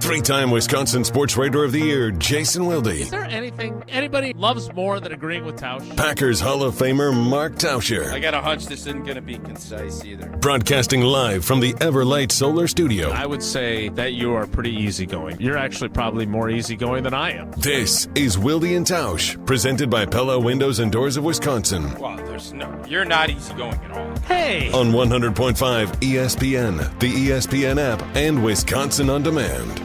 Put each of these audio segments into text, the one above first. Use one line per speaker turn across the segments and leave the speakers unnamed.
Three-time Wisconsin Sports Writer of the Year, Jason Wilde.
Is there anything anybody loves more than agreeing with Tausch?
Packers Hall of Famer, Mark Tauscher.
I got a hunch this isn't going to be concise either.
Broadcasting live from the Everlight Solar Studio.
I would say that you are pretty easygoing. You're actually probably more easygoing than I am.
This is Wilde and Tausch, presented by Pella Windows and Doors of Wisconsin.
Well, you're not easygoing at all.
Hey!
On 100.5 ESPN, the ESPN app, and Wisconsin On Demand.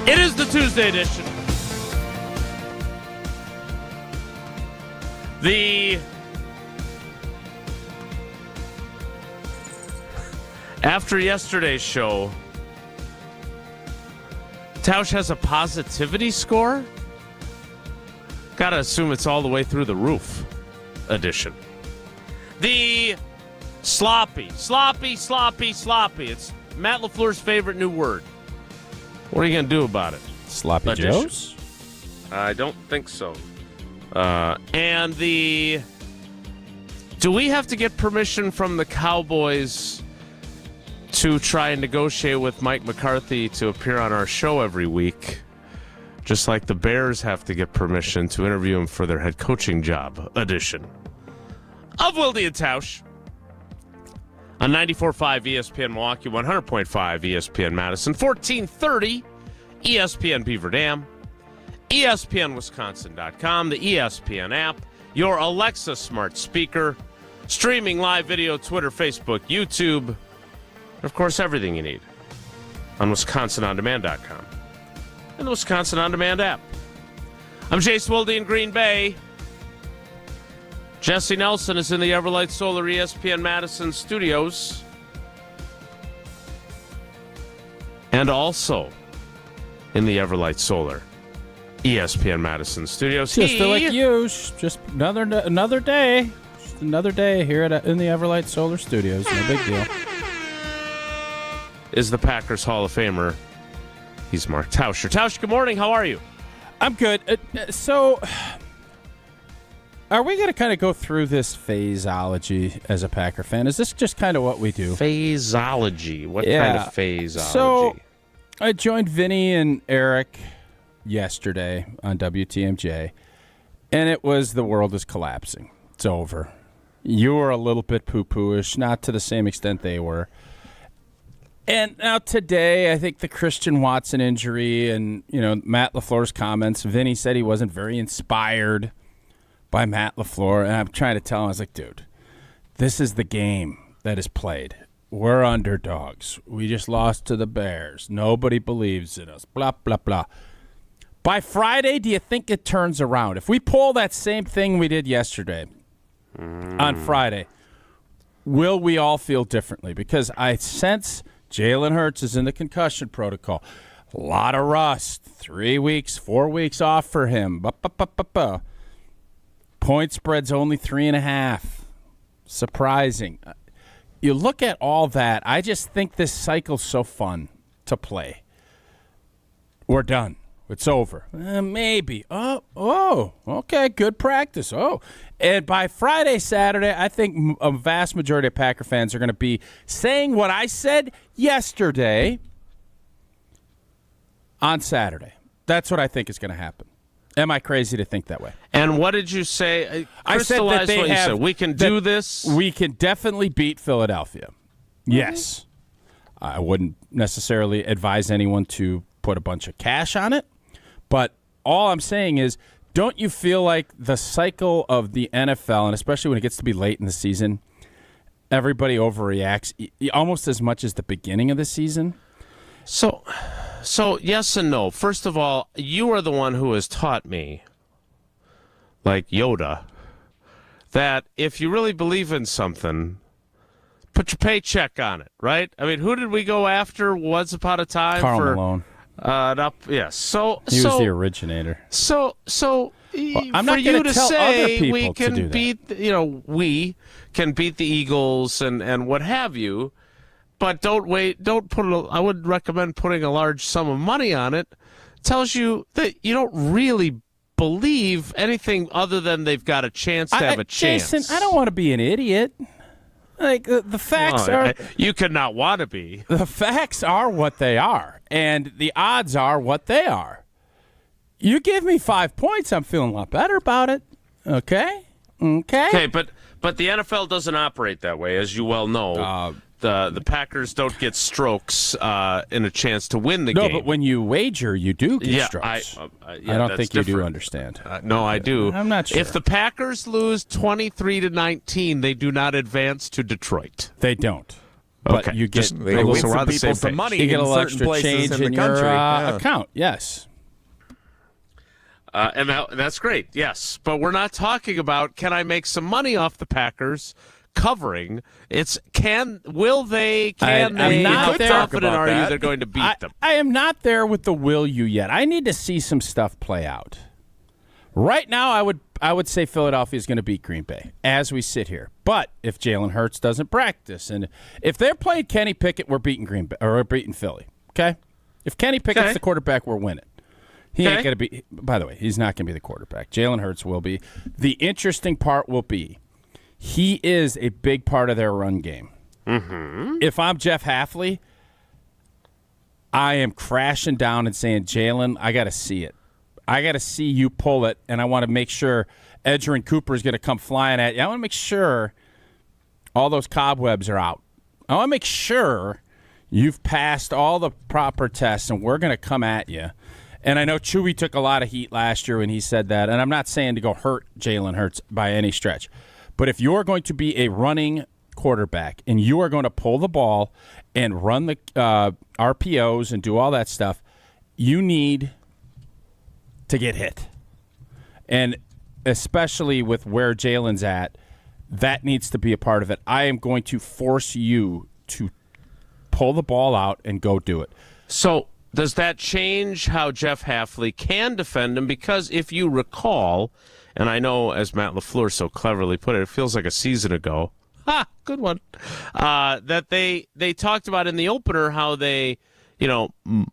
It is the Tuesday edition. After yesterday's show, Tausch has a positivity score. Gotta assume it's all the way through the roof edition. The sloppy. It's Matt LaFleur's favorite new word. What are you going to do about it?
Sloppy
edition.
Joes?
I don't think so. And do we have to get permission from the Cowboys to try and negotiate with Mike McCarthy to appear on our show every week? Just like the Bears have to get permission to interview him for their head coaching job edition of Wilde and Tausch. On 94.5 ESPN Milwaukee, 100.5 ESPN Madison, 1430 ESPN Beaver Dam, ESPNWisconsin.com, the ESPN app, your Alexa smart speaker, streaming live video, Twitter, Facebook, YouTube, and of course everything you need on WisconsinOnDemand.com and the Wisconsin On Demand app. I'm Jason Wilde in Green Bay. Jesse Nelson is in the Everlight Solar ESPN Madison studios. And also in the Everlight Solar ESPN Madison studios.
Just like you. Just another day. Just another day here in the Everlight Solar studios. No big deal.
Is the Packers Hall of Famer. He's Mark Tauscher. Tausch, good morning. How are you?
I'm good. So... Are we going to kind of go through this phaseology as a Packer fan? Is this just kind of what we do?
Phaseology? What kind of phaseology?
So, I joined Vinny and Eric yesterday on WTMJ, and it was the world is collapsing. It's over. You were a little bit poo-poo-ish, not to the same extent they were. And now today, I think the Christian Watson injury and, Matt LaFleur's comments, Vinny said he wasn't very inspired by Matt LaFleur, and I'm trying to tell him, I was like, dude, this is the game that is played. We're underdogs. We just lost to the Bears. Nobody believes in us, blah, blah, blah. By Friday, do you think it turns around? If we pull that same thing we did yesterday on Friday, will we all feel differently? Because I sense Jalen Hurts is in the concussion protocol. A lot of rust. 3 weeks, 4 weeks off for him. Point spread's only 3.5. Surprising. You look at all that, I just think this cycle's so fun to play. We're done. It's over. Maybe. Oh, okay, good practice. Oh, and by Friday, Saturday, I think a vast majority of Packer fans are going to be saying what I said yesterday on Saturday. That's what I think is going to happen. Am I crazy to think that way?
And what did you say?
I said that
what you said. We can do this.
We can definitely beat Philadelphia. Mm-hmm. Yes. I wouldn't necessarily advise anyone to put a bunch of cash on it. But all I'm saying is, don't you feel like the cycle of the NFL, and especially when it gets to be late in the season, everybody overreacts almost as much as the beginning of the season?
So yes and no. First of all, you are the one who has taught me like Yoda, that if you really believe in something, put your paycheck on it, right? I mean, who did we go after once upon a time?
Karl Malone.
Yes. So
he was the originator.
So
I'm not
going
to tell other people
we can
to do that.
we can beat the Eagles and what have you, but don't put I would recommend putting a large sum of money on it. It tells you that you don't really believe anything other than they've got a chance to have a chance.
Jason, I don't want to be an idiot. Like the facts are,
you could not want to be.
The facts are what they are, and the odds are what they are. You give me 5 points, I'm feeling a lot better about it. Okay.
Okay, but the NFL doesn't operate that way, as you well know. The Packers don't get strokes in a chance to win the game.
No, but when you wager, you do get strokes. I don't think you do understand.
No, I do.
I'm not sure.
If the Packers lose 23-19, they do not advance to Detroit.
They don't. But
okay.
you get
they win some people some money.
You get a
in
little
certain
extra change
in
in
the country.
your account. Yes.
And that's great, yes. But we're not talking about, can I make some money off the Packers covering? It's will they, can they, how confident are you they're going to beat them?
I am not there with the will you yet. I need to see some stuff play out. Right now, I would say Philadelphia is going to beat Green Bay as we sit here. But if Jalen Hurts doesn't practice, and if they're playing Kenny Pickett, we're beating Green Bay or we're beating Philly. Okay, if Kenny Pickett's the quarterback, we're winning. He ain't going to be. By the way, he's not going to be the quarterback. Jalen Hurts will be. The interesting part will be he is a big part of their run game.
Mm-hmm.
If I'm Jeff Hafley, I am crashing down and saying, Jalen, I got to see it. I got to see you pull it, and I want to make sure Edgerrin Cooper is going to come flying at you. I want to make sure all those cobwebs are out. I want to make sure you've passed all the proper tests, and we're going to come at you. And I know Chewy took a lot of heat last year when he said that, and I'm not saying to go hurt Jalen Hurts by any stretch. But if you're going to be a running quarterback and you are going to pull the ball and run the RPOs and do all that stuff, you need to get hit. And especially with where Jalen's at, that needs to be a part of it. I am going to force you to pull the ball out and go do it.
So does that change how Jeff Hafley can defend him? Because if you recall, and I know as Matt LaFleur so cleverly put it feels like a season ago. Ha! Good one. That they talked about in the opener how they,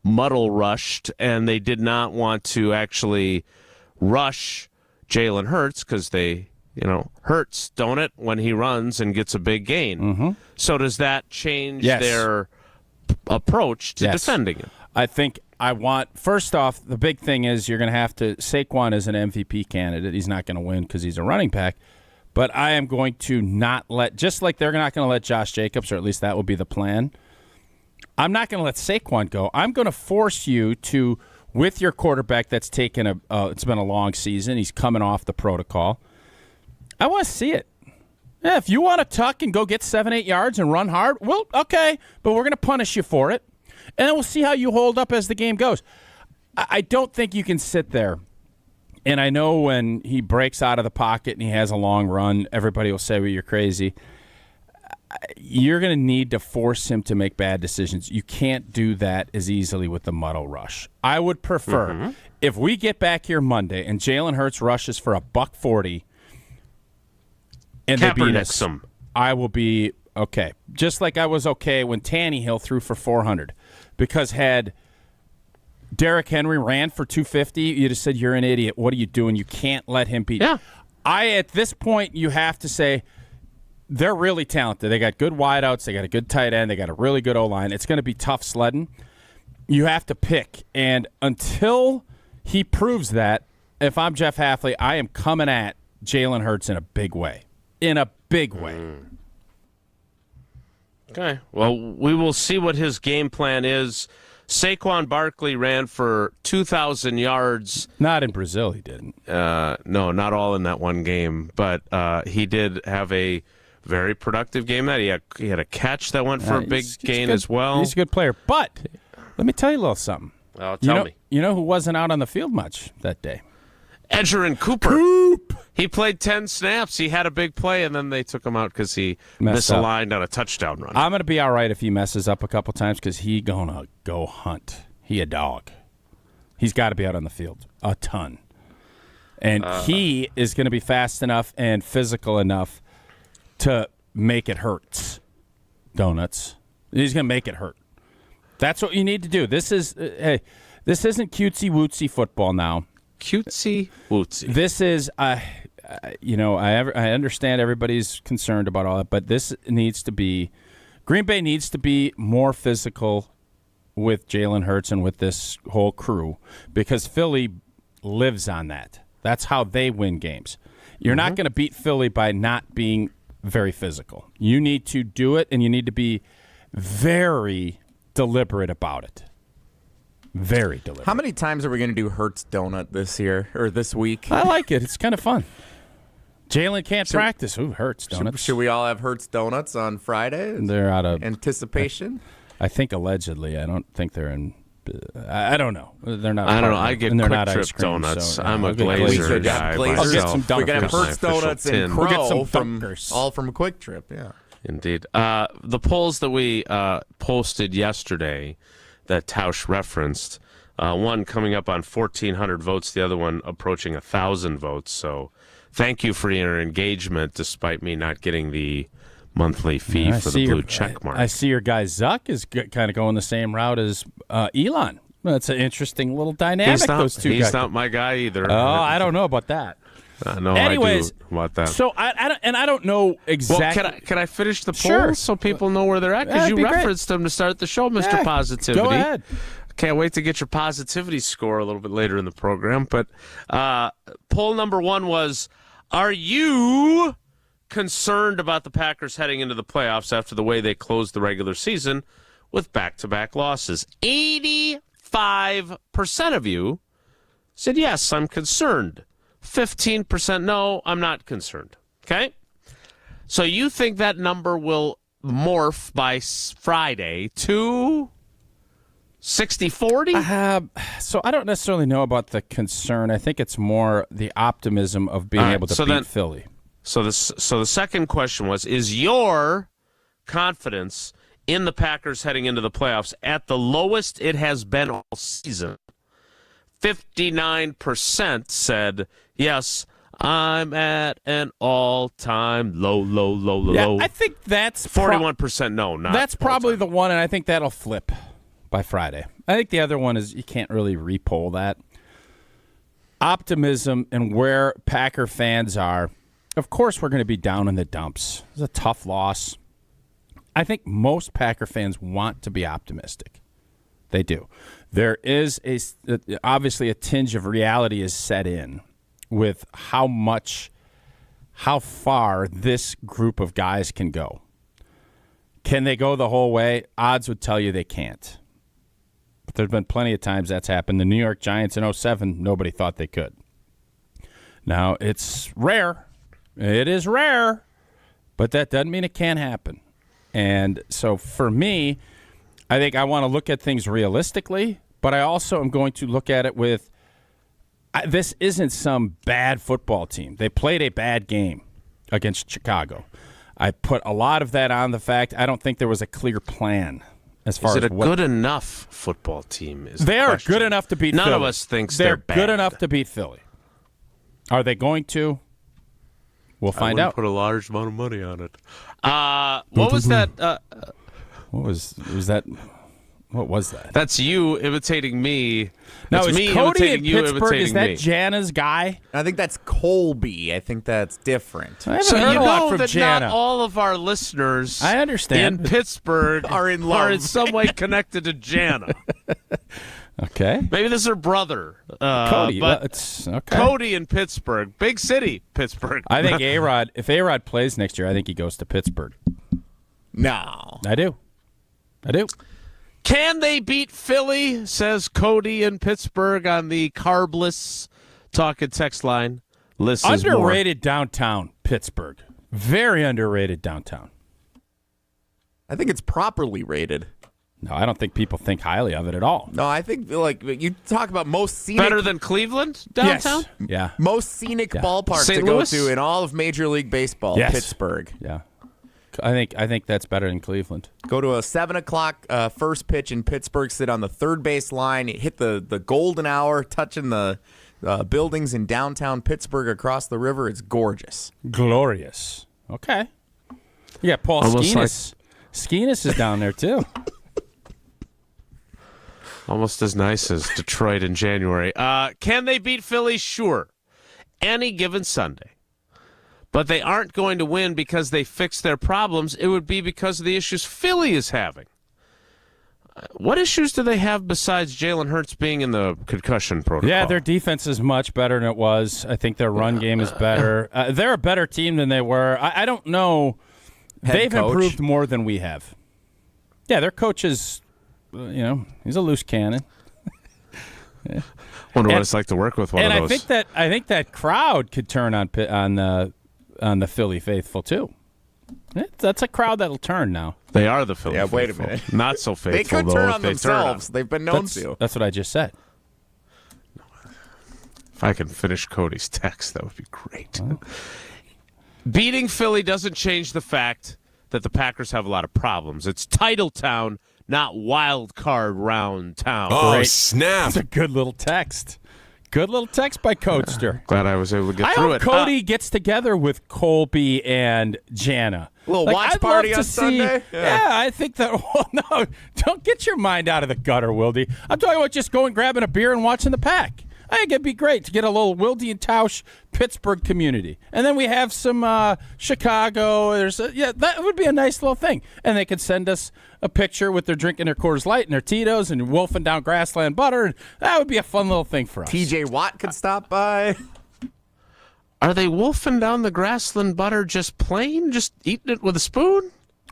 muddle rushed, and they did not want to actually rush Jalen Hurts because they, hurts, don't it, when he runs and gets a big gain.
Mm-hmm.
So does that change their approach to defending him?
I think first off, the big thing is you're going to have to, Saquon is an MVP candidate. He's not going to win because he's a running back. But I am going to not just like they're not going to let Josh Jacobs, or at least that will be the plan, I'm not going to let Saquon go. I'm going to force you to, with your quarterback that's taken it's been a long season. He's coming off the protocol. I want to see it. Yeah, if you want to tuck and go get 7-8 yards and run hard, well, okay, but we're going to punish you for it. And then we'll see how you hold up as the game goes. I don't think you can sit there. And I know when he breaks out of the pocket and he has a long run, everybody will say, well, you're crazy. You're going to need to force him to make bad decisions. You can't do that as easily with the muddle rush. I would prefer, if we get back here Monday and Jalen Hurts rushes for $140 and they beat us, I will be okay. Just like I was okay when Tannehill threw for 400. Because had Derrick Henry ran for 250, you'd have said, you're an idiot. What are you doing? You can't let him beat.
Yeah.
At this point, you have to say, they're really talented. They got good wideouts. They got a good tight end. They got a really good O-line. It's going to be tough sledding. You have to pick. And until he proves that, if I'm Jeff Hafley, I am coming at Jalen Hurts in a big way. In a big way.
Okay. Well, we will see what his game plan is. Saquon Barkley ran for 2,000 yards.
Not in Brazil, he didn't.
No, not all in that one game. But he did have a very productive game. That he had a catch that went for a big gain as well.
He's a good player. But let me tell you a little something.
Tell me.
You know who wasn't out on the field much that day?
Edgerrin Cooper. He played 10 snaps. He had a big play, and then they took him out because he
Messed up.
misaligned on a touchdown run.
I'm going to be all right if he messes up a couple times because he going to go hunt. He a dog. He's got to be out on the field a ton. And he is going to be fast enough and physical enough to make it hurt. Donuts. He's going to make it hurt. That's what you need to do. This is this isn't cutesy-wootsy football now.
Cutesy wootsy.
This is, I understand everybody's concerned about all that, but this needs to be, Green Bay needs to be more physical with Jalen Hurts and with this whole crew because Philly lives on that. That's how they win games. You're not going to beat Philly by not being very physical. You need to do it, and you need to be very deliberate about it. Very deliberate.
How many times are we going to do Hurts Donut this year or this week?
I like it. It's kind of fun. Jalen can't practice. Ooh, Hurts Donuts.
Should we all have Hurts Donuts on Friday?
They're out of
anticipation.
I think allegedly. I don't think they're in. I don't know. They're not.
I don't know. I get
and they're
Quick
not
Trip
ice cream,
donuts.
so,
I'm a
I'll get
Glazer
Glazer.
guy.
I'll get some
We're going to have
Dunkers.
Hurts Donuts and
We'll get
Crow
some
from
Dunkers.
all from a Quick Trip. Yeah.
Indeed. The polls that we posted yesterday that Tausch referenced, one coming up on 1,400 votes, the other one approaching 1,000 votes. So thank you for your engagement, despite me not getting the monthly fee for the blue check mark.
I see your guy Zuck is kind of going the same route as Elon. That's an interesting little dynamic. Those two guys.
He's not my guy either.
Oh, I don't know about that.
No,
anyways,
I do about that.
So I don't know exactly.
Well, can I finish the poll
Sure.
so people know where they're at? Because you referenced them to start the show, Mr. Positivity.
Go ahead.
Can't wait to get your positivity score a little bit later in the program. But poll number one was, are you concerned about the Packers heading into the playoffs after the way they closed the regular season with back-to-back losses? 85% of you said, yes, I'm concerned. 15% no, I'm not concerned. Okay? So you think that number will morph by Friday to 60-40?
So I don't necessarily know about the concern. I think it's more the optimism of being able to beat Philly.
So the second question was, is your confidence in the Packers heading into the playoffs at the lowest it has been all season? 59% said, yes, I'm at an all-time low.
Yeah, I think that's
41% no.
That's probably the one, and I think that'll flip by Friday. I think the other one is you can't really repoll that. Optimism and where Packer fans are. Of course, we're going to be down in the dumps. It's a tough loss. I think most Packer fans want to be optimistic. They do. There is obviously a tinge of reality is set in with how far this group of guys can go. Can they go the whole way? Odds would tell you they can't. But there's been plenty of times that's happened. The New York Giants in 2007, nobody thought they could. Now, it's rare. It is rare, but that doesn't mean it can't happen. And so for me, I think I want to look at things realistically, but I also am going to look at it with this isn't some bad football team. They played a bad game against Chicago. I put a lot of that on the fact I don't think there was a clear plan as far as
is it a good enough football team?
They are good enough to beat Philly.
None of us thinks they're bad.
Good enough to beat Philly. Are they going to? We'll find out.
Put a large amount of money on it. What was that?
What was that? What was that?
That's you imitating me.
No,
it's
me
Cody
in
you
Pittsburgh.
imitating
Is that
me.
Jana's guy?
I think that's Colby. I think that's different.
I haven't
So
heard
you
a lot
know
from
that
Jana.
not all of our listeners
I understand.
in Pittsburgh
Are in love.
are in some way connected to Jana.
Okay.
Maybe this is her brother.
Cody.
But
It's okay.
Cody in Pittsburgh. Big city, Pittsburgh.
I think A-Rod, if A-Rod plays next year, I think he goes to Pittsburgh.
No.
I do.
Can they beat Philly, says Cody in Pittsburgh on the carbless talk and text line.
Underrated downtown Pittsburgh. Very underrated downtown.
I think it's properly rated.
No, I don't think people think highly of it at all.
No, I think like you talk about most scenic,
Better than Cleveland downtown?
Yes. Yeah.
most scenic ballpark
St.
to
Louis?
go to in all of Major League Baseball.
Yes.
Pittsburgh.
Yeah. I think that's better than Cleveland.
Go to a 7:00 first pitch in Pittsburgh. Sit on the third base line. Hit the golden hour, touching the buildings in downtown Pittsburgh across the river. It's gorgeous.
Glorious. Okay. Yeah, Paul
Almost
Skenes. Skenes is down there too.
Almost as nice as Detroit in January. Can they beat Philly? Sure. Any given Sunday. But they aren't going to win because they fixed their problems. It would be because of the issues Philly is having. What issues do they have besides Jalen Hurts being in the concussion protocol?
Yeah, their defense is much better than it was. I think their run game is better. They're a better team than they were. I don't know. They've improved more than we have. Yeah, their coach is, he's a loose cannon.
Wonder what it's like to work with one of those.
And I think that crowd could turn on the Philly faithful too. That's a crowd that'll turn now.
They are the Philly faithful.
Wait a minute.
Not so faithful,
They could
though,
turn
if
on
they
themselves. They've been known to.
That's what I just said.
If I can finish Cody's text, that would be great. Beating Philly doesn't change the fact that the Packers have a lot of problems. It's title town, not wild card round town.
Oh,
Great.
snap.
That's a good little text. Good little text by Coaster.
Glad I was able to get
I
through
hope
it.
Cody gets together with Colby and Jana.
Little watch
I'd
party
love to
on Sunday?
Yeah, I think that. Well, no, don't get your mind out of the gutter, Wilde. I'm talking about just going grabbing a beer and watching the Pack. I think it'd be great to get a little Wilde and Tausch Pittsburgh community, and then we have some Chicago. That would be a nice little thing, and they could send us a picture with their drinking their Coors Light and their Tito's and wolfing down Grassland butter, and that would be a fun little thing for us.
TJ Watt could stop by.
Are they wolfing down the Grassland butter just plain, just eating it with a spoon?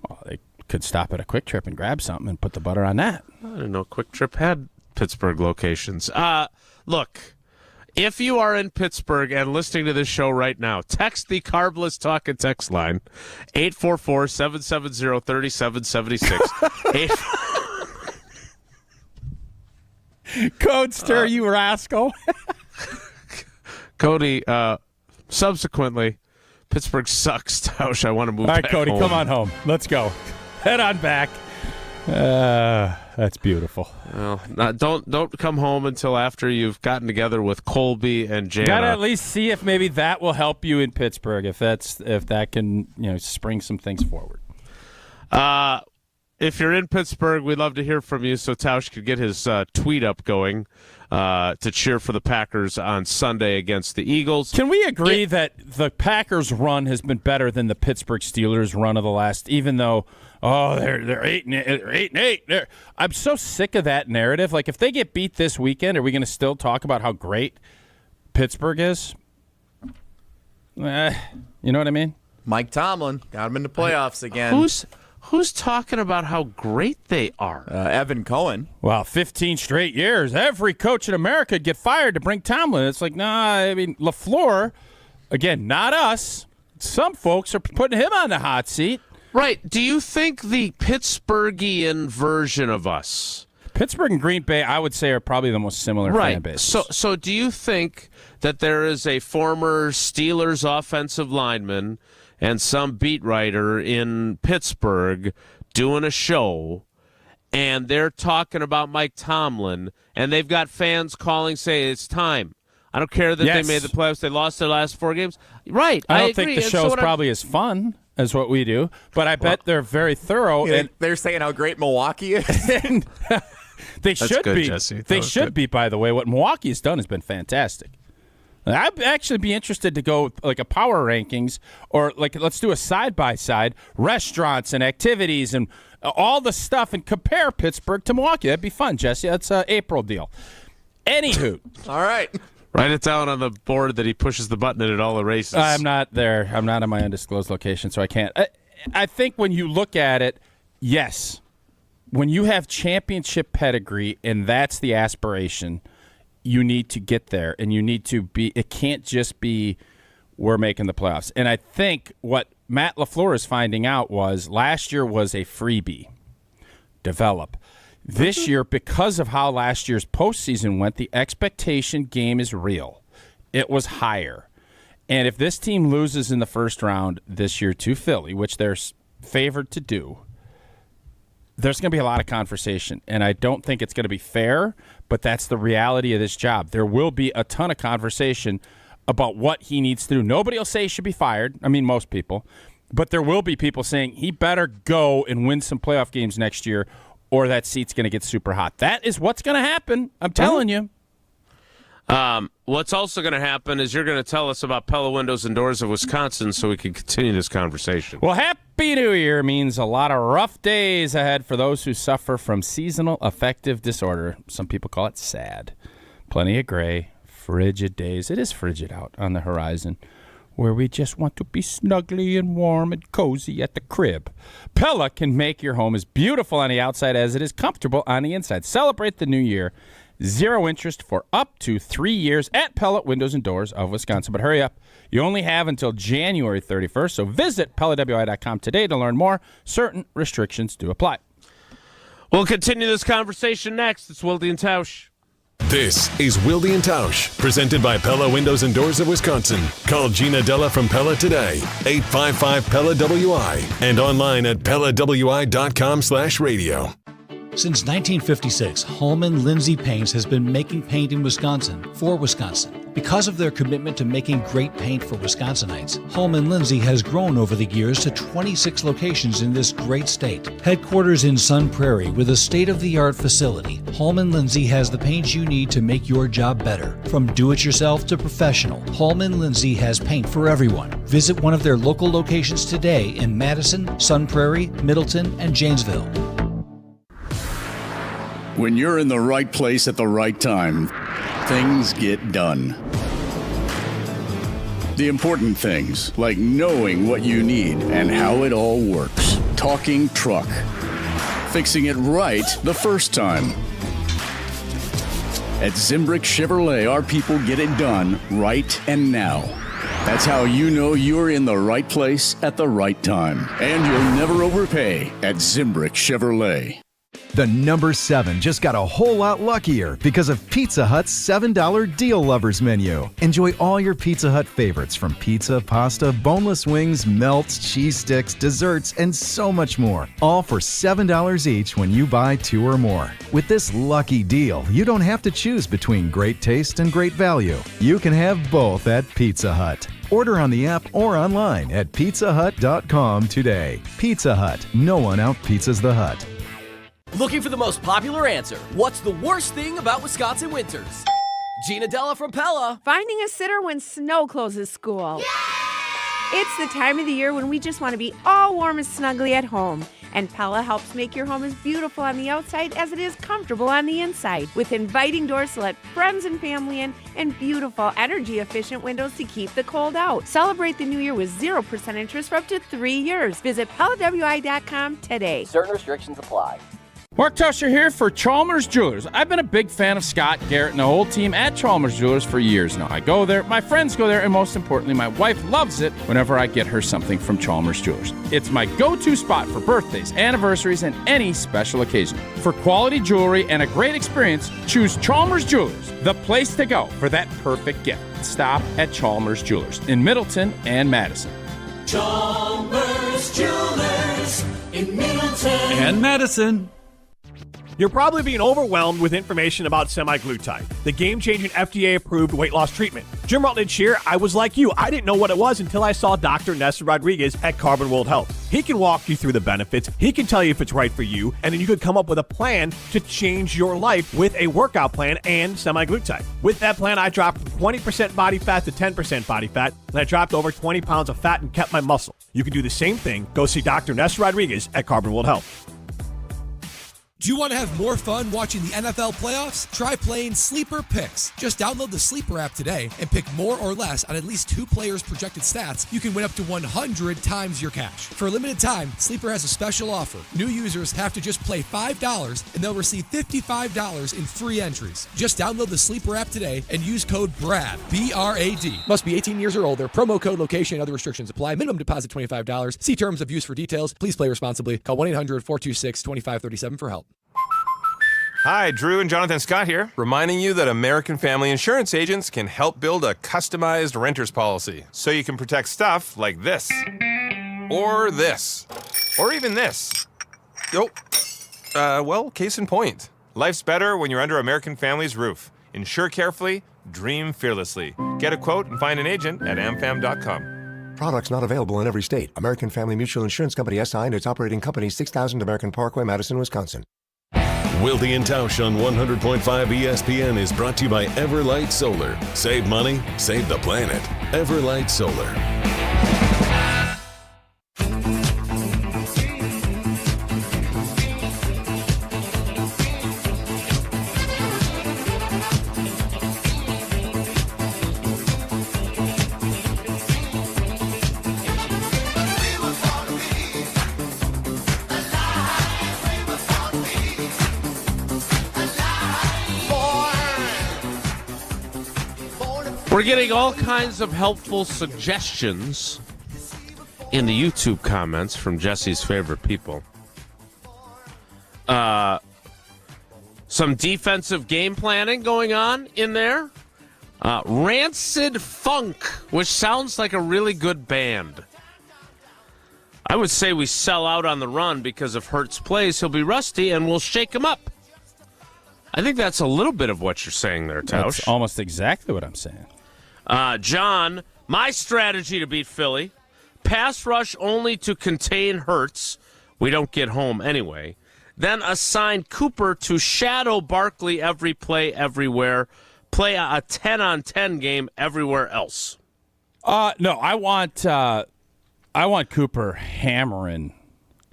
Oh, they could stop at a Quick Trip and grab something and put the butter on that.
I didn't know Quick Trip had Pittsburgh locations. Look, if you are in Pittsburgh and listening to this show right now, text the Carbless Talk and Text line, 844-770-3776.
Codester, you rascal.
Cody, subsequently, Pittsburgh sucks. Tausch, I want to move
All right,
back
Cody,
home.
come on home. Let's go. Head on back. That's beautiful.
Well, don't come home until after you've gotten together with Colby and Jana.
Got to at least see if maybe that will help you in Pittsburgh. If that can spring some things forward.
If you're in Pittsburgh, we'd love to hear from you so Tausch could get his tweet up going to cheer for the Packers on Sunday against the Eagles.
Can we agree that the Packers' run has been better than the Pittsburgh Steelers' run of the last? Even though, they're 8-8. I'm so sick of that narrative. Like, if they get beat this weekend, are we going to still talk about how great Pittsburgh is? You know what I mean?
Mike Tomlin got him into playoffs again.
Who's talking about how great they are?
Evan Cohen.
Well, 15 straight years. Every coach in America would get fired to bring Tomlin. It's like, LaFleur, again, not us. Some folks are putting him on the hot seat.
Right. Do you think the Pittsburghian version of us?
Pittsburgh and Green Bay, I would say, are probably the most similar fan bases.
So do you think that there is a former Steelers offensive lineman and some beat writer in Pittsburgh doing a show, and they're talking about Mike Tomlin, and they've got fans calling, saying it's time. I don't care that they made the playoffs. They lost their last 4 games. Right.
I don't
agree.
think the show's probably as fun as what we do, but I bet they're very thorough. And
they're saying how great Milwaukee is.
They should
good,
be.
Jesse.
They should be, by the way. What Milwaukee has done has been fantastic. I'd actually be interested to go like a power rankings or like let's do a side-by-side restaurants and activities and all the stuff and compare Pittsburgh to Milwaukee. That'd be fun, Jesse. That's an April deal. Anywho.
All right.
Write it down on the board that he pushes the button and it all erases.
I'm not there. I'm not in my undisclosed location, so I can't. I think when you look at it, yes, when you have championship pedigree and that's the aspiration, you need to get there, and you need to be – it can't just be we're making the playoffs. And I think what Matt LaFleur is finding out was last year was a freebie. Develop. This year, because of how last year's postseason went, the expectation game is real. It was higher. And if this team loses in the first round this year to Philly, which they're favored to do, there's going to be a lot of conversation. And I don't think it's going to be fair, but that's the reality of this job. There will be a ton of conversation about what he needs to do. Nobody will say he should be fired. I mean, most people. But there will be people saying he better go and win some playoff games next year, or that seat's going to get super hot. That is what's going to happen. I'm telling you.
What's also going to happen is you're going to tell us about Pella Windows and Doors of Wisconsin so we can continue this conversation.
Well, Happy New Year means a lot of rough days ahead for those who suffer from seasonal affective disorder. Some people call it SAD. Plenty of gray, frigid days. It is frigid out on the horizon, where we just want to be snuggly and warm and cozy at the crib. Pella can make your home as beautiful on the outside as it is comfortable on the inside. Celebrate the new year. 0 interest for up to 3 years at Pella Windows and Doors of Wisconsin. But hurry up. You only have until January 31st, so visit PellaWI.com today to learn more. Certain restrictions do apply.
We'll continue this conversation next. It's Wilde and Tausch.
This is Wilde and Tausch, presented by Pella Windows and Doors of Wisconsin. Call Gina Della from Pella today, 855-PELLA-WI, and online at PellaWI.com/radio.
Since 1956, Holman Lindsay Paints has been making paint in Wisconsin for Wisconsin. Because of their commitment to making great paint for Wisconsinites, Holman Lindsay has grown over the years to 26 locations in this great state. Headquarters in Sun Prairie with a state-of-the-art facility, Holman Lindsay has the paint you need to make your job better. From do-it-yourself to professional, Holman Lindsay has paint for everyone. Visit one of their local locations today in Madison, Sun Prairie, Middleton, and Janesville.
When you're in the right place at the right time, things get done. The important things, like knowing what you need and how it all works. Talking truck. Fixing it right the first time. At Zimbrick Chevrolet, our people get it done right and now. That's how you know you're in the right place at the right time. And you'll never overpay at Zimbrick Chevrolet.
The number 7 just got a whole lot luckier because of Pizza Hut's $7 Deal Lovers menu. Enjoy all your Pizza Hut favorites from pizza, pasta, boneless wings, melts, cheese sticks, desserts, and so much more. All for $7 each when you buy 2 or more. With this lucky deal, you don't have to choose between great taste and great value. You can have both at Pizza Hut. Order on the app or online at pizzahut.com today. Pizza Hut. No one out-pizzas the Hut.
Looking for the most popular answer. What's the worst thing about Wisconsin winters? Gina Della from Pella.
Finding a sitter when snow closes school. Yay! It's the time of the year when we just want to be all warm and snuggly at home. And Pella helps make your home as beautiful on the outside as it is comfortable on the inside. With inviting doors to let friends and family in and beautiful, energy-efficient windows to keep the cold out. Celebrate the new year with 0% interest for up to 3 years. Visit PellaWI.com today.
Certain restrictions apply.
Mark Tusher here for Chalmers Jewelers. I've been a big fan of Scott, Garrett, and the whole team at Chalmers Jewelers for years now. I go there, my friends go there, and most importantly, my wife loves it whenever I get her something from Chalmers Jewelers. It's my go-to spot for birthdays, anniversaries, and any special occasion. For quality jewelry and a great experience, choose Chalmers Jewelers, the place to go for that perfect gift. Stop at Chalmers Jewelers in Middleton and Madison.
Chalmers Jewelers in Middleton
and Madison. You're probably being overwhelmed with information about semaglutide, the game-changing FDA-approved weight loss treatment. Jim Rutledge here. I was like you. I didn't know what it was until I saw Dr. Nessa Rodriguez at Carbon World Health. He can walk you through the benefits. He can tell you if it's right for you, and then you could come up with a plan to change your life with a workout plan and semaglutide. With that plan, I dropped 20% body fat to 10% body fat, and I dropped over 20 pounds of fat and kept my muscle. You can do the same thing. Go see Dr. Nessa Rodriguez at Carbon World Health.
Do you want to have more fun watching the NFL playoffs? Try playing Sleeper Picks. Just download the Sleeper app today and pick more or less on at least 2 players' projected stats. You can win up to 100 times your cash. For a limited time, Sleeper has a special offer. New users have to just play $5 and they'll receive $55 in free entries. Just download the Sleeper app today and use code BRAD, B-R-A-D. Must be 18 years or older. Promo code, location, and other restrictions apply. Minimum deposit $25. See terms of use for details. Please play responsibly. Call 1-800-426-2537 for help.
Hi, Drew and Jonathan Scott here, reminding you that American Family Insurance agents can help build a customized renter's policy so you can protect stuff like this, or this, or even this. Well, case in point. Life's better when you're under American Family's roof. Insure carefully, dream fearlessly. Get a quote and find an agent at amfam.com.
Products not available in every state. American Family Mutual Insurance Company SI and its operating company 6000 American Parkway, Madison, Wisconsin.
Wilde and Tausch on 100.5 ESPN is brought to you by Everlight Solar. Save money, save the planet. Everlight Solar.
We're getting all kinds of helpful suggestions in the YouTube comments from Jesse's favorite people. Some defensive game planning going on in there. Rancid Funk, which sounds like a really good band. I would say we sell out on the run because if Hurts plays, he'll be rusty and we'll shake him up. I think that's a little bit of what you're saying there, Tausch.
That's almost exactly what I'm saying.
John, my strategy to beat Philly, pass rush only to contain Hurts. We don't get home anyway. Then assign Cooper to shadow Barkley every play, everywhere. Play a 10-on-10 game everywhere else.
No, I want Cooper hammering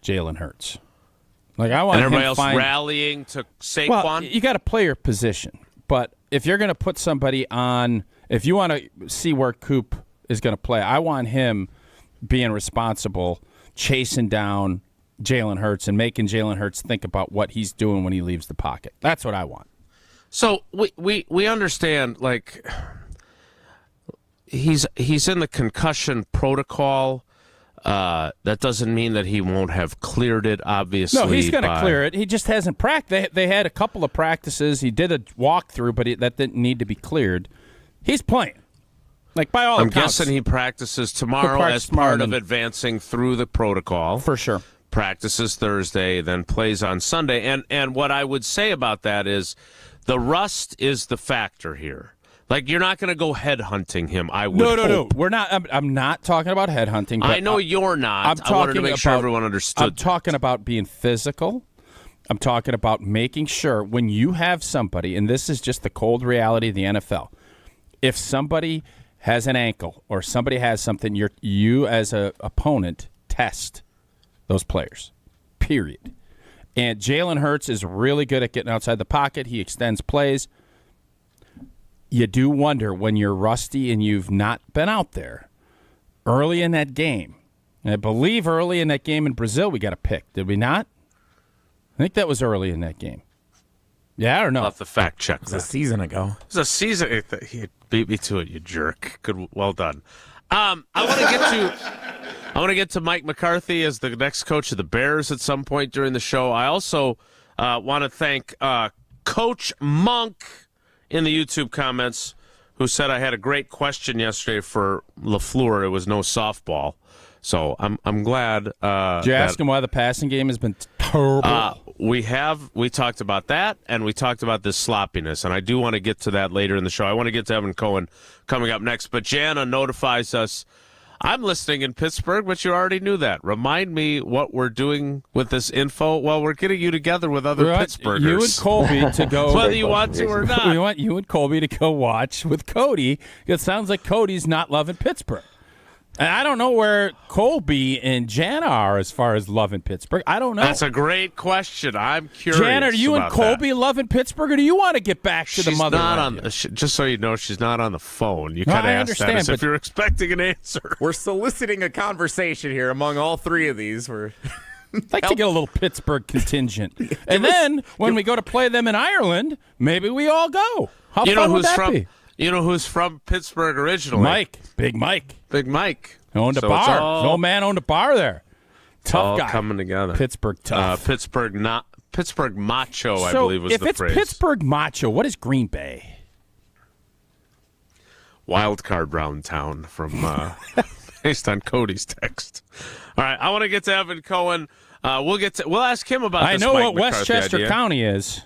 Jalen Hurts. Like I want
and everybody
him
else rallying to Saquon.
Well, you got to play your position, but if you're going to put somebody on, if you want to see where Coop is going to play, I want him being responsible, chasing down Jalen Hurts and making Jalen Hurts think about what he's doing when he leaves the pocket. That's what I want.
So we understand, like, he's in the concussion protocol. That doesn't mean that he won't have cleared it, obviously.
No, he's going to clear it. He just hasn't practiced. They had a couple of practices. He did a walkthrough, but that didn't need to be cleared. He's playing. Like, by all accounts.
I'm guessing he practices tomorrow as part of advancing through the protocol.
For sure.
Practices Thursday, then plays on Sunday. And what I would say about that is the rust is the factor here. Like, you're not going to go headhunting him, I would hope.
No. We're not. I'm not talking about headhunting. But
I know you're not. I wanted to make sure everyone understood.
I'm talking about being physical. I'm talking about making sure when you have somebody, and this is just the cold reality of the NFL, if somebody has an ankle or somebody has something, you as an opponent test those players, period. And Jalen Hurts is really good at getting outside the pocket. He extends plays. You do wonder when you're rusty and you've not been out there early in that game. And I believe early in that game in Brazil we got a pick. Did we not? I think that was early in that game. Yeah, I don't know.
I'll have to fact check that.
It was a season ago.
It was a season. He beat me to it, you jerk. Good, well done. I want to get to Mike McCarthy as the next coach of the Bears at some point during the show. I also want to thank Coach Monk in the YouTube comments, who said I had a great question yesterday for LaFleur. It was no softball. So I'm glad.
Did you ask him why the passing game has been terrible?
We talked about that, and we talked about this sloppiness, and I do want to get to that later in the show. I want to get to Evan Cohen coming up next, but Jana notifies us, I'm listening in Pittsburgh, but you already knew that. Remind me what we're doing with this info. Well, we're getting you together with other Pittsburghers.
You and Colby to go.
Whether you want to or not.
We want you and Colby to go watch with Cody. It sounds like Cody's not loving Pittsburgh. And I don't know where Colby and Jana are as far as loving Pittsburgh. I don't know.
That's a great question. I'm curious.
Jana, are you and Colby loving Pittsburgh, or do you want to get back to the motherland?
Just so you know, she's not on the phone. You kind of asked that as if you're expecting an answer.
We're soliciting a conversation here among all three of these. I'd
like to get a little Pittsburgh contingent. And then when we go to play them in Ireland, maybe we all go. How fun would that be?
You know who's from Pittsburgh originally?
Mike. Big Mike.
Big Mike.
Owned a bar. No man owned a bar there. Tough guy.
Coming together.
Pittsburgh tough.
Pittsburgh not Pittsburgh macho, I believe was the phrase.
So if it's Pittsburgh macho, what is Green Bay?
Wild card round town from based on Cody's text. All right, I want to get to Evan Cohen. We'll ask him about this.
I know
Mike
what
McCarthy
Westchester
idea.
County is.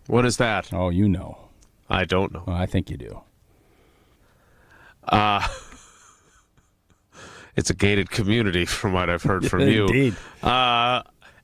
What is that?
Oh, you know.
I don't know.
Well, I think you do.
It's a gated community, from what I've heard from you.
Indeed.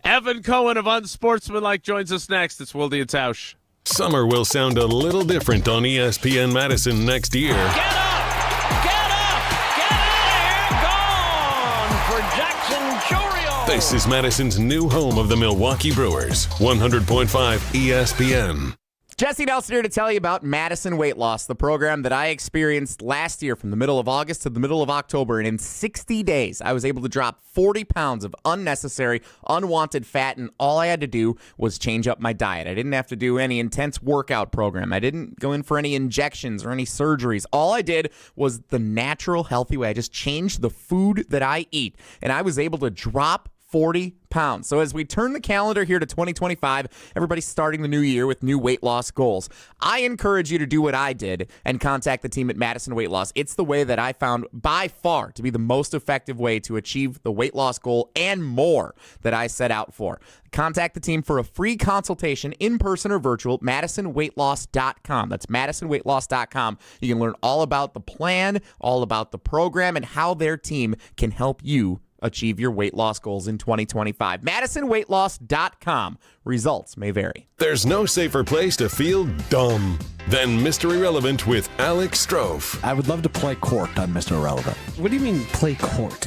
Evan Cohen of Unsportsmanlike joins us next. It's Wilde and Tausch.
Summer will sound a little different on ESPN Madison next year.
Get out of here! Gone for Jackson Chourio!
This is Madison's new home of the Milwaukee Brewers, 100.5 ESPN.
Jesse Nelson here to tell you about Madison Weight Loss, the program that I experienced last year from the middle of August to the middle of October. And in 60 days, I was able to drop 40 pounds of unnecessary, unwanted fat. And all I had to do was change up my diet. I didn't have to do any intense workout program. I didn't go in for any injections or any surgeries. All I did was the natural, healthy way. I just changed the food that I eat. And I was able to drop 40 pounds. So as we turn the calendar here to 2025, everybody's starting the new year with new weight loss goals. I encourage you to do what I did and contact the team at Madison Weight Loss. It's the way that I found by far to be the most effective way to achieve the weight loss goal and more that I set out for. Contact the team for a free consultation, in person or virtual, MadisonWeightLoss.com. That's MadisonWeightLoss.com. You can learn all about the plan, all about the program, and how their team can help you achieve your weight loss goals in 2025. MadisonWeightLoss.com. Results may vary.
There's no safer place to feel dumb than Mr. Irrelevant with Alex Strofe.
I would love to play court on Mr. Irrelevant.
What do you mean play court?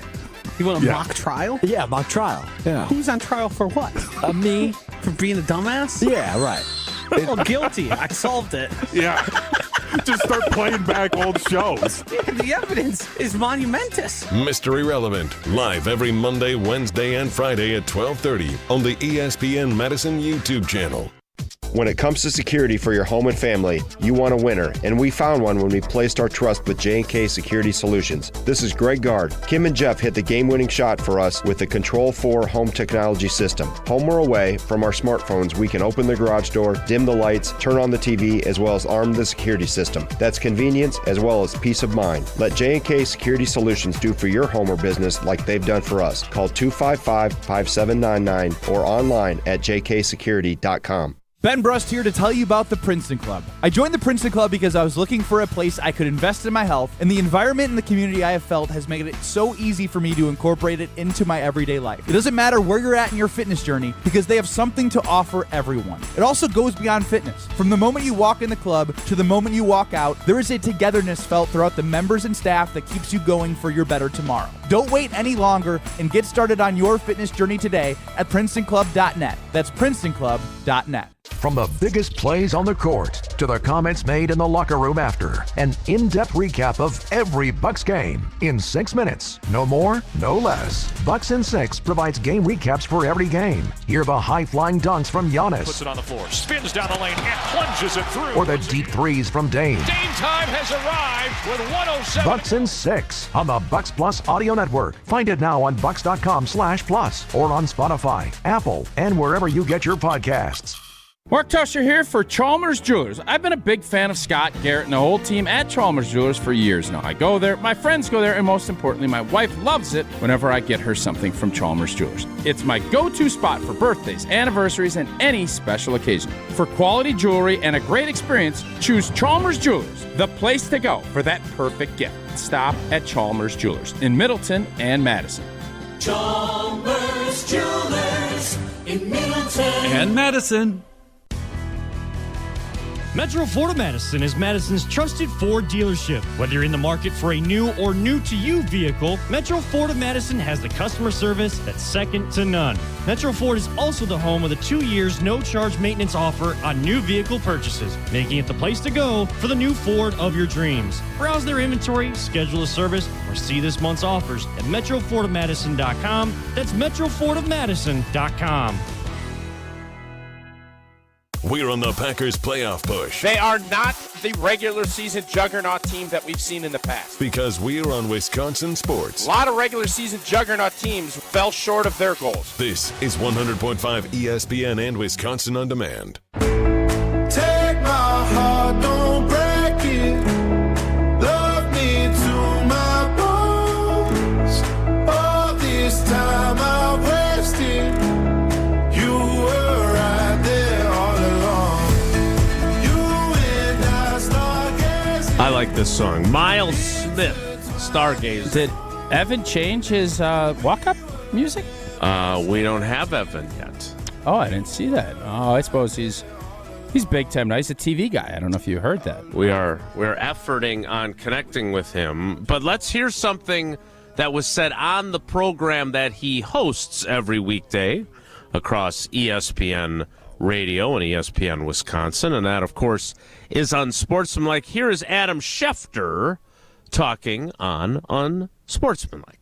You want a mock trial?
Yeah, mock trial. Yeah.
Who's on trial for what?
Me.
For being a dumbass?
Yeah, right.
Well, guilty. I solved it.
Yeah. Just start playing back old shows.
The evidence is monumentous.
Mr. Irrelevant, live every Monday, Wednesday, and Friday at 12:30 on the ESPN Madison YouTube channel.
When it comes to security for your home and family, you want a winner, and we found one when we placed our trust with J&K Security Solutions. This is Greg Gard. Kim and Jeff hit the game-winning shot for us with the Control 4 home technology system. Home or away, from our smartphones, we can open the garage door, dim the lights, turn on the TV, as well as arm the security system. That's convenience as well as peace of mind. Let J&K Security Solutions do for your home or business like they've done for us. Call 255-5799 or online at jksecurity.com.
Ben Brust here to tell you about the Princeton Club. I joined the Princeton Club because I was looking for a place I could invest in my health, and the environment and the community I have felt has made it so easy for me to incorporate it into my everyday life. It doesn't matter where you're at in your fitness journey because they have something to offer everyone. It also goes beyond fitness. From the moment you walk in the club to the moment you walk out, there is a togetherness felt throughout the members and staff that keeps you going for your better tomorrow. Don't wait any longer and get started on your fitness journey today at PrincetonClub.net. That's PrincetonClub.net.
From the biggest plays on the court to the comments made in the locker room after, an in-depth recap of every Bucks game in 6 minutes. No more, no less. Bucks in 6 provides game recaps for every game. Hear the high-flying dunks from Giannis.
Puts it on the floor, spins down the lane, and plunges it through.
Or the deep threes from Dame.
Dame time has arrived with 107.
Bucks in 6 on the Bucks Plus Audio Network. Find it now on bucks.com/plus or on Spotify, Apple, and wherever you get your podcasts.
Mark Tusher here for Chalmers Jewelers. I've been a big fan of Scott, Garrett, and the whole team at Chalmers Jewelers for years now. I go there, my friends go there, and most importantly, my wife loves it whenever I get her something from Chalmers Jewelers. It's my go-to spot for birthdays, anniversaries, and any special occasion. For quality jewelry and a great experience, choose Chalmers Jewelers, the place to go for that perfect gift. Stop at Chalmers Jewelers in Middleton and Madison.
Chalmers Jewelers in Middleton
and Madison. Metro Ford of Madison is Madison's trusted Ford dealership. Whether you're in the market for a new or new-to-you vehicle, Metro Ford of Madison has the customer service that's second to none. Metro Ford is also the home of the 2 years no-charge maintenance offer on new vehicle purchases, making it the place to go for the new Ford of your dreams. Browse their inventory, schedule a service, or see this month's offers at MetroFordOfMadison.com. That's MetroFordOfMadison.com.
we're on the Packers playoff push.
They are not the regular season juggernaut team that we've seen in the past.
Because we're on Wisconsin sports.
A lot of regular season juggernaut teams fell short of their goals.
This is 100.5 ESPN and Wisconsin On Demand.
Take my heart, don't break it. Love me to my bones. All this time I've wasted. You were right there all along. You and I stargazing.
I like this song. Miles Smith, Stargaze.
Did Evan change his walk-up music?
We don't have Evan yet.
Oh, I didn't see that. Oh, I suppose he's big time now. He's a TV guy. I don't know if you heard that.
We're efforting on connecting with him, but let's hear something that was said on the program that he hosts every weekday across ESPN Radio and ESPN Wisconsin, and that, of course, is Unsportsmanlike. Here is Adam Schefter talking on Unsportsmanlike.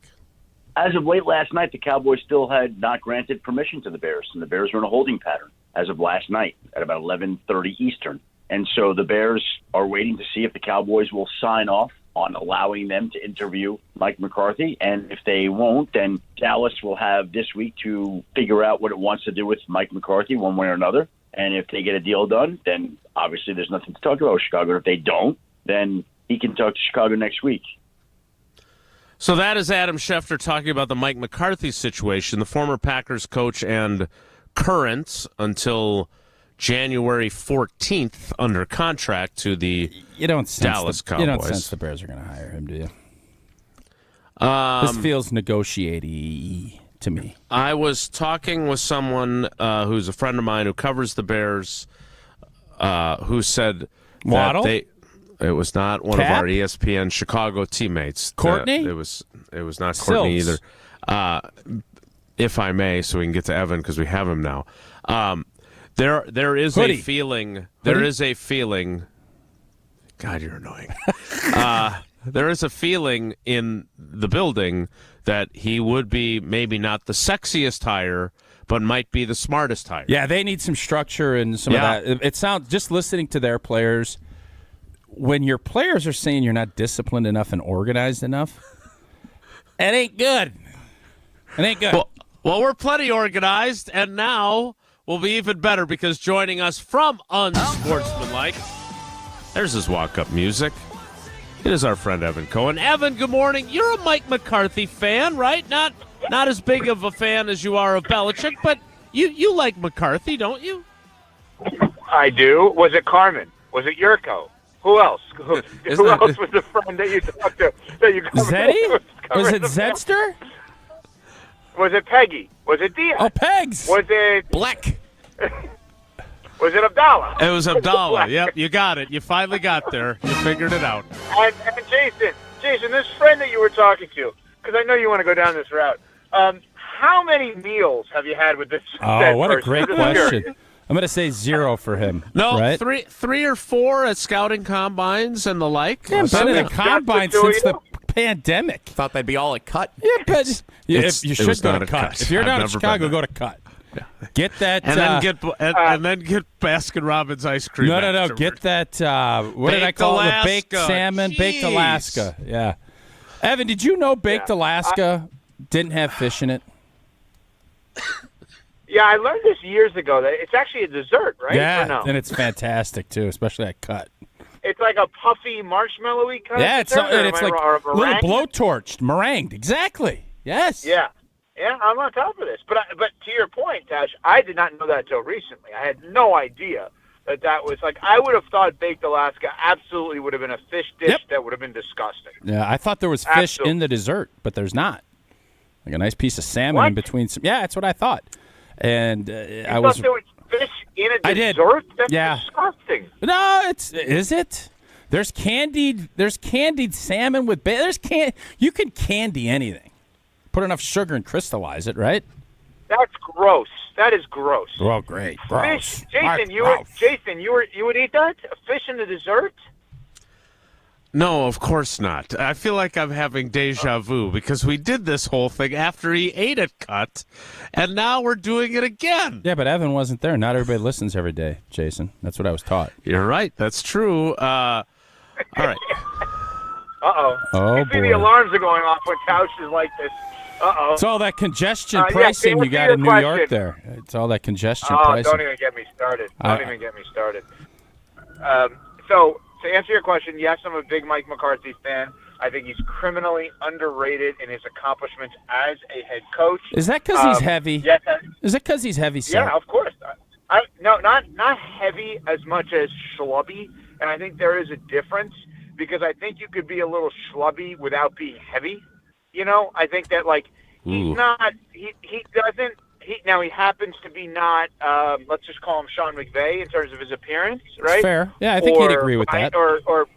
As of late last night, the Cowboys still had not granted permission to the Bears, and the Bears were in a holding pattern as of last night at about 11:30 Eastern. And so the Bears are waiting to see if the Cowboys will sign off on allowing them to interview Mike McCarthy. And if they won't, then Dallas will have this week to figure out what it wants to do with Mike McCarthy one way or another. And if they get a deal done, then obviously there's nothing to talk about with Chicago. If they don't, then he can talk to Chicago next week.
So that is Adam Schefter talking about the Mike McCarthy situation, the former Packers coach and current until January 14th under contract to the Dallas Cowboys.
You don't sense the Bears are going to hire him, do you? This feels negotiate-y to me.
I was talking with someone who's a friend of mine who covers the Bears who said
Waddle?
that it was not one of our ESPN Chicago teammates.
Courtney?
It was not Courtney
Sills.
either. If I may, so we can get to Evan because we have him now. There is
Hoodie.
a feeling.
Hoodie?
There is a feeling. God, you're annoying. There is a feeling in the building that he would be maybe not the sexiest hire, but might be the smartest hire.
Yeah, they need some structure and some of that. It sounds, just listening to their players, when your players are saying you're not disciplined enough and organized enough, it ain't good. It ain't good.
Well, we're plenty organized, and now we'll be even better because joining us from Unsportsmanlike, there's his walk-up music. It is our friend Evan Cohen. Evan, good morning. You're a Mike McCarthy fan, right? Not as big of a fan as you are of Belichick, but you like McCarthy, don't you?
I do. Was it Carmen? Was it Yurko? Who else? Who else was the friend that you talked to?
Zeddy? Was it Zedster?
Was it Peggy? Was it Diaz?
Oh, Pegs.
Was it
Black?
Was it Abdallah?
It was Abdallah. Yep, you got it. You finally got there. You figured it out.
And Jason, this friend that you were talking to, because I know you want to go down this route. How many meals have you had with this?
Oh, what a
person?
great question. I'm going to say 0 for him.
No,
right?
three or four at scouting combines and the like.
Yeah, been in a combine since the pandemic.
Thought they'd be all at cut.
Yeah, but you should
was
go
not
to
a
cut.
cut.
If you're
I've
down in
never
Chicago,
been
go
there.
to cut. Get that,
and then get Baskin Robbins ice cream.
No.
afterward.
Get that. What did I call it? The baked salmon,
Jeez.
baked Alaska. Yeah. Evan, did you know baked Alaska didn't have fish in it?
Yeah, I learned this years ago that it's actually a dessert, right?
Yeah,
Or no?
and it's fantastic too, especially at cut.
It's like a puffy marshmallowy kind
Yeah,
of dessert.
it's like
or
a little
meringue?
blowtorched, meringued. Exactly. Yes.
Yeah, I'm on top of this. But to your point, Tash, I did not know that until recently. I had no idea that was like, I would have thought baked Alaska absolutely would have been a fish dish that would have been disgusting.
Yeah, I thought there was fish in the dessert, but there's not. Like a nice piece of salmon in between some. Yeah, that's what I thought. And I was.
Thought there was fish in a
I did.
dessert? That's
Yeah.
disgusting.
No, is it? There's candied salmon with you can candy anything. Put enough sugar and crystallize it, right?
That's gross. That is gross.
Well, great.
Fish,
Gross.
Jason, you would eat that? A fish in the dessert?
No, of course not. I feel like I'm having deja vu because we did this whole thing after he ate it cut, and now we're doing it again.
Yeah, but Evan wasn't there. Not everybody listens every day, Jason. That's what I was taught.
You're right. That's true. All right.
Uh-oh.
Oh,
You see the
boy.
alarms are going off when Tausch is like this. Uh-oh.
It's all that congestion
yeah,
pricing you
answer
got
your
in New York
question.
there. It's all that congestion
Oh,
pricing.
don't even get me started. Don't even get me started. So, to answer your question, yes, I'm a big Mike McCarthy fan. I think he's criminally underrated in his accomplishments as a head coach.
Is that because he's heavy?
Yes.
Is it because he's heavy, sir?
Yeah, of course. No, not heavy as much as schlubby, and I think there is a difference because I think you could be a little schlubby without being heavy. You know, I think that he's not. He doesn't. Now he happens to be not. Let's just call him Sean McVay in terms of his appearance, right?
Fair. Yeah, I think he'd agree with that.
Or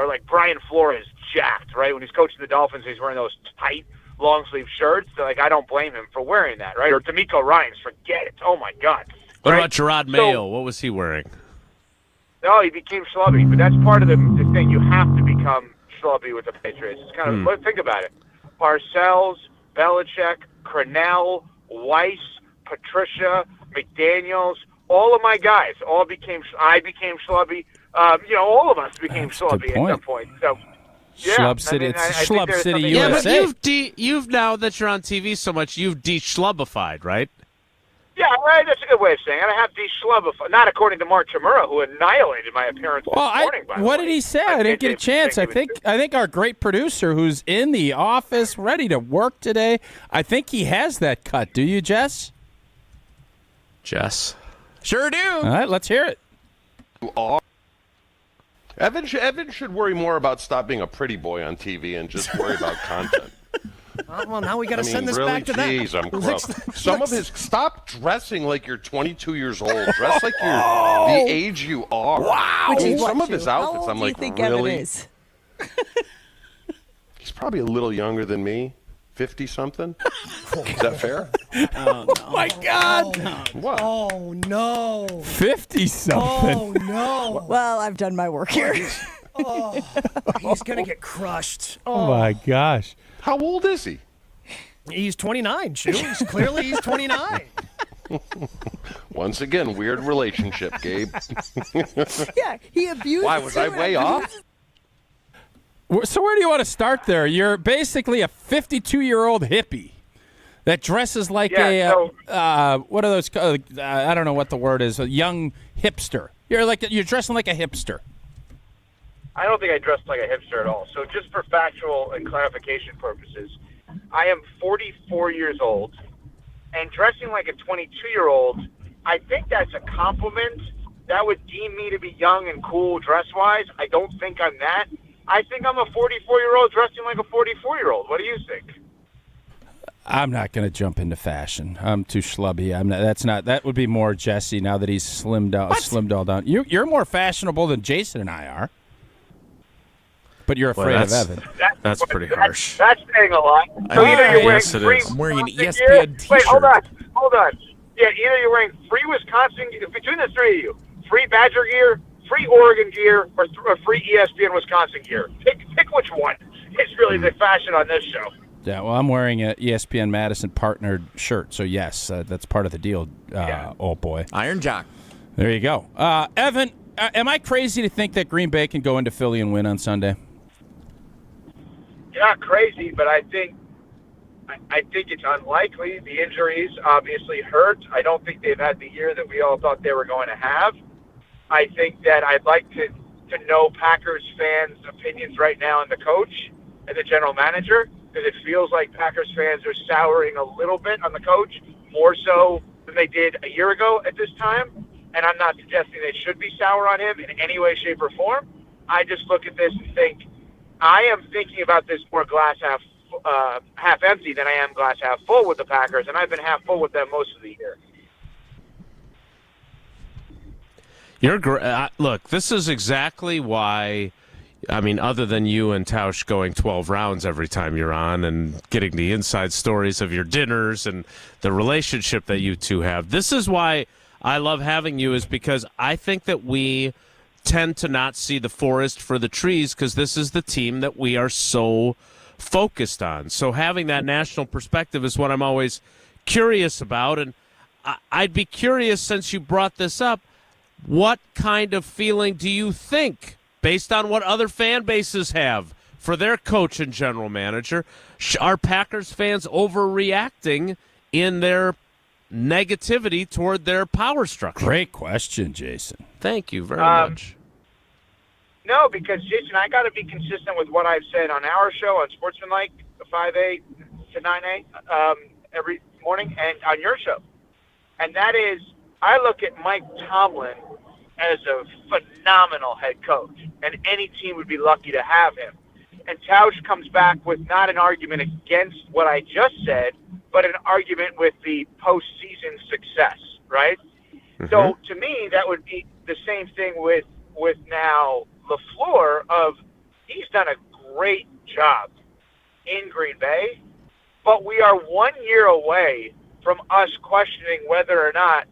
like Brian Flores jacked, right? When he's coaching the Dolphins, he's wearing those tight long sleeve shirts. So, I don't blame him for wearing that, right? Or D'Amico Ryans, forget it. Oh my God.
What about Gerard Mayo? What was he wearing?
No, he became schlubby, but that's part of the thing. You have to become schlubby with the Patriots. It's kind of think about it. Parcells, Belichick, Crennel, Weiss, Patricia, McDaniels, all of my guys all became. I became schlubby. All of us became schlubby at some point. So, yeah,
Schlub City.
I
It's
think
Schlub
there's
City,
something-
Yeah,
USA.
but you've now that you're on TV so much, you've de-schlubbified, right?
Yeah, right. That's a good way of saying it. I have de-schlubbified. Not according to Mark Chmura, who annihilated my appearance this morning. By the
what
way.
did he say? I didn't get a chance. I think our great producer, who's in the office, ready to work today, I think he has that cut. Do you, Jess?
Jess?
Sure do.
All right, let's hear it.
You are. Evan should worry more about stop being a pretty boy on TV and just worry about content.
Well, now we got to send this
really,
back to them.
Geez, I'm gross. Stop dressing like you're 22 years old. Dress like you're the age you are.
Wow.
Some of his outfits, I'm like,
think
really?
Evan is?
He's probably a little younger than me, 50-something. Is that fair?
Oh,
my God.
What?
Oh, no.
50-something.
Oh, no.
Well, I've done my work here.
He's going to get crushed.
Oh, my gosh.
How old is he?
He's 29, Shu. He's 29.
Once again, weird relationship, Gabe.
Yeah, he abused.
Why, was I way off?
So where do you want to start there? You're basically a 52-year-old hippie that dresses like what are those? I don't know what the word is. A young hipster. You're dressing like a hipster.
I don't think I dressed like a hipster at all. So just for factual and clarification purposes, I am 44 years old, and dressing like a 22-year-old, I think that's a compliment. That would deem me to be young and cool dress-wise. I don't think I'm that. I think I'm a 44-year-old dressing like a 44-year-old. What do you think?
I'm not going to jump into fashion. I'm too schlubby. I'm not. That would be more Jesse now that he's slimmed all down. You're more fashionable than Jason and I are. But you're afraid of Evan.
That's pretty harsh.
That's saying a lot. So either you're wearing free
I'm wearing an
Wisconsin
ESPN
gear.
t-shirt.
Wait, hold on. Yeah, either you're wearing free Wisconsin gear, between the three of you, free Badger gear, free Oregon gear, or free ESPN Wisconsin gear. Pick which one. It's really the fashion on this show.
Yeah, well, I'm wearing an ESPN Madison partnered shirt, so yes, that's part of the deal, old boy.
Iron Jock.
There you go. Evan, am I crazy to think that Green Bay can go into Philly and win on Sunday?
You're not crazy, but I think it's unlikely. The injuries obviously hurt. I don't think they've had the year that we all thought they were going to have. I think that I'd like to know Packers fans' opinions right now on the coach and the general manager, because it feels like Packers fans are souring a little bit on the coach, more so than they did a year ago at this time. And I'm not suggesting they should be sour on him in any way, shape, or form. I just look at this and think, I am thinking about this more glass half empty than I am glass half full with the Packers, and I've been half full with them most of the year.
Look, this is exactly why, other than you and Tausch going 12 rounds every time you're on and getting the inside stories of your dinners and the relationship that you two have, this is why I love having you, is because I think that we tend to not see the forest for the trees because this is the team that we are so focused on. So having that national perspective is what I'm always curious about. And I'd be curious, since you brought this up, what kind of feeling do you think, based on what other fan bases have for their coach and general manager, are Packers fans overreacting in their negativity toward their power structure?
Great question, Jason.
Thank you very much.
No, because, Jason, I got to be consistent with what I've said on our show, on Sportsmanlike, 5A to 9A, every morning, and on your show. And that is, I look at Mike Tomlin as a phenomenal head coach, and any team would be lucky to have him. And Tausch comes back with not an argument against what I just said, but an argument with the postseason success, right? Mm-hmm. So to me, that would be the same thing with now LaFleur of he's done a great job in Green Bay, but we are 1 year away from us questioning whether or not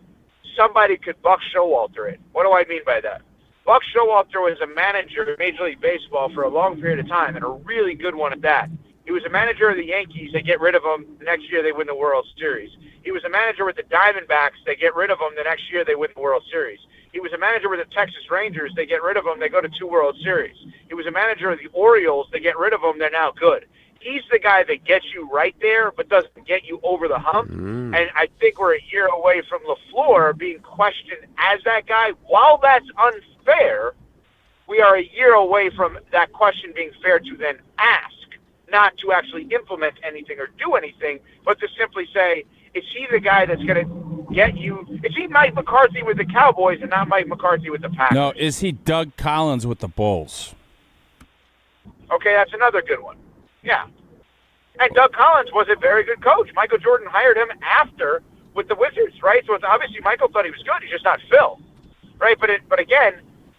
somebody could Buck Showalter it. What do I mean by that? Buck Showalter was a manager in Major League Baseball for a long period of time, and a really good one at that. He was a manager of the Yankees. They get rid of him. The next year they win the World Series. He was a manager with the Diamondbacks. They get rid of him. The next year they win the World Series. He was a manager with the Texas Rangers. They get rid of him. They go to 2 World Series. He was a manager of the Orioles. They get rid of him. They're now good. He's the guy that gets you right there but doesn't get you over the hump. And I think we're a year away from LaFleur being questioned as that guy. While that's unfair, we are a year away from that question being fair to then ask, not to actually implement anything or do anything, but to simply say, is he the guy that's going to get you? Is he Mike McCarthy with the Cowboys and not Mike McCarthy with the Packers?
No, is he Doug Collins with the Bulls?
Okay, that's another good one. Yeah. And Doug Collins was a very good coach. Michael Jordan hired him after with the Wizards, right? So it's obviously Michael thought he was good. He's just not Phil, right? But again,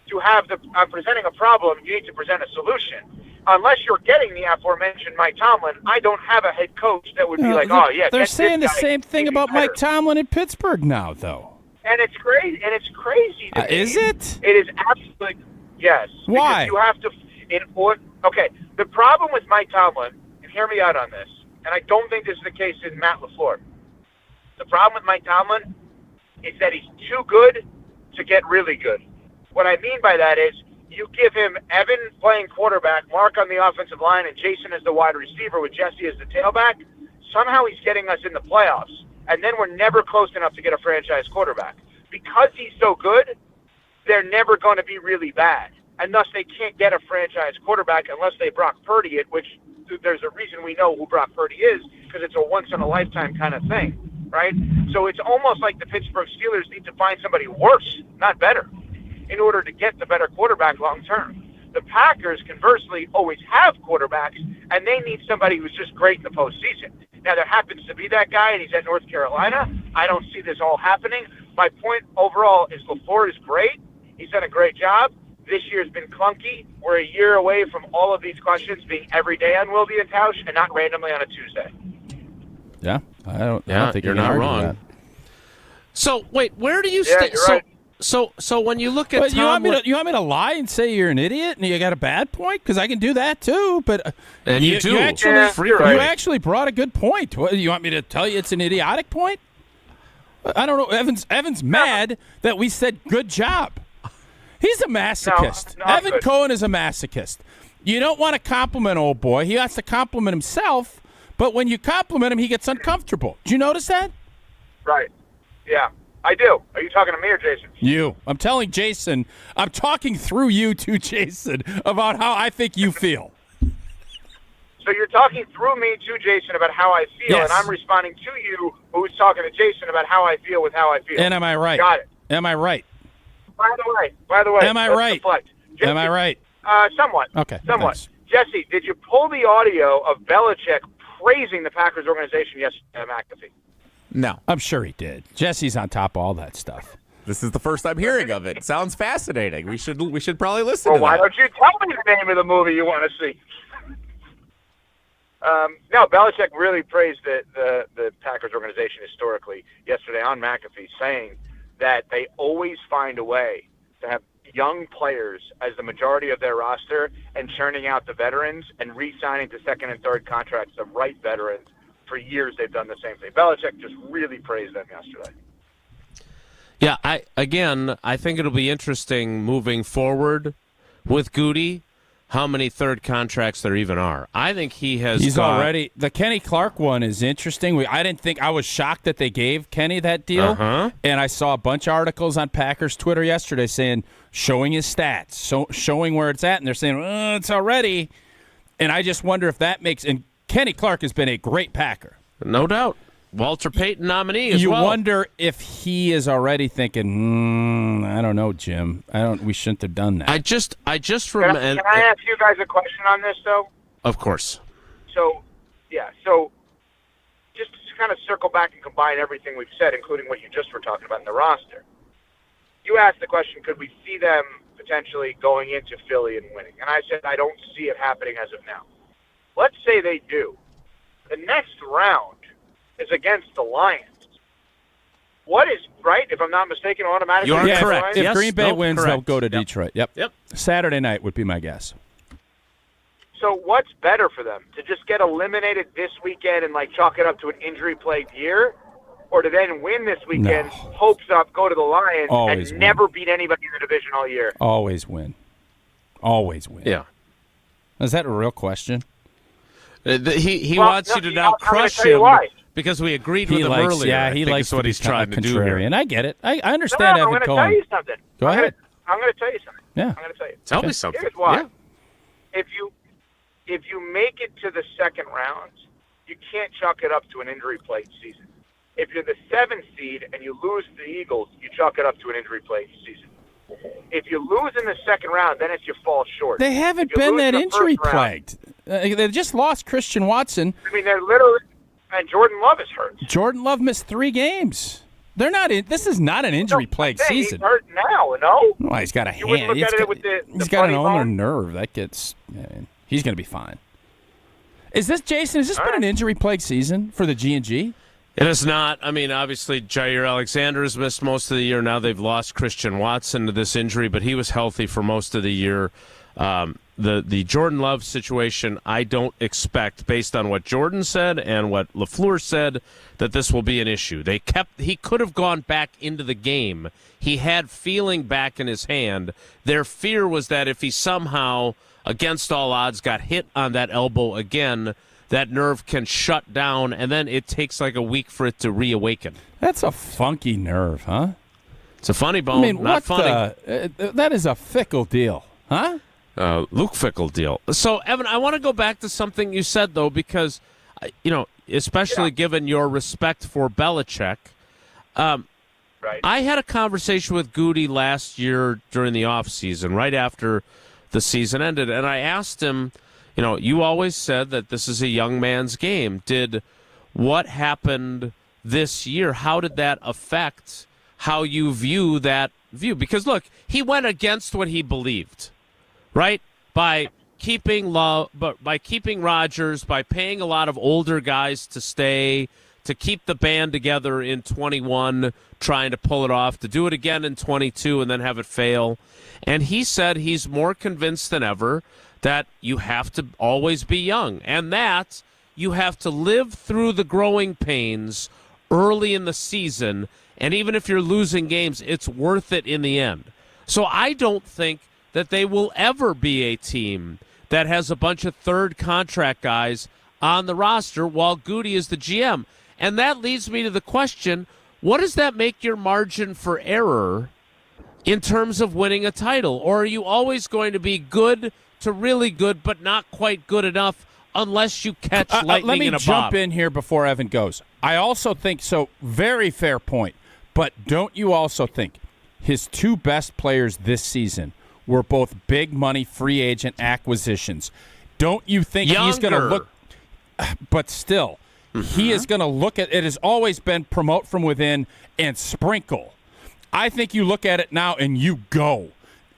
to have presenting a problem, you need to present a solution. Unless you're getting the aforementioned Mike Tomlin, I don't have a head coach that would be like, oh, yeah.
They're saying the same thing about Mike Tomlin in Pittsburgh now, though.
And it's crazy. To me.
Is it?
It is absolutely, yes.
Why?
Because you have to, okay, the problem with Mike Tomlin, and hear me out on this, and I don't think this is the case in Matt LaFleur. The problem with Mike Tomlin is that he's too good to get really good. What I mean by that is you give him Evan playing quarterback, Mark on the offensive line, and Jason as the wide receiver with Jesse as the tailback. Somehow he's getting us in the playoffs, and then we're never close enough to get a franchise quarterback. Because he's so good, they're never going to be really bad. And thus they can't get a franchise quarterback unless they Brock Purdy it, which there's a reason we know who Brock Purdy is, because it's a once-in-a-lifetime kind of thing, right? So it's almost like the Pittsburgh Steelers need to find somebody worse, not better, in order to get the better quarterback long-term. The Packers, conversely, always have quarterbacks, and they need somebody who's just great in the postseason. Now, there happens to be that guy, and he's at North Carolina. I don't see this all happening. My point overall is LaFleur is great. He's done a great job. This year's been clunky. We're a year away from all of these questions being every day on Wilde and Tausch and not randomly on a Tuesday.
Yeah, I don't think
you're not wrong.
That.
So, wait, where do you stand?
Right.
So when you look at
you want me to lie and say you're an idiot and you got a bad point? Because I can do that too. But
and you do.
You actually brought a good point. What, you want me to tell you it's an idiotic point? I don't know. Evan's mad that we said good job. He's a masochist.
No,
Evan Cohen is a masochist. You don't want to compliment old boy. He has to compliment himself. But when you compliment him, he gets uncomfortable. Did you notice that?
Right. Yeah. I do. Are you talking to me or Jason?
You. I'm telling Jason. I'm talking through you to Jason about how I think you feel.
So you're talking through me to Jason about how I feel,
Yes.
and I'm responding to you, who's talking to Jason about how I feel with how I feel.
And am I right?
Got it.
Am I right?
By the way.
Am I right?
Jesse,
am I right?
Somewhat.
Okay.
Somewhat.
Thanks.
Jesse, did you pull the audio of Belichick praising the Packers organization yesterday at McAfee?
No.
I'm sure he did. Jesse's on top of all that stuff.
This is the first I'm hearing of it. Sounds fascinating. We should probably listen
Well,
to
why
that.
don't you tell me the name of the movie you want to see? No, Belichick really praised the Packers organization historically yesterday on McAfee, saying that they always find a way to have young players as the majority of their roster and churning out the veterans and re-signing to second and third contracts of right veterans. For years, they've done the same thing. Belichick just really praised them yesterday.
Yeah, I think it'll be interesting moving forward with Goody, how many third contracts there even are. I think he's
already – the Kenny Clark one is interesting. I was shocked that they gave Kenny that deal, and I saw a bunch of articles on Packers Twitter yesterday showing his stats, showing where it's at, and they're saying, it's already – and I just wonder if that makes – and Kenny Clark has been a great Packer.
No doubt. Walter Payton nominee as
you
well.
You wonder if he is already thinking, I don't know, Jim. We shouldn't have done that.
I just remember.
Can I ask you guys a question on this, though?
Of course.
So just to kind of circle back and combine everything we've said, including what you just were talking about in the roster. You asked the question, could we see them potentially going into Philly and winning? And I said, I don't see it happening as of now. Let's say they do. The next round is against the Lions. What is, right, if I'm not mistaken, automatically?
You're correct.
If Green Bay wins,
correct.
they'll go to Detroit. Yep. Saturday night would be my guess.
So what's better for them? To just get eliminated this weekend and, chalk it up to an injury-plagued year? Or to then win this weekend, hopes up, go to the Lions, and never beat anybody in the division all year?
Always win.
Yeah.
Is that a real question?
He wants you to now crush him because we agreed with him earlier.
Yeah, he likes
what he's trying to do here.
And I get it. I understand Evan Cohen.
I'm going to tell you something.
Go ahead.
I'm going to tell you something.
Yeah.
I'm going to tell you.
Tell me something.
Here's why.
Yeah.
If you make it to the second round, you can't chalk it up to an injury-plagued season. If you're the 7th seed and you lose to the Eagles, you chalk it up to an injury-plagued season. If you lose in the second round, then it's you fall short.
They haven't been that injury-plagued. They just lost Christian Watson.
I mean, they're literally – and Jordan Love is hurt.
Jordan Love missed 3 games. They're not in. This is not an injury-plagued season.
He's hurt now, no?
Well, he's got a
You wouldn't
hand.
look at it with
He's got an ulnar nerve. That gets – he's going to be fine. Is this, Jason, has this been an injury-plagued season for the G&G?
It is not. I mean, obviously, Jair Alexander has missed most of the year. Now they've lost Christian Watson to this injury, but he was healthy for most of the year. The Jordan Love situation, I don't expect, based on what Jordan said and what LaFleur said, that this will be an issue. He could have gone back into the game. He had feeling back in his hand. Their fear was that if he somehow, against all odds, got hit on that elbow again, that nerve can shut down, and then it takes like a week for it to reawaken.
That's a funky nerve, huh?
It's a funny bone, not funny.
That is a fickle deal, huh?
Luke Fickle deal. So, Evan, I want to go back to something you said, though, because, especially given your respect for Belichick,
right.
I had a conversation with Goody last year during the offseason, right after the season ended, and I asked him, you always said that this is a young man's game. Did what happened this year, how did that affect how you view that view? Because, look, he went against what he believed, right? By keeping Rodgers, by paying a lot of older guys to stay, to keep the band together in 21, trying to pull it off, to do it again in 22 and then have it fail. And he said he's more convinced than ever that you have to always be young, and that you have to live through the growing pains early in the season, and even if you're losing games, it's worth it in the end. So I don't think that they will ever be a team that has a bunch of third contract guys on the roster while Goody is the GM. And that leads me to the question, what does that make your margin for error in terms of winning a title? Or are you always going to be good to really good, but not quite good enough unless you catch lightning in a bob?
Let me jump in here before Evan goes. I also think so. Very fair point. But don't you also think his 2 best players this season were both big money free agent acquisitions? Don't you think he's going to look? But still, he is going to look at it. Has always been promote from within and sprinkle. I think you look at it now and you go.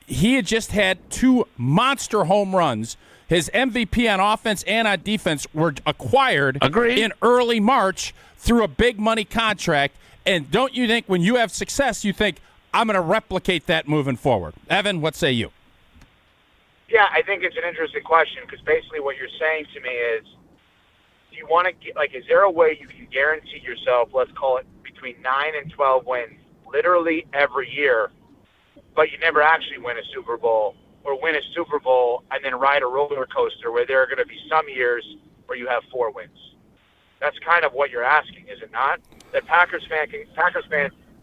He had just had 2 monster home runs. His MVP on offense and on defense were acquired in early March through a big money contract. And don't you think when you have success, you think, I'm going to replicate that moving forward. Evan, what say you?
Yeah, I think it's an interesting question because basically what you're saying to me is, do you want to is there a way you can guarantee yourself, let's call it between 9 and 12 wins, literally every year, but you never actually win a Super Bowl or win a Super Bowl and then ride a roller coaster where there are going to be some years where you have 4 wins? That's kind of what you're asking, is it not? That Packers fans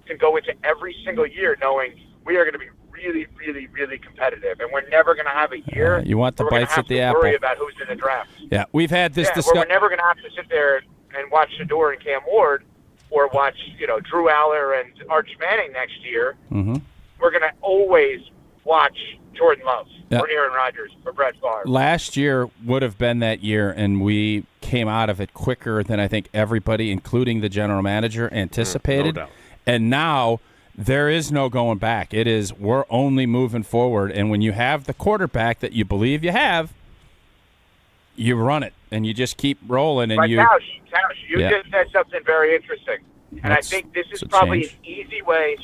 can go into every single year knowing we are going to be really, really, really competitive, and we're never going to have a year.
You want the bites at the apple.
Worry about who's in the draft.
Yeah, we've had this
Where
discussion.
we're never going to have to sit there and watch Shador and Cam Ward, or watch Drew Aller and Arch Manning next year.
Mm-hmm.
We're going to always watch Jordan Love
Yeah.
or Aaron Rodgers or Brett Favre.
Last year would have been that year, and we came out of it quicker than I think everybody, including the general manager, anticipated.
No doubt.
And now there is no going back. It is we're only moving forward. And when you have the quarterback that you believe you have, you run it, and you just keep rolling. And
But Tausch, you
Yeah.
just said something very interesting. And I think this is probably
change.
an easy way.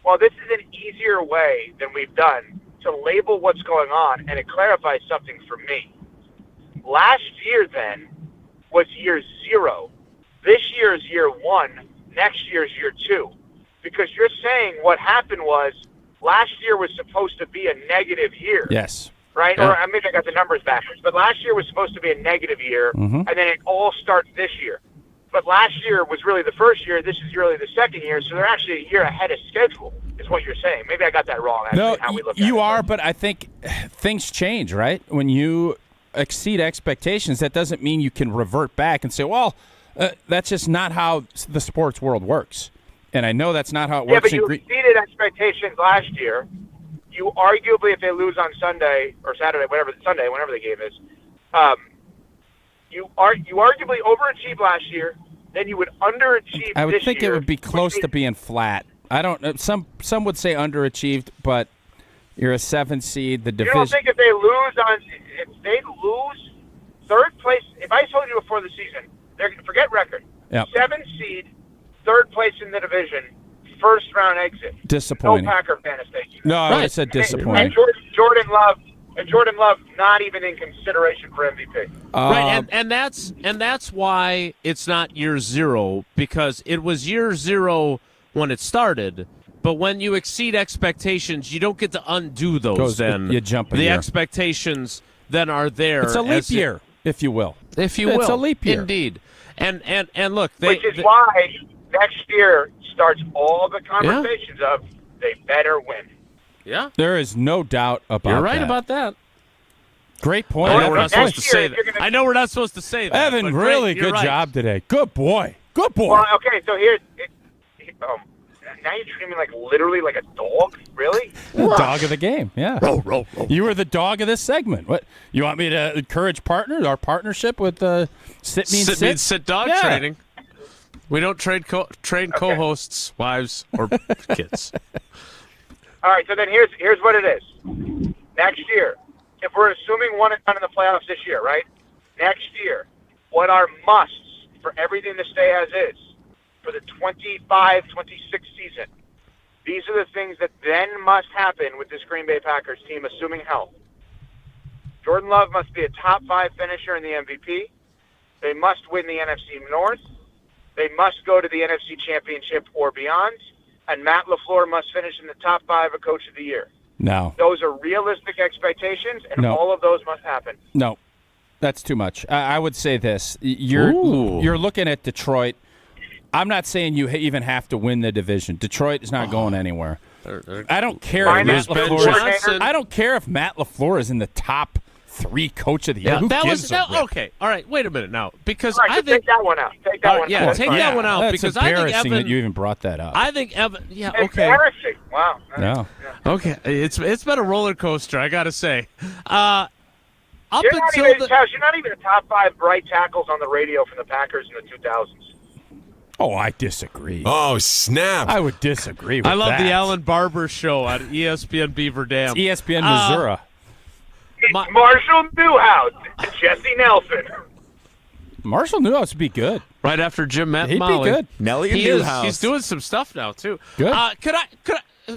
Well, this is an easier way than we've done to label what's going on, and it clarifies something for me. Last year, then, was year 0. This year is year 1. Next year is year 2. Because you're saying what happened was last year was supposed to be a negative year.
Yes.
Right?
Yeah.
Or maybe I got the numbers backwards. But last year was supposed to be a negative year,
Mhm.
and then it all starts this year. But last year was really the first year. This is really the second year. So they're actually a year ahead of schedule, is what you're saying. Maybe I got that wrong, actually,
No,
how we look at
you
it.
are, but I think things change, right? When you exceed expectations, that doesn't mean you can revert back and say, well, that's just not how the sports world works. And I know that's not how it
Yeah,
works
but
in
you
Greek.
exceeded expectations last year. You arguably, if they lose on Sunday or Saturday, whenever the game is, you arguably overachieved last year. Then you would underachieve.
I would
this
think
year,
it would be close to being flat. I don't know. Some would say underachieved, but you're a 7 seed. The
You
division.
don't think if they lose third place? If I told you before the season, they're going to forget record.
Yep.
7 seed, third place in the division, first round exit.
Disappointing.
No Packer fan is thinking.
No, I would have said disappointing.
And Jordan Love, not even in consideration for MVP.
Right, and that's why it's not year 0, because it was year 0 when it started. But when you exceed expectations, you don't get to undo those. Then
you jump a
the
year.
expectations then are there.
It's a leap year, if you will.
If you will,
It's a leap year.
indeed. And look,
Which is why next year starts all the conversations of they better win.
Yeah,
There is no doubt about that.
you're right about that.
Great point.
I know we're not supposed to
Next
say
year,
that.
you're gonna-
I know we're not supposed to say that.
Evan,
but
really
you're
good
right.
job today. Good boy. Good boy.
Well, okay, so here's now you're treating me like literally like a dog. Really?
Dog of the game, yeah. You were the dog of this segment. What you want me to encourage our partnership with Sit Means
Sit means sit dog
Yeah.
training. We don't train co-hosts, wives, or kids.
All right, so then here's what it is. Next year, if we're assuming 1-1 in the playoffs this year, right? Next year, what are musts for everything to stay as is for the 25-26 season? These are the things that then must happen with this Green Bay Packers team, assuming health. Jordan Love must be a top 5 finisher in the MVP. They must win the NFC North. They must go to the NFC Championship or beyond. And Matt LaFleur must finish in the top 5 of Coach of the Year.
No.
Those are realistic expectations, and
No.
all of those must happen.
No. That's too much. I would say this. You're looking at Detroit. I'm not saying you even have to win the division. Detroit is not going anywhere. I don't care if Matt LaFleur I don't care if Matt LaFleur is in the top 3 Coach of the Year. Who gives a rip?
Okay, all right. Wait a minute now, because
All right,
I
so
think
take that one out. Take that one out.
yeah, take that one out
That's
because I think
embarrassing
Evan.
that you even brought that up.
I think Evan. Yeah, okay.
Embarrassing. Wow.
No.
Okay, it's been a roller coaster. I got to say. Up
You're not
until
even, Tausch, you're not even the top 5 right tackles on the radio from the Packers in the 2000s.
Oh, I disagree.
Oh, snap.
I would disagree with
I love
that.
the Alan Barber show on ESPN Beaver Dam.
It's ESPN Missouri.
Marshall Newhouse, Jesse Nelson.
Marshall Newhouse would be good.
Right after Jim Matt
He'd
Molly.
be good.
Nelly and
He is.
Newhouse.
He's doing some stuff now too.
Good.
Could I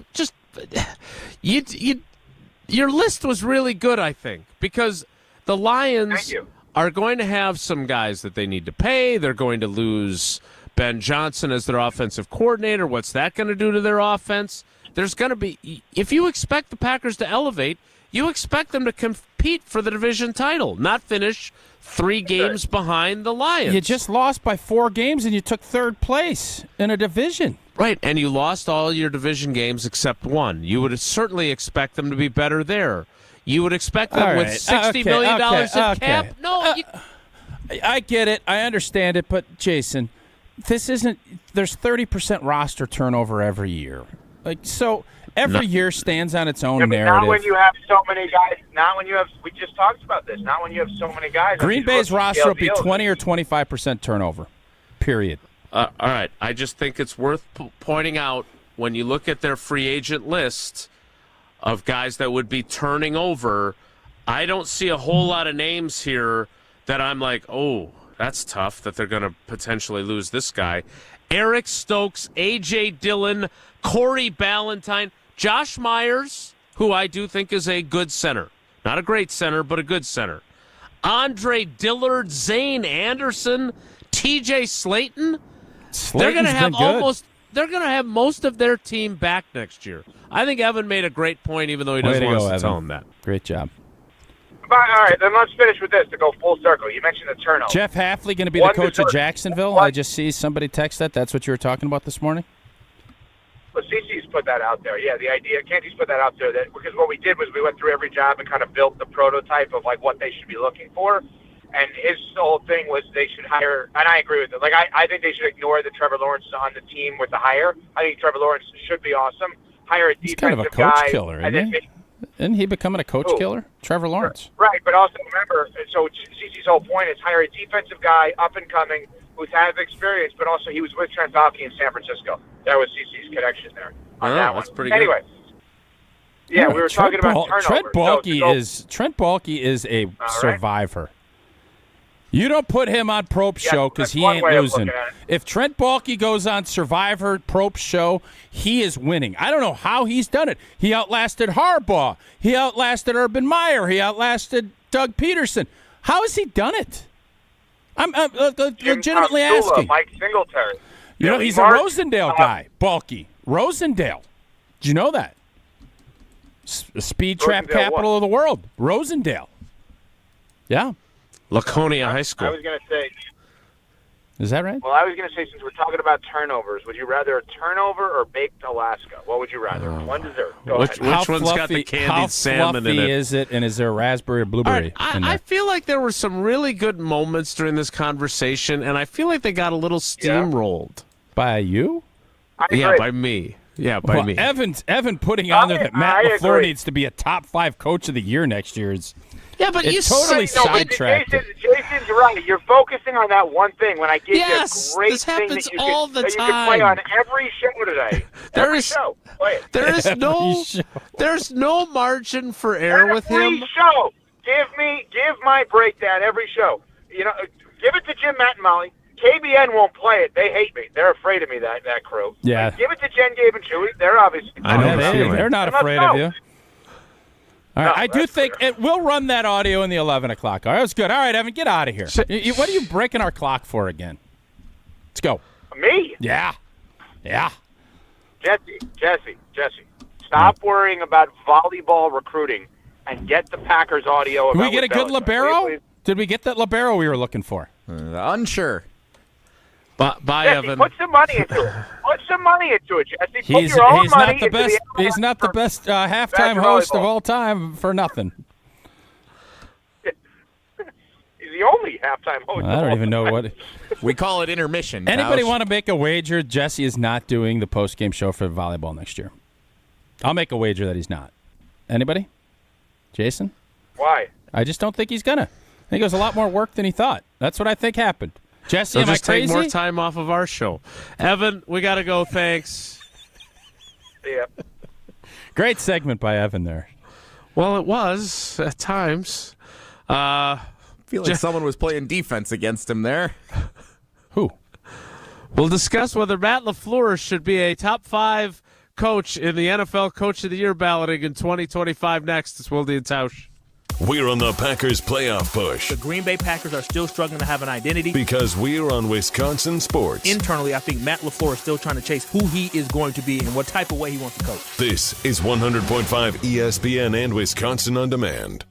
your list was really good, I think, because the Lions are going to have some guys that they need to pay. They're going to lose Ben Johnson as their offensive coordinator. What's that going to do to their offense? There's going to be, if you expect the Packers to elevate, you expect them to compete for the division title, not finish 3 games behind the Lions.
You just lost by 4 games and you took 3rd place in a division.
Right, and you lost all your division games except one. You would certainly expect them to be better there. You would expect them with $60 million in cap. No,
I get it. I understand it. But, Jason, this isn't – there's 30% roster turnover every year. So every year stands on its own narrative.
Not when you have so many guys. Not when you have – we just talked about this. Not when you have so many guys.
Green Bay's roster will be 20 or 25% turnover, period.
All right. I just think it's worth pointing out when you look at their free agent list of guys that would be turning over, I don't see a whole lot of names here that I'm like, oh, that's tough that they're going to potentially lose this guy. Eric Stokes, A.J. Dillon, Corey Ballantyne, Josh Myers, who I do think is a good center. Not a great center, but a good center. Andre Dillard, Zane Anderson, T.J. Slayton. They're going to have they're going to have most of their team back next year. I think Evan made a great point, even though he doesn't want us to tell him that.
Great job.
All right, then let's finish with this to go full circle. You mentioned the turnover.
Jeff Hafley going to be the coach of Jacksonville? I just see somebody text that. That's what you were talking about this morning?
Well, CC's put that out there. Yeah, the idea, Canty's put that out there, that because what we did was we went through every job and kind of built the prototype of, like, what they should be looking for. And his whole thing was they should hire, and I agree with it. Like, I think they should ignore that Trevor Lawrence is on the team with the hire. I think Trevor Lawrence should be awesome. Hire a defensive guy.
He's kind of a coach killer, isn't he? Isn't he becoming a coach killer? Trevor Lawrence.
Right, but also remember, so CC's whole point is hire a defensive guy, up and coming, who's had experience, but also he was with Trent Baalke in San Francisco. That was CC's connection there on that
that's
one.
pretty good.
Anyway. Yeah, we were talking about turnovers.
Trent Baalke is a survivor. You don't put him on Prope's show because he ain't losing. If Trent Baalke goes on Survivor Prope's show, he is winning. I don't know how he's done it. He outlasted Harbaugh. He outlasted Urban Meyer. He outlasted Doug Peterson. How has he done it? I'm legitimately asking.
Mike Singletary.
You know, he's a Rosendale guy, Baalke. Rosendale. Did you know that? Speed trap capital of the world. Rosendale. Yeah.
Laconia High School.
I was going to say.
Is that right?
Well, I was going to say, since we're talking about turnovers, would you rather a turnover or baked Alaska? What would you rather? One dessert.
Which one's got the candied salmon in it?
How fluffy is it, and is there raspberry or blueberry?
Right, I feel like there were some really good moments during this conversation, and I feel like they got a little steamrolled.
By you?
Yeah, by me. Yeah, by me.
Evan putting on there that Matt LaFleur needs to be a top 5 coach of the year next year is.
Yeah, but you
totally sidetracked.
Jason's right. You're focusing on that one thing. When I give you a great
this
thing
happens
that you
all
can,
the
that
time.
you can play on every show today.
There's no margin for error with him.
Every show. Give my breakdown every show. You know, give it to Jim, Matt, and Molly. KBN won't play it. They hate me. They're afraid of me, that crew.
Yeah.
Give it to Jen, Gabe, and Chewy. They're obviously.
I know they're not afraid of you. All right, I do think we'll run that audio in the 11 o'clock. All right, that's good. All right, Evan, get out of here. What are you breaking our clock for again? Let's go.
Me?
Yeah.
Jesse. Stop worrying about volleyball recruiting and get the Packers audio.
Did we get a good libero? Did we get that libero we were looking for?
Unsure.
Bye,
Jesse,
Evan.
put some money into it. Put some money into it, Jesse. Put
He's
your own money
not the
into
best.
the
He's not the best halftime host of all time for nothing.
He's the only halftime host.
I don't even know what
we call it. Intermission.
Anybody want to make a wager? Jesse is not doing the post-game show for volleyball next year. I'll make a wager that he's not. Anybody? Jason?
Why?
I just don't think he's gonna. I think it was a lot more work than he thought. That's what I think happened. Jesse, am I crazy?
Take more time off of our show. Evan, we got to go. Thanks.
Yeah.
Great segment by Evan there.
Well, it was at times.
I feel like someone was playing defense against him there.
Who?
We'll discuss whether Matt LaFleur should be a top 5 coach in the NFL Coach of the Year balloting in 2025 next. It's Wilde and Tausch.
We're on the Packers playoff push.
The Green Bay Packers are still struggling to have an identity.
Because we're on Wisconsin sports.
Internally, I think Matt LaFleur is still trying to chase who he is going to be and what type of way he wants to coach.
This is 100.5 ESPN and Wisconsin On Demand.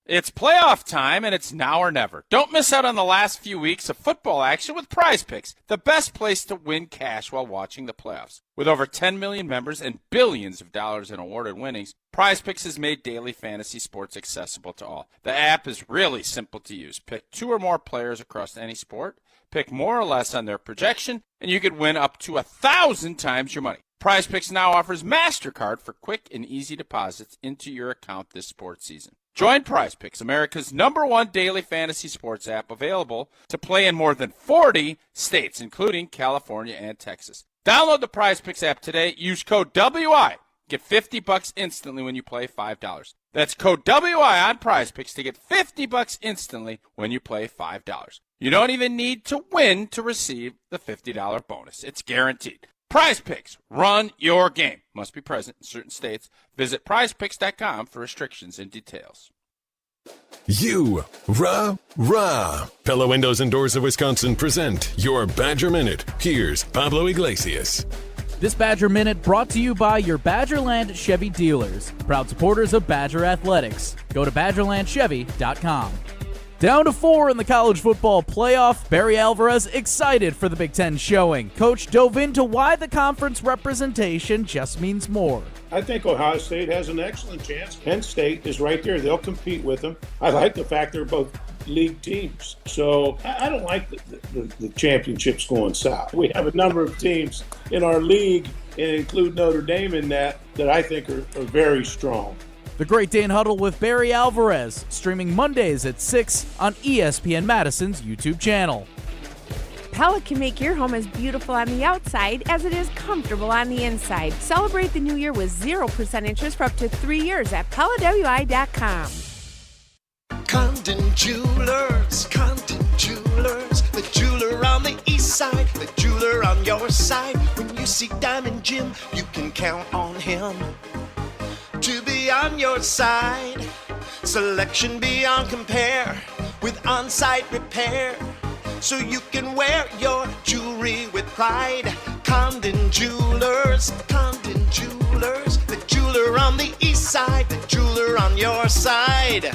It's playoff time, and it's now or never. Don't miss out on the last few weeks of football action with Prize Picks, the best place to win cash while watching the playoffs. With over 10 million members and billions of dollars in awarded winnings, Prize Picks has made daily fantasy sports accessible to all. The app is really simple to use. Pick 2 or more players across any sport, pick more or less on their projection, and you could win up to 1,000 times your money. Prize Picks now offers MasterCard for quick and easy deposits into your account this sports season. Join Prize Picks, America's #1 daily fantasy sports app, available to play in more than 40 states, including California and Texas. Download the Prize Picks app today. Use code WI. Get $50 instantly when you play $5. That's code WI on Prize Picks to get $50 instantly when you play $5. You don't even need to win to receive the $50 bonus. It's guaranteed. Prize Picks, run your game. Must be present in certain states. Visit prizepicks.com for restrictions and details.
Rah. Pella Windows and Doors of Wisconsin present your Badger Minute. Here's Pablo Iglesias.
This Badger Minute brought to you by your Badgerland Chevy dealers, proud supporters of Badger Athletics. Go to BadgerlandChevy.com. Down to 4 in the college football playoff, Barry Alvarez excited for the Big Ten showing. Coach dove into why the conference representation just means more.
I think Ohio State has an excellent chance. Penn State is right there. They'll compete with them. I like the fact they're both league teams. So I don't like the championships going south. We have a number of teams in our league, and include Notre Dame in that I think are very strong.
The Great Dane Huddle with Barry Alvarez, streaming Mondays at 6 on ESPN Madison's YouTube channel.
Pella can make your home as beautiful on the outside as it is comfortable on the inside. Celebrate the new year with 0% interest for up to 3 years at PellaWI.com.
Condon Jewelers, the jeweler on the east side, the jeweler on your side. When you see Diamond Jim, you can count on him to be on your side. Selection beyond compare with on-site repair, so you can wear your jewelry with pride. Condon Jewelers, the jeweler on the east side, the jeweler on your side.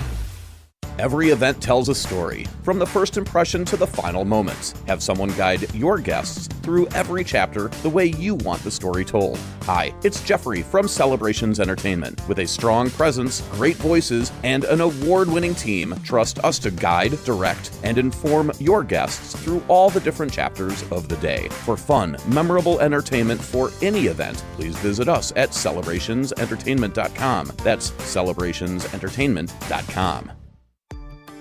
Every event tells a story, from the first impression to the final moments. Have someone guide your guests through every chapter the way you want the story told. Hi, it's Jeffrey from Celebrations Entertainment. With a strong presence, great voices, and an award-winning team, trust us to guide, direct, and inform your guests through all the different chapters of the day. For fun, memorable entertainment for any event, please visit us at celebrationsentertainment.com. That's celebrationsentertainment.com.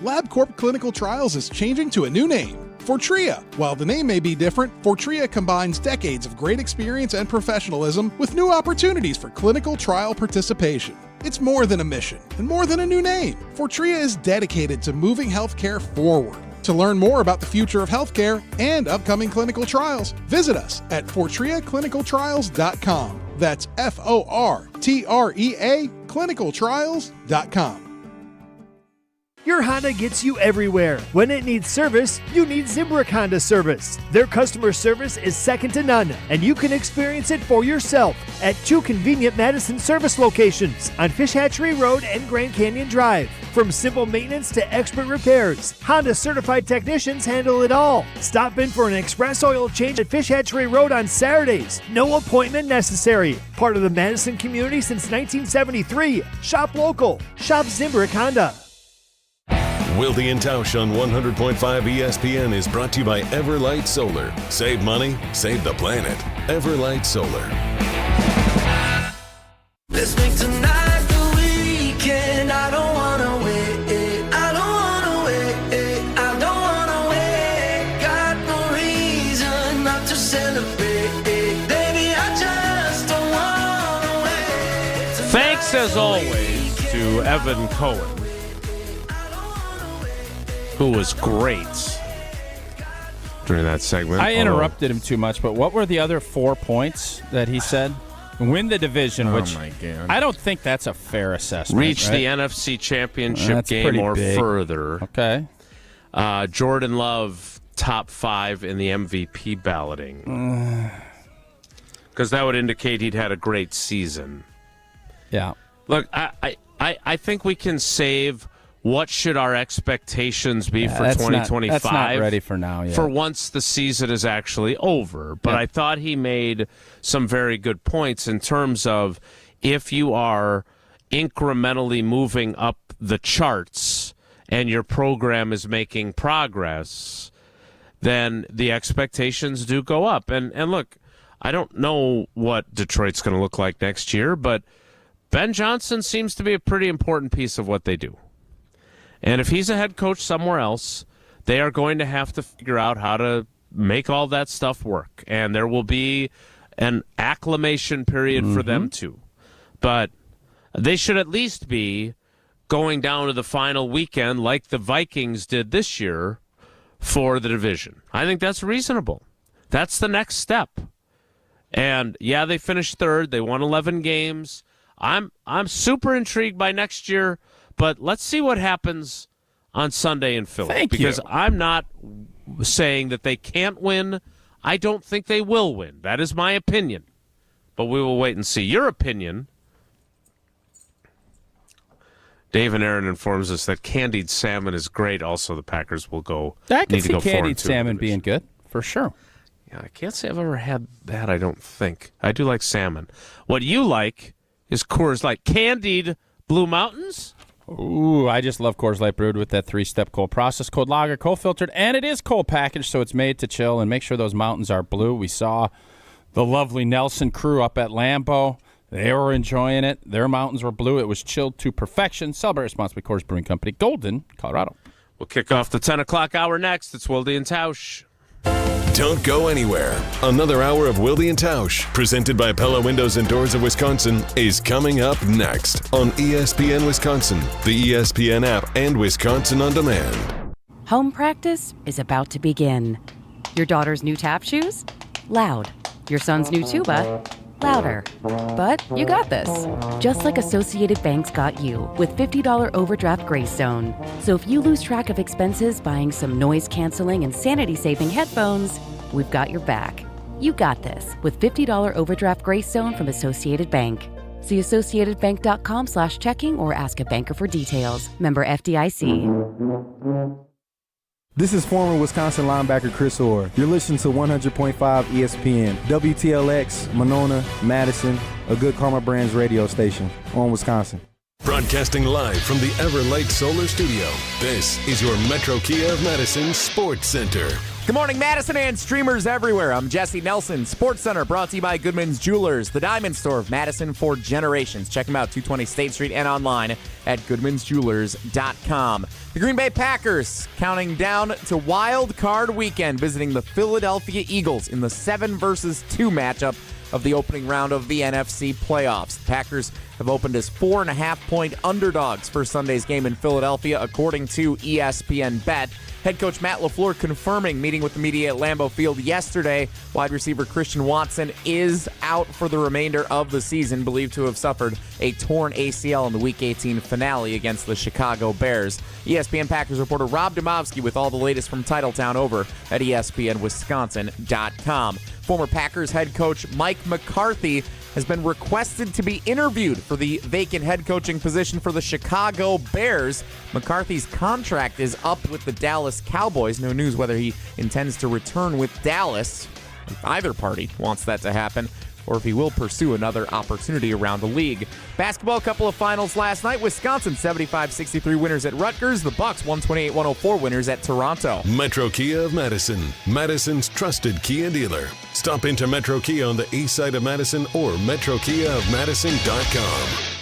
LabCorp Clinical Trials is changing to a new name, Fortrea. While the name may be different, Fortrea combines decades of great experience and professionalism with new opportunities for clinical trial participation. It's more than a mission and more than a new name. Fortrea is dedicated to moving healthcare forward. To learn more about the future of healthcare and upcoming clinical trials, visit us at FortreaClinicalTrials.com. That's FORTREA clinicaltrials.com.
Your Honda gets you everywhere. When it needs service, you need Zimbrick Honda service. Their customer service is second to none, and you can experience it for yourself at 2 convenient Madison service locations on Fish Hatchery Road and Grand Canyon Drive. From simple maintenance to expert repairs, Honda certified technicians handle it all. Stop in for an express oil change at Fish Hatchery Road on Saturdays. No appointment necessary. Part of the Madison community since 1973. Shop local. Shop Zimbrick Honda.
Wilde and Tausch on 100.5 ESPN is brought to you by Everlight Solar. Save money, save the planet. Everlight Solar.
Let's make tonight the weekend. I don't wanna wait. I don't wanna wait. I don't wanna wait. Got no reason not to celebrate. Baby, I just don't wanna wait.
Thanks as always to Evan Cohen, who was great during that segment.
I interrupted him too much, but what were the other 4 points that he said? win the division, which
my God.
I don't think that's a fair assessment.
Reach
right?
the NFC Championship
That's
game
pretty
or
big.
further.
Okay.
Jordan Love, top 5 in the MVP balloting. Because that would indicate he'd had a great season.
Yeah.
Look, I think we can save what should our expectations be for
that's
2025.
That's not ready for now yet.
For once the season is actually over. But I thought he made some very good points in terms of if you are incrementally moving up the charts and your program is making progress, then the expectations do go up. And look, I don't know what Detroit's going to look like next year, but Ben Johnson seems to be a pretty important piece of what they do. And if he's a head coach somewhere else, they are going to have to figure out how to make all that stuff work. And there will be an acclimation period for them too. But they should at least be going down to the final weekend like the Vikings did this year for the division. I think that's reasonable. That's the next step. And yeah, they finished third. They won 11 games. I'm super intrigued by next year, but let's see what happens on Sunday in Philly. Because I'm not saying that they can't win. I don't think they will win. That is my opinion. But we will wait and see. Your opinion. Dave and Aaron informs us that candied salmon is great. Also, the Packers will go.
I can
need to
see
go
candied salmon being good, for sure.
Yeah, I can't say I've ever had that, I don't think. I do like salmon. What you like is Coors Light. Candied Blue Mountains?
Ooh, I just love Coors Light brewed with that 3-step cold process, cold lager, cold filtered, and it is cold packaged, so it's made to chill and make sure those mountains are blue. We saw the lovely Nelson crew up at Lambeau. They were enjoying it. Their mountains were blue. It was chilled to perfection. Celebrate responsibly, Coors Brewing Company, Golden, Colorado.
We'll kick off the 10 o'clock hour next. It's Wilde and Tausch.
Don't go anywhere. Another hour of Wilde and Tausch, presented by Pella Windows and Doors of Wisconsin, is coming up next on ESPN Wisconsin, the ESPN app, and Wisconsin On Demand.
Home practice is about to begin. Your daughter's new tap shoes? Loud. Your son's new tuba? Louder. But you got this. Just like Associated Bank's got you with $50 overdraft Greystone. So if you lose track of expenses buying some noise-canceling and sanity-saving headphones, we've got your back. You got this with $50 overdraft Greystone from Associated Bank. See AssociatedBank.com/checking or ask a banker for details. Member FDIC.
This is former Wisconsin linebacker Chris Orr. You're listening to 100.5 ESPN, WTLX, Monona, Madison, a good Karma Brands radio station on Wisconsin.
Broadcasting live from the Everlight Solar Studio, this is your Metro Kia of Madison Sports Center.
Good morning, Madison and streamers everywhere. I'm Jesse Nelson. Sports Center brought to you by Goodman's Jewelers, the diamond store of Madison for generations. Check them out, 220 State Street and online at goodmansjewelers.com. The Green Bay Packers counting down to Wild Card Weekend, visiting the Philadelphia Eagles in the 7-2 matchup of the opening round of the NFC playoffs. The Packers have opened as 4.5-point underdogs for Sunday's game in Philadelphia, according to ESPN Bet. Head coach Matt LaFleur confirming meeting with the media at Lambeau Field yesterday. Wide receiver Christian Watson is out for the remainder of the season, believed to have suffered a torn ACL in the Week 18 finale against the Chicago Bears. ESPN Packers reporter Rob Domowski with all the latest from Titletown over at ESPNWisconsin.com. Former Packers head coach Mike McCarthy has been requested to be interviewed for the vacant head coaching position for the Chicago Bears. McCarthy's contract is up with the Dallas Cowboys. No news whether he intends to return with Dallas, if either party wants that to happen, or if he will pursue another opportunity around the league. Basketball, couple of finals last night. Wisconsin 75-63 winners at Rutgers. The Bucks 128-104 winners at Toronto.
Metro Kia of Madison, Madison's trusted Kia dealer. Stop into Metro Kia on the east side of Madison or metrokiaofmadison.com.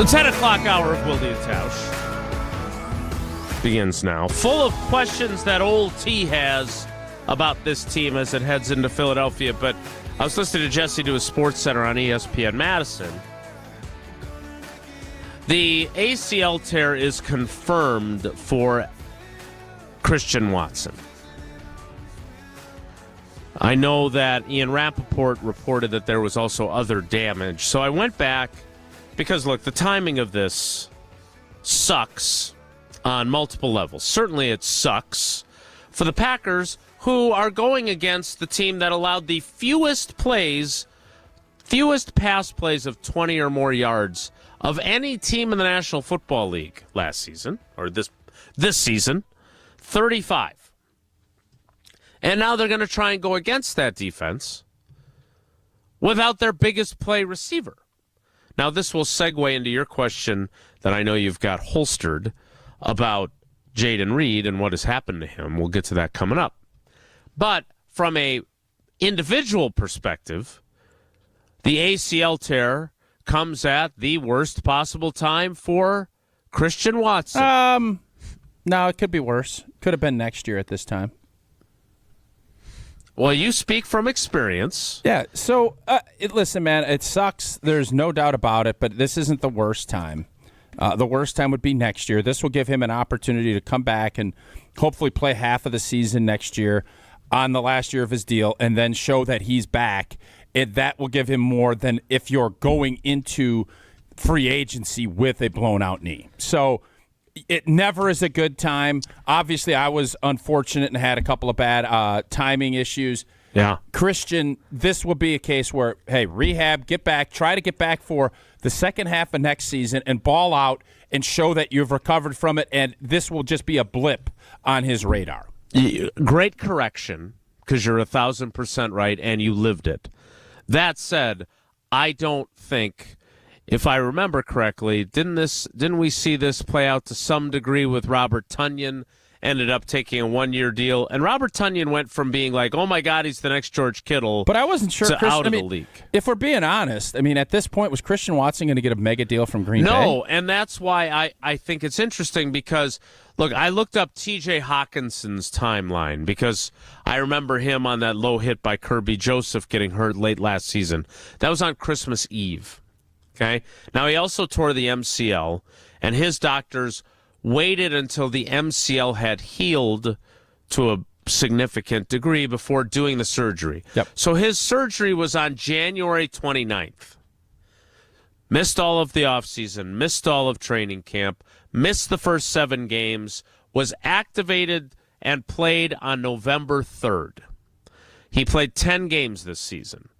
The 10 o'clock hour of Wilde and Tausch begins now. Full of questions that old T has about this team as it heads into Philadelphia. But I was listening to Jesse do a Sports Center on ESPN Madison. The ACL tear is confirmed for Christian Watson. I know that Ian Rappaport reported that there was also other damage. So I went back because, look, the timing of this sucks on multiple levels. Certainly it sucks for the Packers, who are going against the team that allowed the fewest pass plays of 20 or more yards of any team in the National Football League last season, or this season, 35. And now they're going to try and go against that defense without their biggest play receiver. Now, this will segue into your question that I know you've got holstered about Jaden Reed and what has happened to him. We'll get to that coming up. But from a individual perspective, the ACL tear comes at the worst possible time for Christian Watson.
No, it could be worse. Could have been next year at this time.
Well, you speak from experience.
Yeah, so listen, man, it sucks. There's no doubt about it, but this isn't the worst time. The worst time would be next year. This will give him an opportunity to come back and hopefully play half of the season next year on the last year of his deal and then show that he's back. That will give him more than if you're going into free agency with a blown-out knee. So it never is a good time. Obviously, I was unfortunate and had a couple of bad timing issues.
Yeah.
Christian, this will be a case where, hey, rehab, get back, try to get back for the second half of next season and ball out and show that you've recovered from it, and this will just be a blip on his radar.
Great correction, because you're 1,000% right, and you lived it. That said, I don't think, if I remember correctly, didn't we see this play out to some degree with Robert Tonyan? Ended up taking a one-year deal, and Robert Tonyan went from being like, "Oh my God, he's the next George Kittle,"
but I wasn't sure
to out of the league.
If we're being honest, I mean, at this point, was Christian Watson going to get a mega deal from Green Bay?
No, and that's why I think it's interesting because, look, I looked up T.J. Hawkinson's timeline because I remember him on that low hit by Kirby Joseph getting hurt late last season. That was on Christmas Eve. Okay, now he also tore the MCL, and his doctors waited until the MCL had healed to a significant degree before doing the surgery.
Yep.
So his surgery was on January 29th. Missed all of the offseason, missed all of training camp, missed the first 7 games, was activated and played on November 3rd. He played 10 games this season.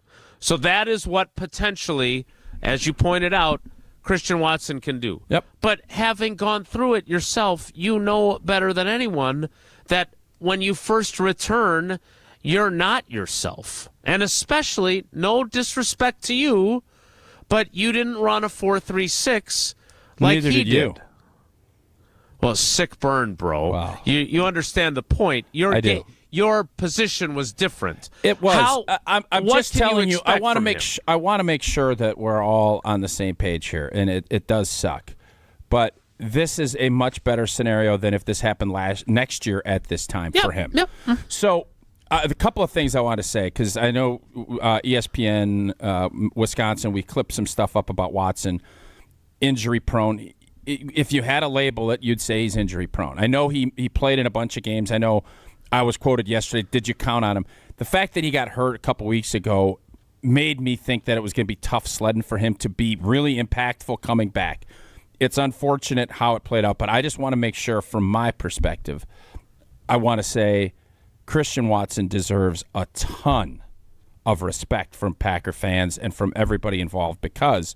So that is what potentially, as you pointed out, Christian Watson can do.
Yep.
But having gone through it yourself, you know better than anyone that when you first return, you're not yourself. And especially, no disrespect to you, but you didn't run a 4.36 like
Neither
he
did you.
Well, sick burn, bro.
Wow.
You understand the point.
I do.
Your position was different.
It was. I'm
what
just
can you
telling you. I
expect
want to
from
make.
him?
I want to make sure that we're all on the same page here, and it does suck, but this is a much better scenario than if this happened next year at this time for him.
Yep.
So, a couple of things I want to say because I know ESPN Wisconsin. We clipped some stuff up about Watson, injury prone. If you had to label it, you'd say he's injury prone. I know he played in a bunch of games. I know. I was quoted yesterday, did you count on him? The fact that he got hurt a couple weeks ago made me think that it was going to be tough sledding for him to be really impactful coming back. It's unfortunate how it played out, but I just want to make sure from my perspective, I want to say Christian Watson deserves a ton of respect from Packer fans and from everybody involved because,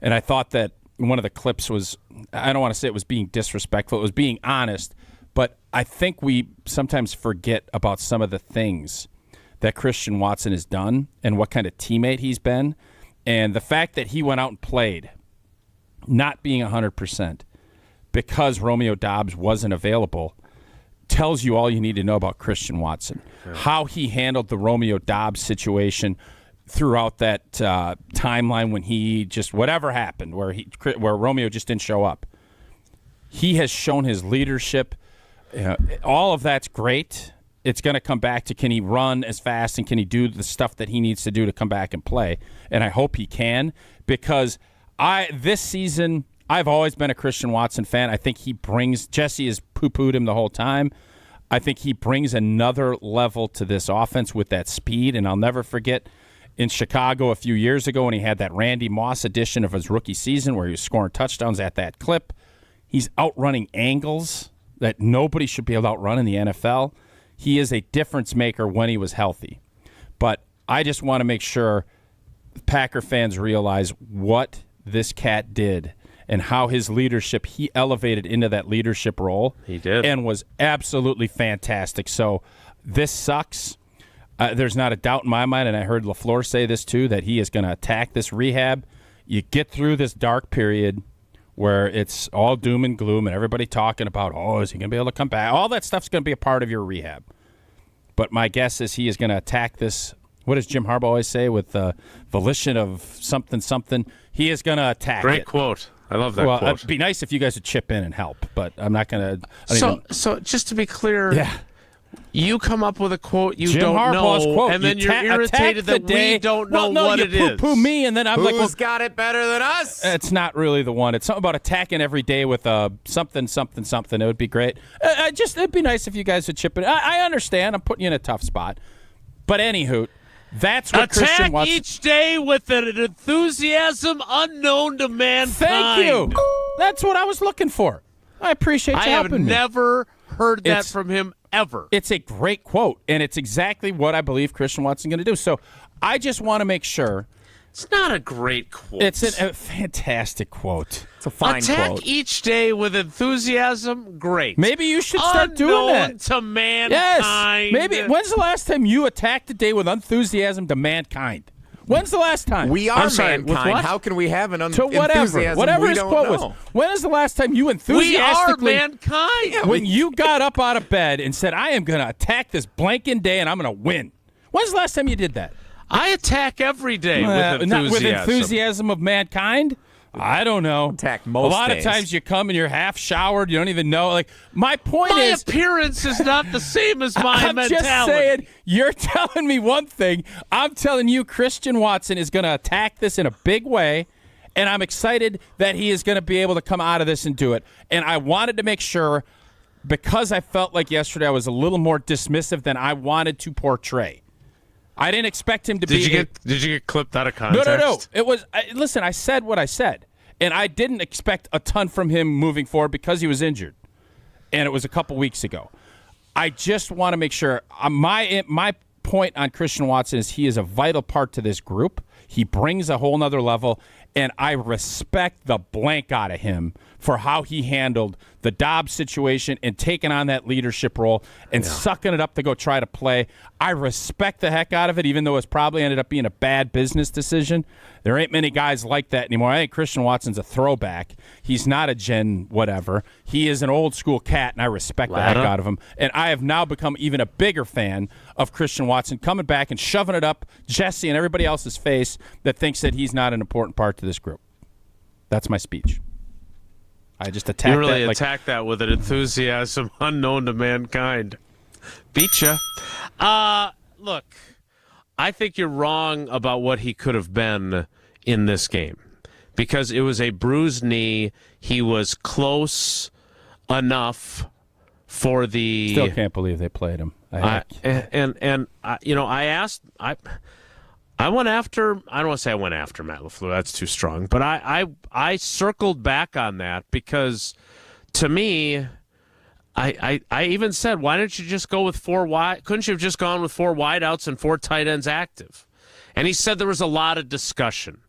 and I thought that one of the clips was, I don't want to say it was being disrespectful, it was being honest, but I think we sometimes forget about some of the things that Christian Watson has done and what kind of teammate he's been. And the fact that he went out and played, not being 100%, because Romeo Doubs wasn't available, tells you all you need to know about Christian Watson. Yeah. How he handled the Romeo Doubs situation throughout that timeline when he just whatever happened where Romeo just didn't show up. He has shown his leadership. All of that's great. It's going to come back to can he run as fast and can he do the stuff that he needs to do to come back and play. And I hope he can, because this season I've always been a Christian Watson fan. I think he brings – Jesse has poo-pooed him the whole time. I think he brings another level to this offense with that speed, and I'll never forget in Chicago a few years ago when he had that Randy Moss edition of his rookie season where he was scoring touchdowns at that clip. He's outrunning angles that nobody should be able to outrun in the NFL. He is a difference maker when he was healthy. But I just want to make sure Packer fans realize what this cat did and how his leadership, he elevated into that leadership role.
He did.
And was absolutely fantastic. So this sucks. There's not a doubt in my mind, and I heard LaFleur say this too, that he is going to attack this rehab. You get through this dark period where it's all doom and gloom and everybody talking about, is he going to be able to come back? All that stuff's going to be a part of your rehab. But my guess is he is going to attack this. What does Jim Harbaugh always say with the volition of something? He is going to attack it.
Great quote. I love that quote.
It'd be nice if you guys would chip in and help, but I'm not going to.
So just to be clear, you come up with a quote you
Jim
don't
Harbaugh's
know,
quote.
and then you're irritated that we don't know what it is.
You poo-poo me, and then I'm like,
who's got it better than us?
It's not really the one. It's something about attacking every day with something. It would be great. It'd be nice if you guys would chip in. I understand. I'm putting you in a tough spot. But anywho, that's what Christian wants.
Attack each day with an enthusiasm unknown to mankind.
Thank you. That's what I was looking for. I appreciate you helping me.
I have never heard that from him ever.
It's a great quote, and it's exactly what I believe Christian Watson's going to do. So I just want to make sure.
It's not a great quote.
It's a fantastic quote.
It's a fine quote.
Attack each day with enthusiasm, great.
Maybe you should start doing that.
Unknown to mankind.
Yes. Maybe. When's the last time you attacked a day with enthusiasm to mankind? When's the last time?
We are mankind. How can we have an enthusiasm
whatever
we
his
don't
quote
know?
was. When is the last time you enthusiastically...
We are mankind.
When you got up out of bed and said, I am going to attack this blanking day and I'm going to win. When's the last time you did that?
I attack every day with enthusiasm.
Not with enthusiasm of mankind? I don't know.
Attack most
A lot
days.
of times you come and you're half showered. You don't even know. Like my point
my
is,
appearance is not the same as my
I'm
mentality.
just saying. You're telling me one thing. I'm telling you, Christian Watson is going to attack this in a big way, and I'm excited that he is going to be able to come out of this and do it. And I wanted to make sure, because I felt like yesterday I was a little more dismissive than I wanted to portray. I didn't expect him to be.
Did you get clipped out of context?
No. It was. Listen, I said what I said, and I didn't expect a ton from him moving forward because he was injured, and it was a couple weeks ago. I just want to make sure. My point on Christian Watson is he is a vital part to this group. He brings a whole nother level, and I respect the blank out of him for how he handled the Dobbs situation and taking on that leadership role and sucking it up to go try to play. I respect the heck out of it, even though it's probably ended up being a bad business decision. There ain't many guys like that anymore. I think Christian Watson's a throwback. He's not a gen whatever. He is an old school cat, and I respect the heck out of him. And I have now become even a bigger fan of Christian Watson coming back and shoving it up Jesse and everybody else's face that thinks that he's not an important part to this group. That's my speech. I just attacked
You really
that.
attacked that with an enthusiasm unknown to mankind. Beat ya. Look, I think you're wrong about what he could have been in this game because it was a bruised knee. He was close enough for the.
Still can't believe they played him.
I went after. I don't want to say I went after Matt LaFleur. That's too strong. But I circled back on that because, to me, I even said, why didn't you just go with 4 wide? Couldn't you have just gone with 4 wideouts and 4 tight ends active? And he said there was a lot of discussion.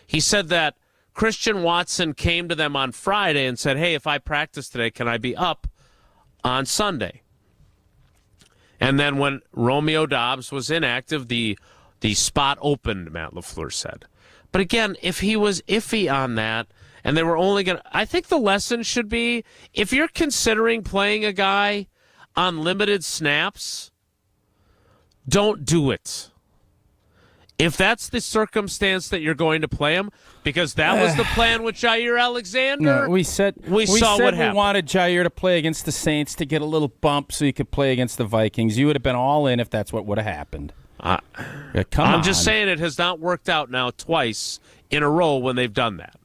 He said that Christian Watson came to them on Friday and said, hey, if I practice today, can I be up on Sunday? And then when Romeo Dobbs was inactive, the spot opened, Matt LaFleur said. But again, if he was iffy on that, and they were only going to... I think the lesson should be, if you're considering playing a guy on limited snaps, don't do it. If that's the circumstance that you're going to play him, because that was the plan with Jair Alexander.
No, we said
we saw what happened.
We wanted Jair to play against the Saints to get a little bump so he could play against the Vikings. You would have been all in if that's what would have happened.
I'm
on.
just saying it has not worked out now twice in a row when they've done that.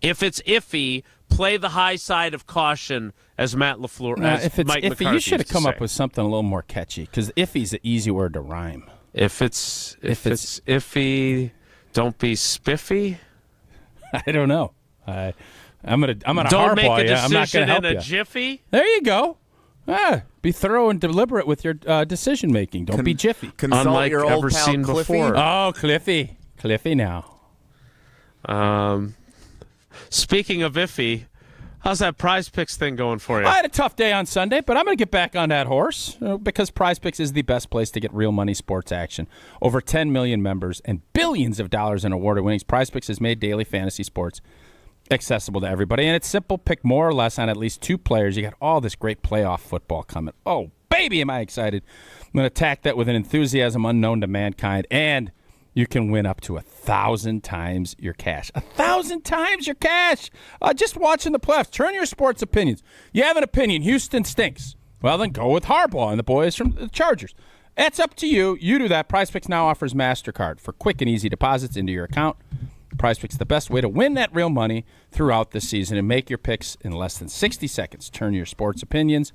If it's iffy, play the high side of caution, as Matt LaFleur,
if it's
Mike
iffy,
McCarthy
you should have
used to
come
say.
up with something a little more catchy, because iffy's an easy word to rhyme.
If it's iffy, don't be spiffy.
I don't know. I'm gonna
Don't
hardball
make a
you. I'm not
decision
gonna help
in a
you.
jiffy.
There you go. Be thorough and deliberate with your decision making. Don't be jiffy.
Consult
Unlike
your old
ever
pal
seen
Cliffy.
before.
Oh, Cliffy now.
Speaking of iffy, how's that Prize Picks thing going for you?
I had a tough day on Sunday, but I'm going to get back on that horse because Prize Picks is the best place to get real money sports action. Over 10 million members and billions of dollars in awarded winnings. Prize Picks has made daily fantasy sports accessible to everybody, and it's simple. Pick more or less on at least 2 players. You got all this great playoff football coming. Oh, baby, am I excited. I'm going to attack that with an enthusiasm unknown to mankind, and you can win up to 1,000 times your cash. 1,000 times your cash. Just watching the playoffs. Turn your sports opinions. You have an opinion. Houston stinks. Well, then go with Harbaugh and the boys from the Chargers. That's up to you. You do that. PrizePicks now offers MasterCard for quick and easy deposits into your account. PrizePicks is the best way to win that real money throughout the season and make your picks in less than 60 seconds. Turn your sports opinions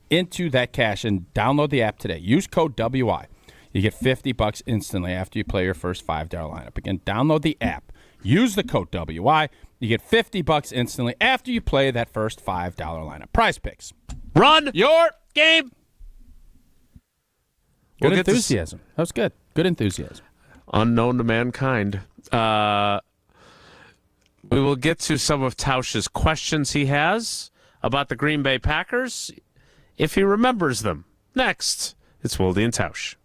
into that cash and download the app today. Use code WI. You get $50 instantly after you play your first $5 lineup. Again, download the app. Use the code WI. You get $50 instantly after you play that first $5 lineup. Prize Picks.
Run your game.
Good enthusiasm. That was good. Good enthusiasm.
Unknown to mankind. We will get to some of Tausch's questions he has about the Green Bay Packers, if he remembers them. Next, it's Wilde and Tausch.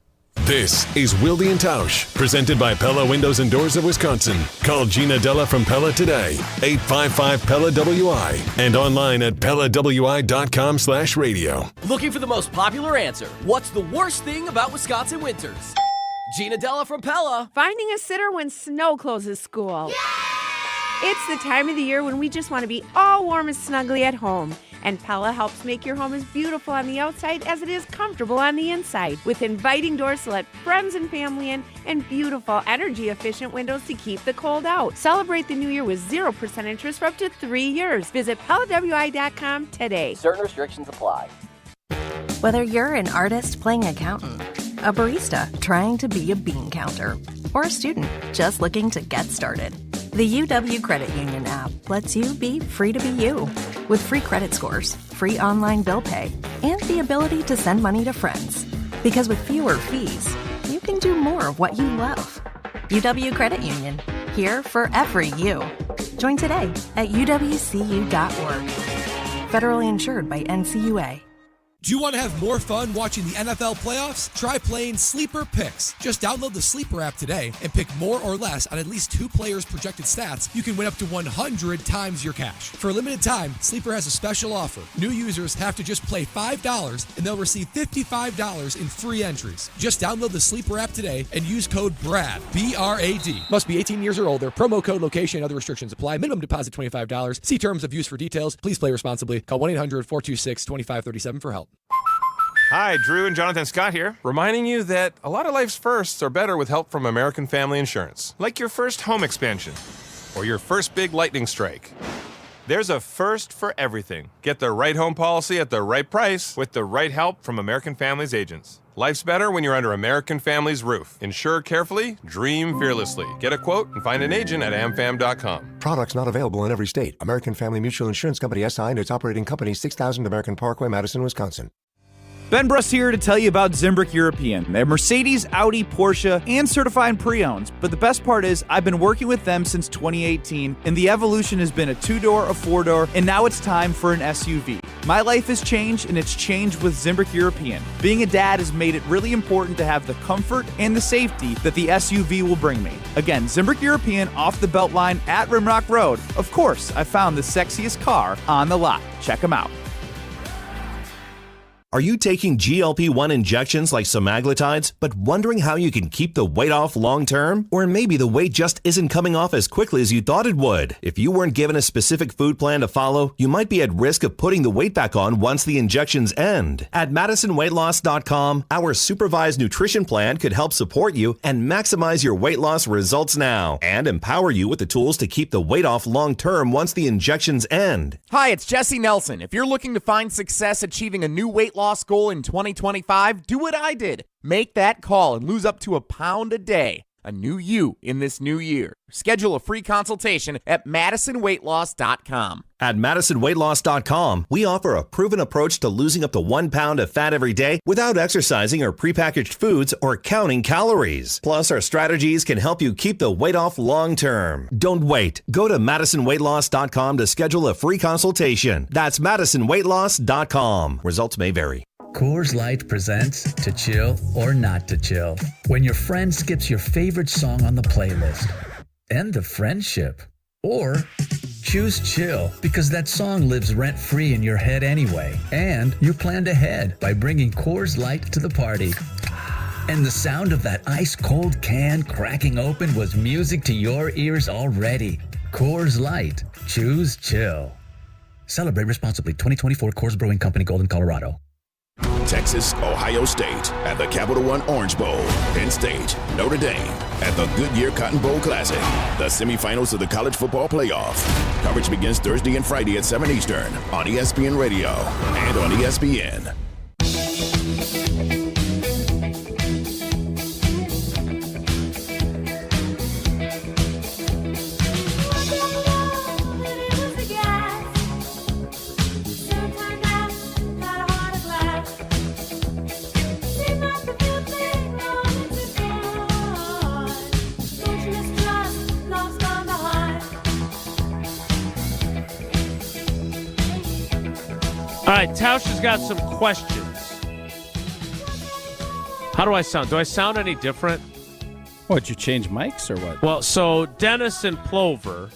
This is Wilde and Tausch, presented by Pella Windows and Doors of Wisconsin. Call Gina Della from Pella today, 855-PELLA-WI, and online at PellaWI.com/radio.
Looking for the most popular answer. What's the worst thing about Wisconsin winters? Gina Della from Pella.
Finding a sitter when snow closes school. It's the time of the year when we just want to be all warm and snuggly at home. And Pella helps make your home as beautiful on the outside as it is comfortable on the inside. With inviting doors to let friends and family in and beautiful energy-efficient windows to keep the cold out. Celebrate the new year with 0% interest for up to 3 years. Visit PellaWI.com today.
Certain restrictions apply.
Whether you're an artist playing accountant, a barista trying to be a bean counter, or a student just looking to get started, the UW Credit Union app lets you be free to be you. With free credit scores, free online bill pay, and the ability to send money to friends. Because with fewer fees, you can do more of what you love. UW Credit Union, here for every you. Join today at uwcu.org. Federally insured by NCUA.
Do you want to have more fun watching the NFL playoffs? Try playing Sleeper Picks. Just download the Sleeper app today and pick more or less on at least 2 players' projected stats. You can win up to 100 times your cash. For a limited time, Sleeper has a special offer. New users have to just play $5 and they'll receive $55 in free entries. Just download the Sleeper app today and use code BRAD, B-R-A-D. Must be 18 years or older. Promo code, location, and other restrictions apply. Minimum deposit $25. See terms of use for details. Please play responsibly. Call 1-800-426-2537 for help.
Hi, Drew and Jonathan Scott here, reminding you that a lot of life's firsts are better with help from American Family Insurance. Like your first home expansion or your first big lightning strike. There's a first for everything. Get the right home policy at the right price with the right help from American Family's agents. Life's better when you're under American Family's roof. Insure carefully, dream fearlessly. Get a quote and find an agent at amfam.com.
Products not available in every state. American Family Mutual Insurance Company SI and its operating company 6000 American Parkway, Madison, Wisconsin.
Ben Bruss here to tell you about Zimbrick European. They're Mercedes, Audi, Porsche, and certified pre-owned. But the best part is I've been working with them since 2018, and the evolution has been a 2-door, a 4-door, and now it's time for an SUV. My life has changed, and it's changed with Zimbrick European. Being a dad has made it really important to have the comfort and the safety that the SUV will bring me. Again, Zimbrick European off the Beltline at Rimrock Road. Of course, I found the sexiest car on the lot. Check them out.
Are you taking GLP-1 injections like semaglutides, but wondering how you can keep the weight off long-term? Or maybe the weight just isn't coming off as quickly as you thought it would. If you weren't given a specific food plan to follow, you might be at risk of putting the weight back on once the injections end. At MadisonWeightLoss.com, our supervised nutrition plan could help support you and maximize your weight loss results now and empower you with the tools to keep the weight off long-term once the injections end.
Hi, it's Jesse Nelson. If you're looking to find success achieving a new weight loss goal in 2025, do what I did. Make that call and lose up to a pound a day. A new you in this new year. Schedule a free consultation at MadisonWeightLoss.com.
At MadisonWeightLoss.com, we offer a proven approach to losing up to 1 pound of fat every day without exercising or prepackaged foods or counting calories. Plus, our strategies can help you keep the weight off long term. Don't wait. Go to MadisonWeightLoss.com to schedule a free consultation. That's MadisonWeightLoss.com. Results may vary.
Coors Light presents To Chill or Not to Chill. When your friend skips your favorite song on the playlist. End the friendship. Or choose chill because that song lives rent-free in your head anyway. And you planned ahead by bringing Coors Light to the party. And the sound of that ice-cold can cracking open was music to your ears already. Coors Light. Choose chill. Celebrate responsibly. 2024 Coors Brewing Company, Golden, Colorado.
Texas, Ohio State at the Capital One Orange Bowl. Penn State, Notre Dame at the Goodyear Cotton Bowl Classic. The semifinals of the college football playoff. Coverage begins Thursday and Friday at 7 Eastern on ESPN Radio and on ESPN.
All right, Tausch has got some questions. How do I sound? Do I sound any different?
What, did you change mics or what?
Well, so Dennis and Plover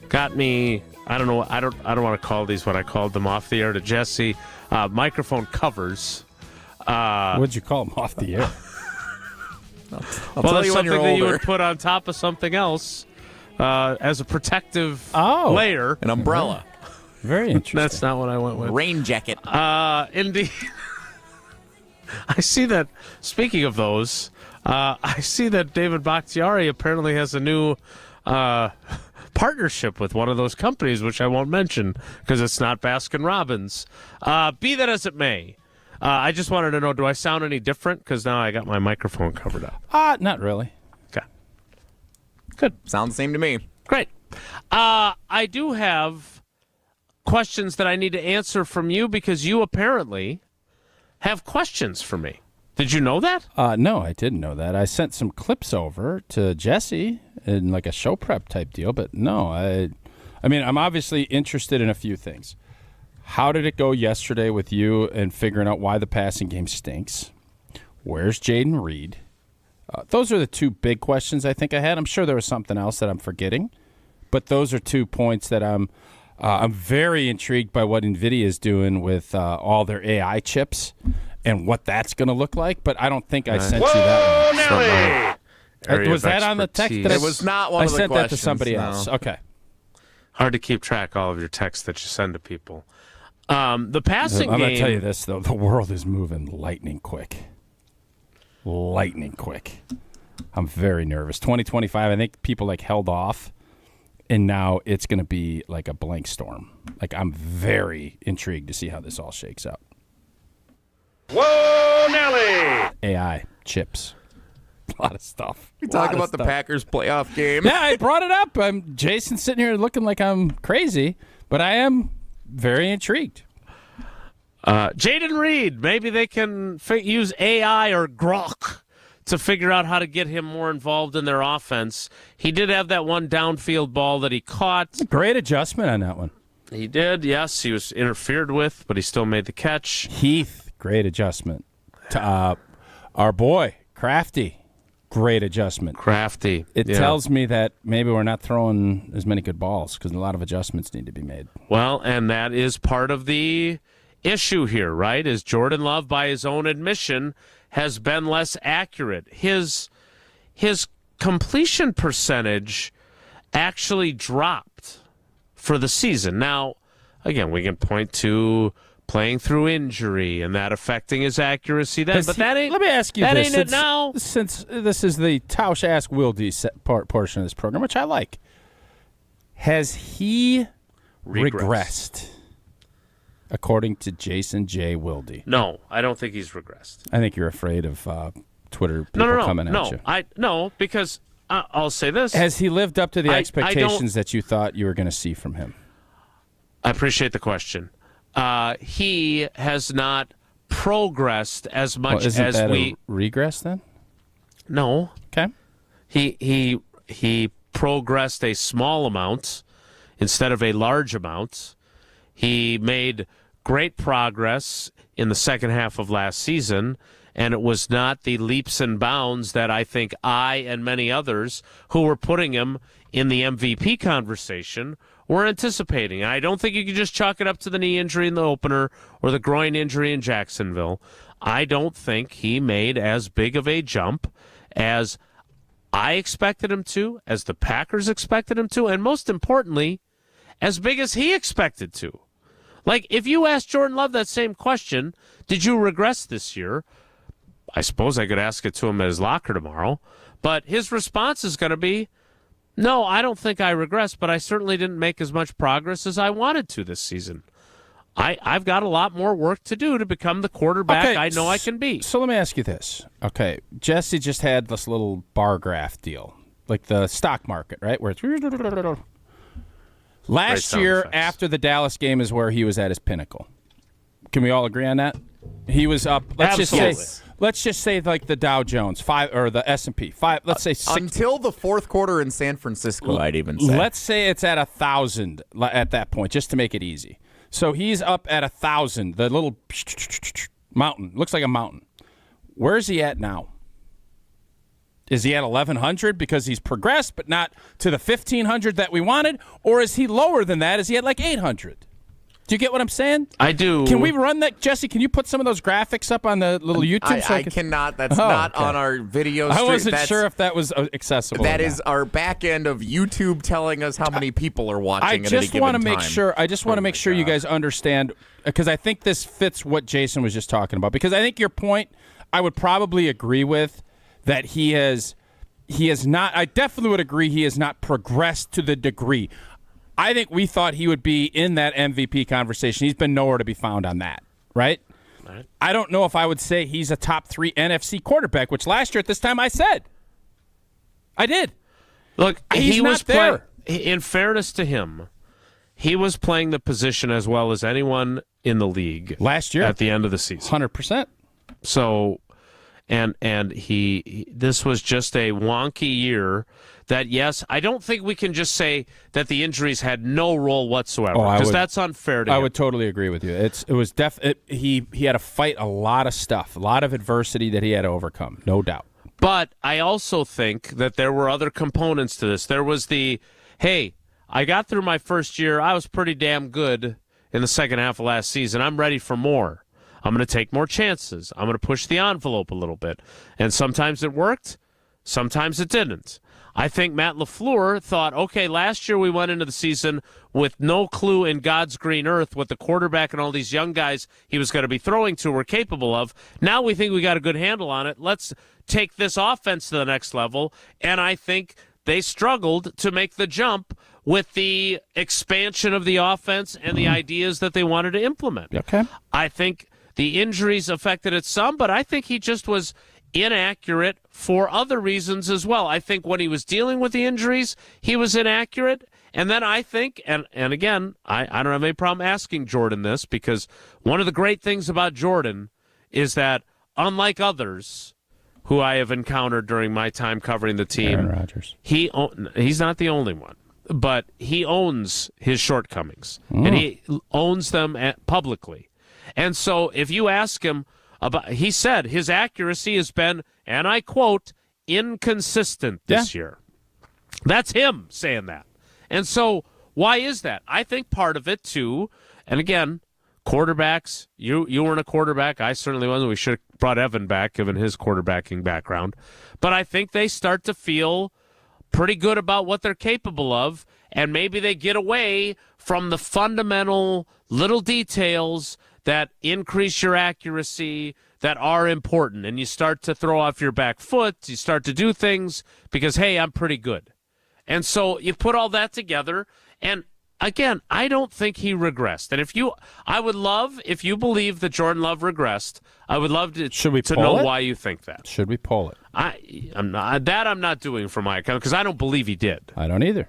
got me, I don't know, I don't want to call these what I called them off the air to Jesse, microphone covers.
What'd you call them off the air?
I'll tell you when you're
something that you
older.
would put on top of something else as a protective layer.
An umbrella.
Very interesting.
That's not what I went with.
Rain jacket.
Indeed. I see that, speaking of those, I see that David Bakhtiari apparently has a new partnership with one of those companies, which I won't mention because it's not Baskin-Robbins. Be that as it may, I just wanted to know, do I sound any different? Because now I got my microphone covered up.
Not really.
Okay. Good.
Sounds the same to me.
Great. I do have questions that I need to answer from you because you apparently have questions for me. Did you know that?
No, I didn't know that. I sent some clips over to Jesse in like a show prep type deal, but no, I mean, I'm obviously interested in a few things. How did it go yesterday with you and figuring out why the passing game stinks? Where's Jaden Reed? Those are the two big questions I think I had. I'm sure there was something else that I'm forgetting, but those are 2 points that I'm very intrigued by what NVIDIA is doing with all their AI chips and what that's going to look like, but I don't think I sent you that one. Was that on the text?
It was not one of the
questions. I sent that to somebody
no.
else. Okay.
Hard to keep track all of your texts that you send to people. The passing game...
I'm going to tell you this, though. The world is moving lightning quick. Lightning quick. I'm very nervous. 2025, I think people held off. And now it's going to be like a blank storm. I'm very intrigued to see how this all shakes out.
Whoa, Nelly!
AI, chips, a lot of stuff.
We talk about the Packers playoff game.
Yeah, I brought it up. Jason's sitting here looking like I'm crazy, but I am very intrigued.
Jaden Reed, maybe they can use AI or Grok to figure out how to get him more involved in their offense. He did have that one downfield ball that he caught.
Great adjustment on that one.
He did, yes. He was interfered with, but he still made the catch.
Heath, great adjustment. Our boy, Crafty, great adjustment.
Crafty.
It tells me that maybe we're not throwing as many good balls because a lot of adjustments need to be made.
Well, and that is part of the issue here, right, is Jordan Love, by his own admission, has been less accurate. His completion percentage actually dropped for the season. Now, again, we can point to playing through injury and that affecting his accuracy then, but that ain't.
Let me ask you
that
this.
Ain't it now.
Since this is the Tausch Ask Wilde portion of this program, which I like, has he regressed? According to Jason J. Wilde.
No, I don't think he's regressed.
I think you're afraid of Twitter people coming at you.
No, because I'll say this.
Has he lived up to the expectations that you thought you were going to see from him?
I appreciate the question. He has not progressed as much
isn't
as
that
we
a regress then?
No.
Okay.
He progressed a small amount instead of a large amount. He made great progress in the second half of last season, and it was not the leaps and bounds that I think I and many others who were putting him in the MVP conversation were anticipating. I don't think you can just chalk it up to the knee injury in the opener or the groin injury in Jacksonville. I don't think he made as big of a jump as I expected him to, as the Packers expected him to, and most importantly, as big as he expected to. Like, if you asked Jordan Love that same question, did you regress this year? I suppose I could ask it to him at his locker tomorrow, but his response is going to be, no, I don't think I regressed, but I certainly didn't make as much progress as I wanted to this season. I've got a lot more work to do to become the quarterback I know I can be.
So let me ask you this. Okay, Jesse just had this little bar graph deal, like the stock market, right? Where it's last year after the Dallas game is where he was at his pinnacle. Can we all agree on that? He was up. Let's just say like the Dow Jones 5 or the S&P 5. Let's say 6,
until the fourth quarter in San Francisco. I'd even say.
Let's say it's at 1,000 at that point, just to make it easy. So he's up at 1,000. The little mountain looks like a mountain. Where's he at now? Is he at 1,100 because he's progressed, but not to the 1,500 that we wanted? Or is he lower than that? Is he at like 800? Do you get what I'm saying?
I do.
Can we run that? Jesse, can you put some of those graphics up on the little YouTube?
I cannot. That's not on our video stream.
I wasn't sure if that was accessible.
That is our back end of YouTube telling us how many people are watching at any given time.
I just want to make sure you guys understand, because I think this fits what Jason was just talking about. Because I think your point, I would probably agree with, that he has not. I definitely would agree he has not progressed to the degree. I think we thought he would be in that MVP conversation. He's been nowhere to be found on that, right? I don't know if I would say he's a top 3 NFC quarterback, which last year at this time I said. I did.
Look,
he was there.
In fairness to him, he was playing the position as well as anyone in the league
last year
at the end of the season.
100%.
So, and he this was just a wonky year. That, yes, I don't think we can just say that the injuries had no role whatsoever, because that's unfair to him.
I would totally agree with you. He had to fight a lot of stuff, a lot of adversity that he had to overcome, no doubt.
But I also think that there were other components to this. There was hey, I got through my first year. I was pretty damn good in the second half of last season. I'm ready for more. I'm going to take more chances. I'm going to push the envelope a little bit. And sometimes it worked. Sometimes it didn't. I think Matt LaFleur thought, okay, last year we went into the season with no clue in God's green earth what the quarterback and all these young guys he was going to be throwing to were capable of. Now we think we got a good handle on it. Let's take this offense to the next level. And I think they struggled to make the jump with the expansion of the offense and the ideas that they wanted to implement.
Okay.
I think the injuries affected it some, but I think he just was inaccurate for other reasons as well. I think when he was dealing with the injuries, he was inaccurate. And then I think, and again, I don't have any problem asking Jordan this, because one of the great things about Jordan is that, unlike others who I have encountered during my time covering the team,
Aaron Rodgers,
he's not the only one, but he owns his shortcomings, and he owns them publicly. And so if you ask him, he said his accuracy has been, and I quote, inconsistent this year. That's him saying that. And so why is that? I think part of it, too, and again, Quarterbacks, you weren't a quarterback. I certainly wasn't. We should have brought Evan back, given his quarterbacking background. But I think they start to feel pretty good about what they're capable of, and maybe they get away from the fundamental little details that increase your accuracy, that are important, and you start to throw off your back foot. You start to do things because, hey, I'm pretty good. And so you put all that together, and again, I don't think he regressed. And I would love, if you believe that Jordan Love regressed, I would love to know why you think that.
Should we poll it?
I'm not doing for my account because I don't believe he did.
I don't either.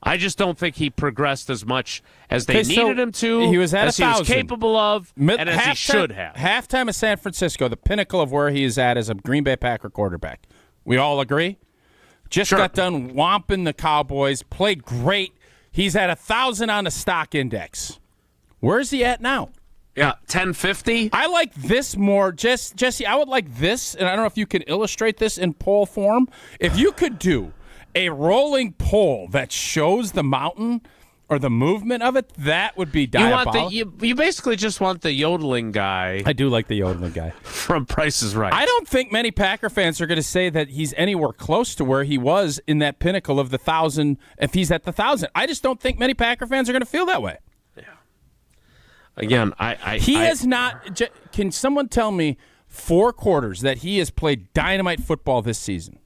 I just don't think he progressed as much as they needed him to.
He was at
as
1,000.
He was capable of, and as he should have.
Halftime of San Francisco, the pinnacle of where he is at as a Green Bay Packer quarterback. We all agree? Just got done whomping the Cowboys, played great. He's at 1,000 on the stock index. Where's he at now?
Yeah, 1050.
I like this more. Jesse, I would like this, and I don't know if you can illustrate this in poll form. If you could do a rolling poll that shows the mountain or the movement of it, that would be diabolical.
You basically just want the yodeling guy.
I do like the yodeling guy.
From Price is Right.
I don't think many Packer fans are going to say that he's anywhere close to where he was in that pinnacle of the 1,000 if he's at the 1,000. I just don't think many Packer fans are going to feel that way.
Yeah. Again,
He has not. Can someone tell me 4 quarters that he has played dynamite football this season?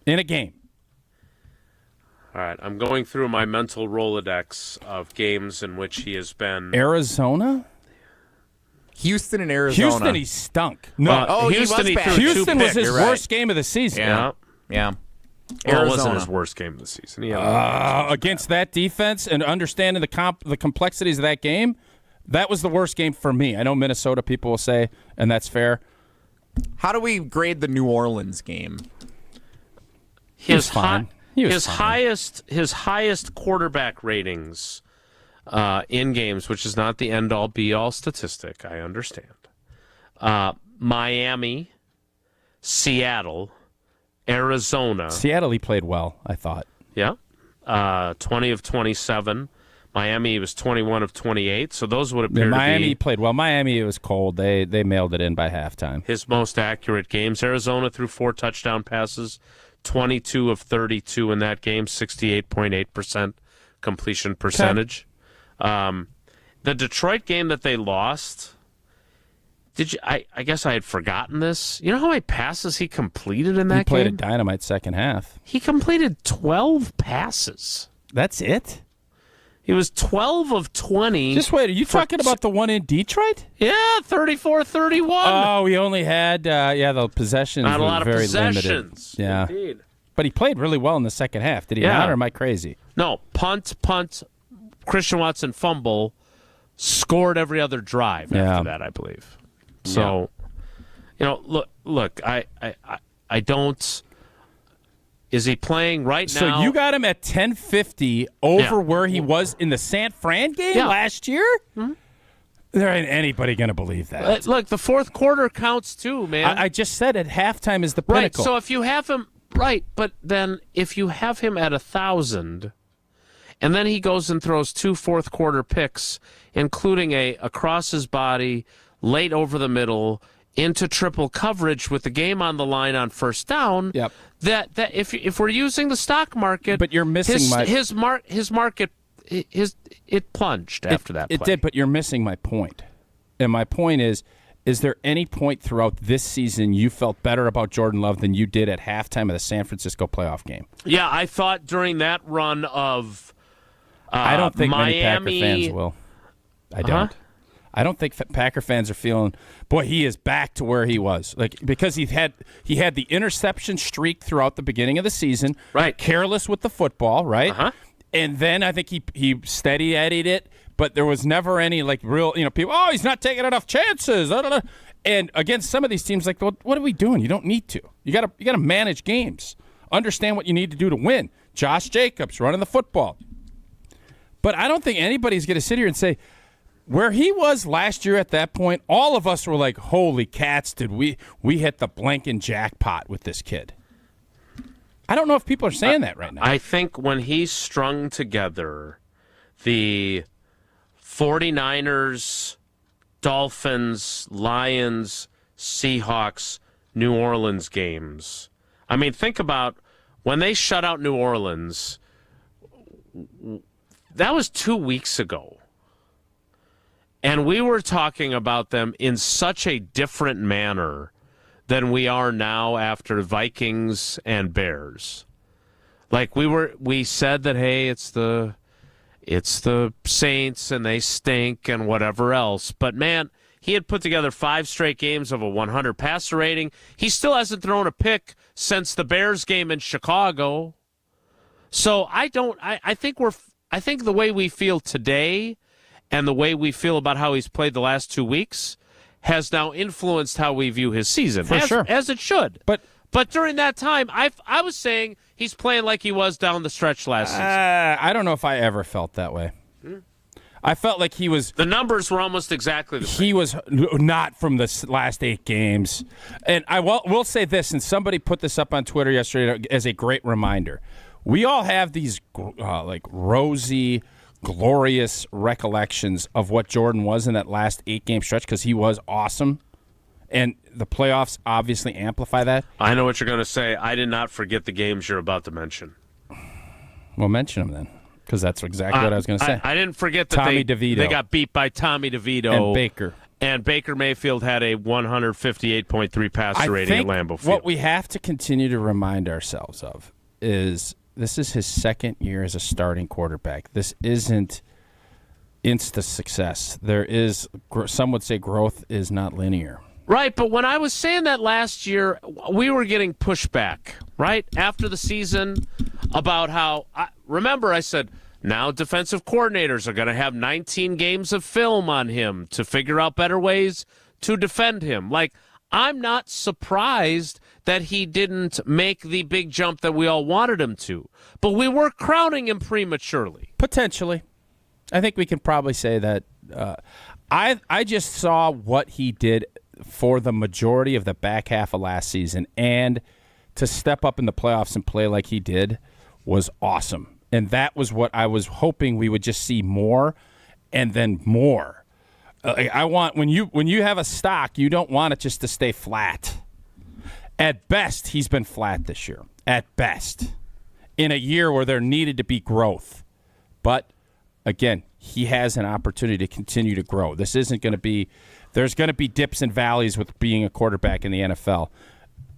In a game.
All right, I'm going through my mental Rolodex of games in which he has been.
Arizona?
Houston and Arizona.
Houston, he stunk. No,
Houston,
he was bad.
Houston was his
You're
worst game of the season.
Yeah.
Well, it wasn't his worst game of the season.
Against that defense and understanding the complexities of that game, that was the worst game for me. I know Minnesota people will say, and that's fair.
How do we grade the New Orleans game?
His
highest quarterback ratings in games, which is not the end-all, be-all statistic, I understand. Miami, Seattle, Arizona.
Seattle, he played well, I thought.
Yeah. 20 of 27. Miami was 21 of 28, so those would appear to be...
Miami played well. Miami, it was cold. They mailed it in by halftime.
His most accurate games. Arizona threw 4 touchdown passes, 22 of 32 in that game, 68.8% completion percentage. Okay. The Detroit game that they lost, I guess I had forgotten this. You know how many passes he completed in that game?
He played a dynamite second half.
He completed 12 passes.
That's it?
He was 12 of 20.
Just wait, are you talking about the one in Detroit?
Yeah, 34-31.
Oh, we only had, the possessions
Not a
were
lot of
very
possessions.
Limited. Yeah.
Indeed.
But he played really well in the second half. Did he not, or am I crazy?
No, punt, Christian Watson fumble, scored every other drive after that, I believe. So, look, I don't... Is he playing right now?
So you got him at 1050 over where he was in the San Fran game last year?
Mm-hmm.
There ain't anybody going to believe that.
Look, the fourth quarter counts too, man.
I just said at halftime is the pinnacle.
Right, so if you have him... Right, but then if you have him at 1,000, and then he goes and throws 2 fourth-quarter picks, including a across his body, late over the middle, into triple coverage with the game on the line on first down.
Yep.
That if we're using the stock market,
but you're missing
his market it plunged after that play.
It did, but you're missing my point. And my point is there any point throughout this season you felt better about Jordan Love than you did at halftime of the San Francisco playoff game?
Yeah, I thought during that run of
I don't think
Miami,
many Packer fans will. I don't. I don't think Packer fans are feeling, boy, he is back to where he was. Because he had the interception streak throughout the beginning of the season.
Right.
Careless with the football, right?
Uh-huh.
And then I think he steady eddied it, but there was never any real, people, he's not taking enough chances. And against some of these teams, well, what are we doing? You don't need to. You got to manage games. Understand what you need to do to win. Josh Jacobs running the football. But I don't think anybody's going to sit here and say, where he was last year at that point, all of us were like, holy cats, did we hit the blanking jackpot with this kid. I don't know if people are saying that right now.
I think when he strung together the 49ers, Dolphins, Lions, Seahawks, New Orleans games. I mean, think about when they shut out New Orleans. That was 2 weeks ago. And we were talking about them in such a different manner than we are now after Vikings and Bears. Like we said that, hey, it's the Saints and they stink and whatever else. But man, he had put together 5 straight games of a 100 passer rating. He still hasn't thrown a pick since the Bears game in Chicago. So I think the way we feel today and the way we feel about how he's played the last 2 weeks has now influenced how we view his season.
Sure.
As it should. But during that time, I was saying he's playing like he was down the stretch last season.
I don't know if I ever felt that way. I felt like he was...
The numbers were almost exactly the same.
He was not from the last 8 games. And I will say this, and somebody put this up on Twitter yesterday as a great reminder. We all have these rosy, glorious recollections of what Jordan was in that last 8-game stretch because he was awesome. And the playoffs obviously amplify that.
I know what you're going to say. I did not forget the games you're about to mention.
Well, mention them then, because that's exactly what I was going to say.
I didn't forget that
Tommy DeVito.
They got beat by Tommy DeVito.
And Baker.
And Baker Mayfield had a 158.3 passer rating at Lambeau Field.
What we have to continue to remind ourselves of is this is his second year as a starting quarterback. This isn't insta success. There is, some would say, growth is not linear.
Right, but when I was saying that last year, we were getting pushback, right, after the season about how, remember I said, now defensive coordinators are going to have 19 games of film on him to figure out better ways to defend him. Like, I'm not surprised that he didn't make the big jump that we all wanted him to, but we were crowning him prematurely.
Potentially. I think we can probably say that. I just saw what he did for the majority of the back half of last season, and to step up in the playoffs and play like he did was awesome. And that was what I was hoping we would just see more and then more. I want when you have a stock, you don't want it just to stay flat. At best, he's been flat this year. At best. In a year where there needed to be growth. But again, he has an opportunity to continue to grow. This isn't going to be there's going to be dips and valleys with being a quarterback in the NFL.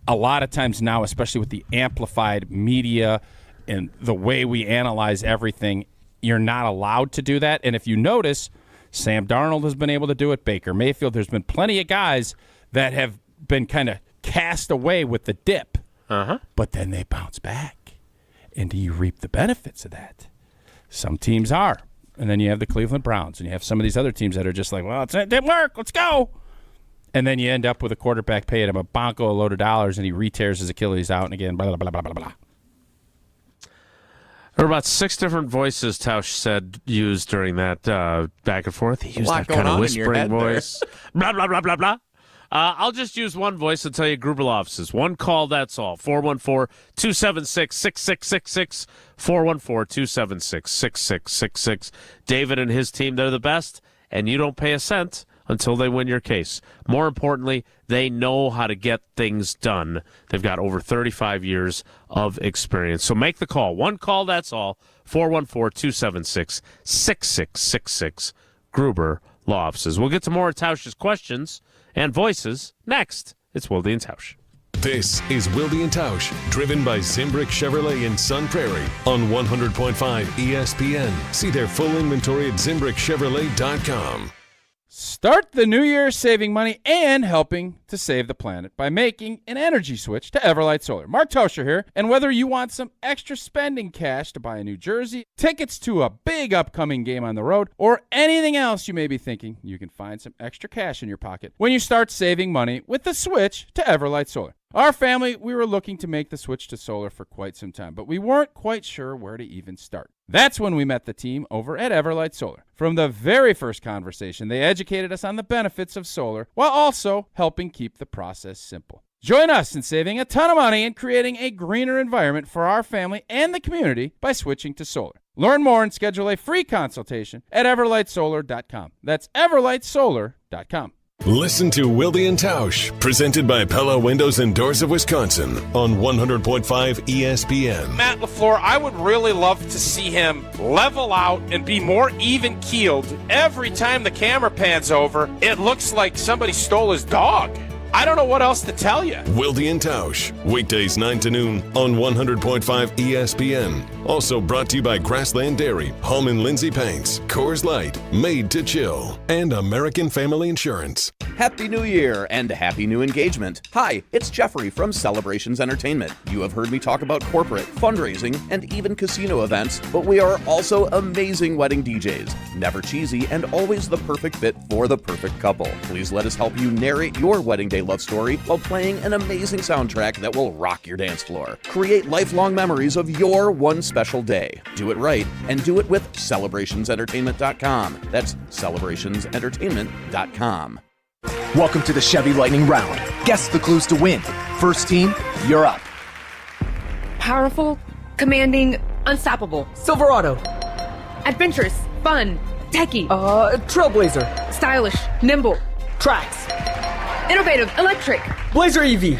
A lot of times now, especially with the amplified media and the way we analyze everything, you're not allowed to do that. And if you notice, Sam Darnold has been able to do it. Baker Mayfield, there's been plenty of guys that have been kind of cast away with the dip. But then they bounce back. And do you reap the benefits of that? Some teams are. And then you have the Cleveland Browns, and you have some of these other teams that are just like, well, it didn't work. Let's go. And then you end up with a quarterback paying him a load of dollars, and he re-tears his Achilles out, and again, blah, blah, blah, blah, blah, blah.
There were about 6 different voices Tausch used during that back and forth. He used that kind of whispering voice. Blah, blah, blah, blah, blah. I'll just use one voice and tell you Gruber Law Offices. One call, that's all. 414-276-6666. 414-276-6666. David and his team, they're the best, and you don't pay a cent until they win your case. More importantly, they know how to get things done. They've got over 35 years of experience. So make the call. One call, that's all. 414-276-6666. Gruber Law Offices. We'll get to more of Tausch's questions and voices next. It's Wilde and Tausch.
This is Wilde and Tausch, driven by Zimbrick Chevrolet in Sun Prairie on 100.5 ESPN. See their full inventory at ZimbrickChevrolet.com.
Start the new year saving money and helping to save the planet by making an energy switch to Everlight Solar. Mark Toscher here, and whether you want some extra spending cash to buy a new jersey, tickets to a big upcoming game on the road, or anything else you may be thinking, you can find some extra cash in your pocket when you start saving money with the switch to Everlight Solar. Our family, we were looking to make the switch to solar for quite some time, but we weren't quite sure where to even start. That's when we met the team over at Everlight Solar. From the very first conversation, they educated us on the benefits of solar while also helping keep the process simple. Join us in saving a ton of money and creating a greener environment for our family and the community by switching to solar. Learn more and schedule a free consultation at everlightsolar.com. That's everlightsolar.com.
Listen to Wilde and Tausch, presented by Pella Windows and Doors of Wisconsin on 100.5 ESPN.
Matt LaFleur, I would really love to see him level out and be more even-keeled. Every time the camera pans over, it looks like somebody stole his dog. I don't know what else to tell you.
Wilde and Tausch, weekdays 9 to noon on 100.5 ESPN. Also brought to you by Grassland Dairy, Home and Lindsay Paints, Coors Light, Made to Chill, and American Family Insurance.
Happy New Year and happy new engagement. Hi, it's Jeffrey from Celebrations Entertainment. You have heard me talk about corporate, fundraising, and even casino events, but we are also amazing wedding DJs. Never cheesy and always the perfect fit for the perfect couple. Please let us help you narrate your wedding day love story while playing an amazing soundtrack that will rock your dance floor. Create lifelong memories of your one special day. Do it right and do it with celebrationsentertainment.com. That's celebrationsentertainment.com.
Welcome to the Chevy Lightning Round. Guess the clues to win. First team, you're up.
Powerful, commanding, unstoppable.
Silverado.
Adventurous, fun, techie.
Trailblazer.
Stylish, nimble.
Trax.
Innovative, electric.
Blazer EV.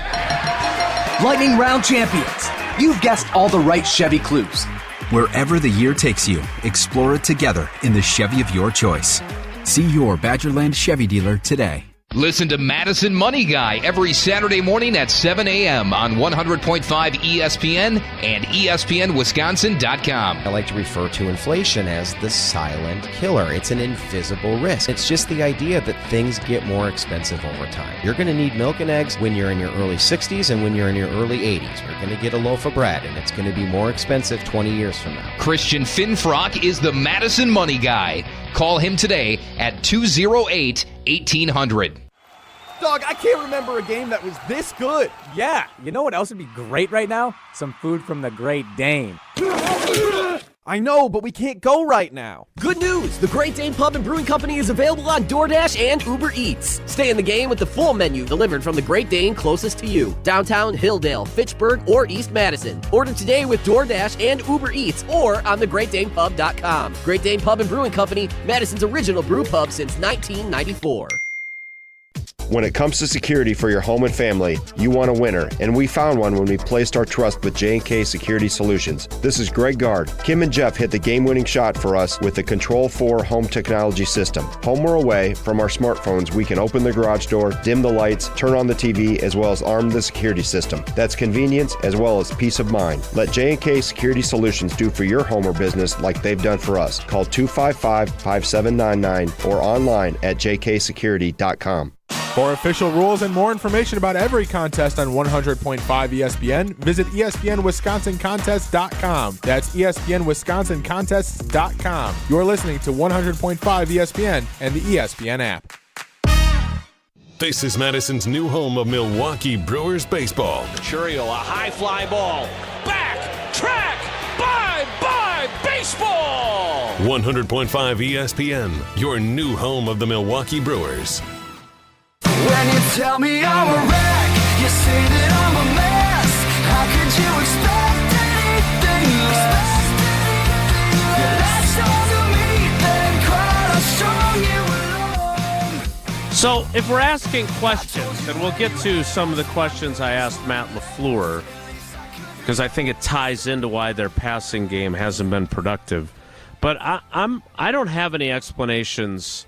Lightning Round champions. You've guessed all the right Chevy clues.
Wherever the year takes you, explore it together in the Chevy of your choice. See your Badgerland Chevy dealer today.
Listen to Madison Money Guy every Saturday morning at 7 a.m. on 100.5 ESPN and ESPNWisconsin.com.
I like to refer to inflation as the silent killer. It's an invisible risk. It's just the idea that things get more expensive over time. You're going to need milk and eggs when you're in your early 60s and when you're in your early 80s. You're going to get a loaf of bread, and it's going to be more expensive 20 years from now.
Christian Finfrock is the Madison Money Guy. Call him today at 208-1800.
Dog, I can't remember a game that was this good.
Yeah, you know what else would be great right now? Some food from the Great Dane.
I know, but we can't go right now.
Good news! The Great Dane Pub and Brewing Company is available on DoorDash and Uber Eats. Stay in the game with the full menu delivered from the Great Dane closest to you. Downtown, Hilldale, Fitchburg, or East Madison. Order today with DoorDash and Uber Eats or on thegreatdanepub.com. Great Dane Pub and Brewing Company, Madison's original brew pub since 1994.
When it comes to security for your home and family, you want a winner, and we found one when we placed our trust with J&K Security Solutions. This is Greg Gard. Kim and Jeff hit the game-winning shot for us with the Control 4 home technology system. Home or away, from our smartphones, we can open the garage door, dim the lights, turn on the TV, as well as arm the security system. That's convenience as well as peace of mind. Let J&K Security Solutions do for your home or business like they've done for us. Call 255-5799 or online at jksecurity.com.
For official rules and more information about every contest on 100.5 ESPN, visit ESPNWisconsinContests.com. That's ESPNWisconsinContests.com. You're listening to 100.5 ESPN and the ESPN app.
This is Madison's new home of Milwaukee Brewers baseball.
Churio, a high fly ball. Back, track, bye, baseball!
100.5 ESPN, your new home of the Milwaukee Brewers.
When you tell me I'm a wreck, you say that I'm a mess. How could you expect anything less? You latched onto me, then cried how strong you were.
So if we're asking questions, and we'll get to some of the questions I asked Matt LaFleur, because I think it ties into why their passing game hasn't been productive. But I don't have any explanations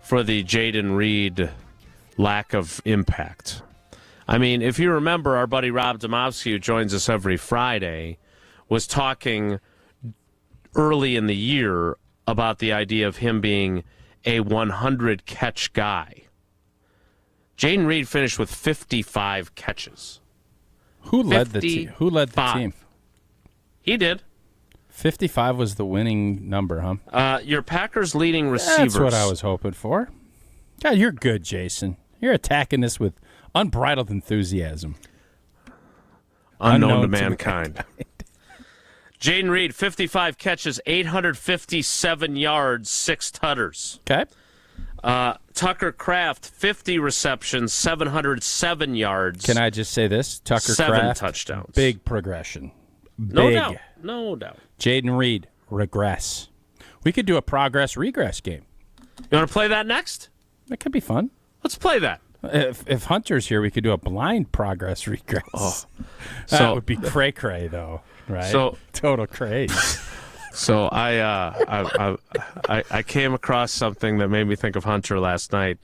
for the Jaden Reed lack of impact. I mean, if you remember, our buddy Rob Domofsky, who joins us every Friday, was talking early in the year about the idea of him being a 100-catch guy. Jaden Reed finished with 55 catches.
Who led the team? Who led the team?
He did.
55 was the winning number, huh?
Your Packers' leading receivers.
That's what I was hoping for. God, you're good, Jason. You're attacking this with unbridled enthusiasm.
Unknown to mankind. Jaden Reed, 55 catches, 857 yards, 6 tutters.
Okay.
Tucker Kraft, 50 receptions, 707 yards.
Can I just say this? Tucker
7
Kraft,
touchdowns.
Big progression.
No doubt.
Jaden Reed, regress. We could do a progress-regress game.
You want to play that next?
That could be fun.
Let's play that.
If Hunter's here, we could do a blind progress-regress.
Oh.
That would be cray-cray, though, right?
So
total craze.
So I came across something that made me think of Hunter last night.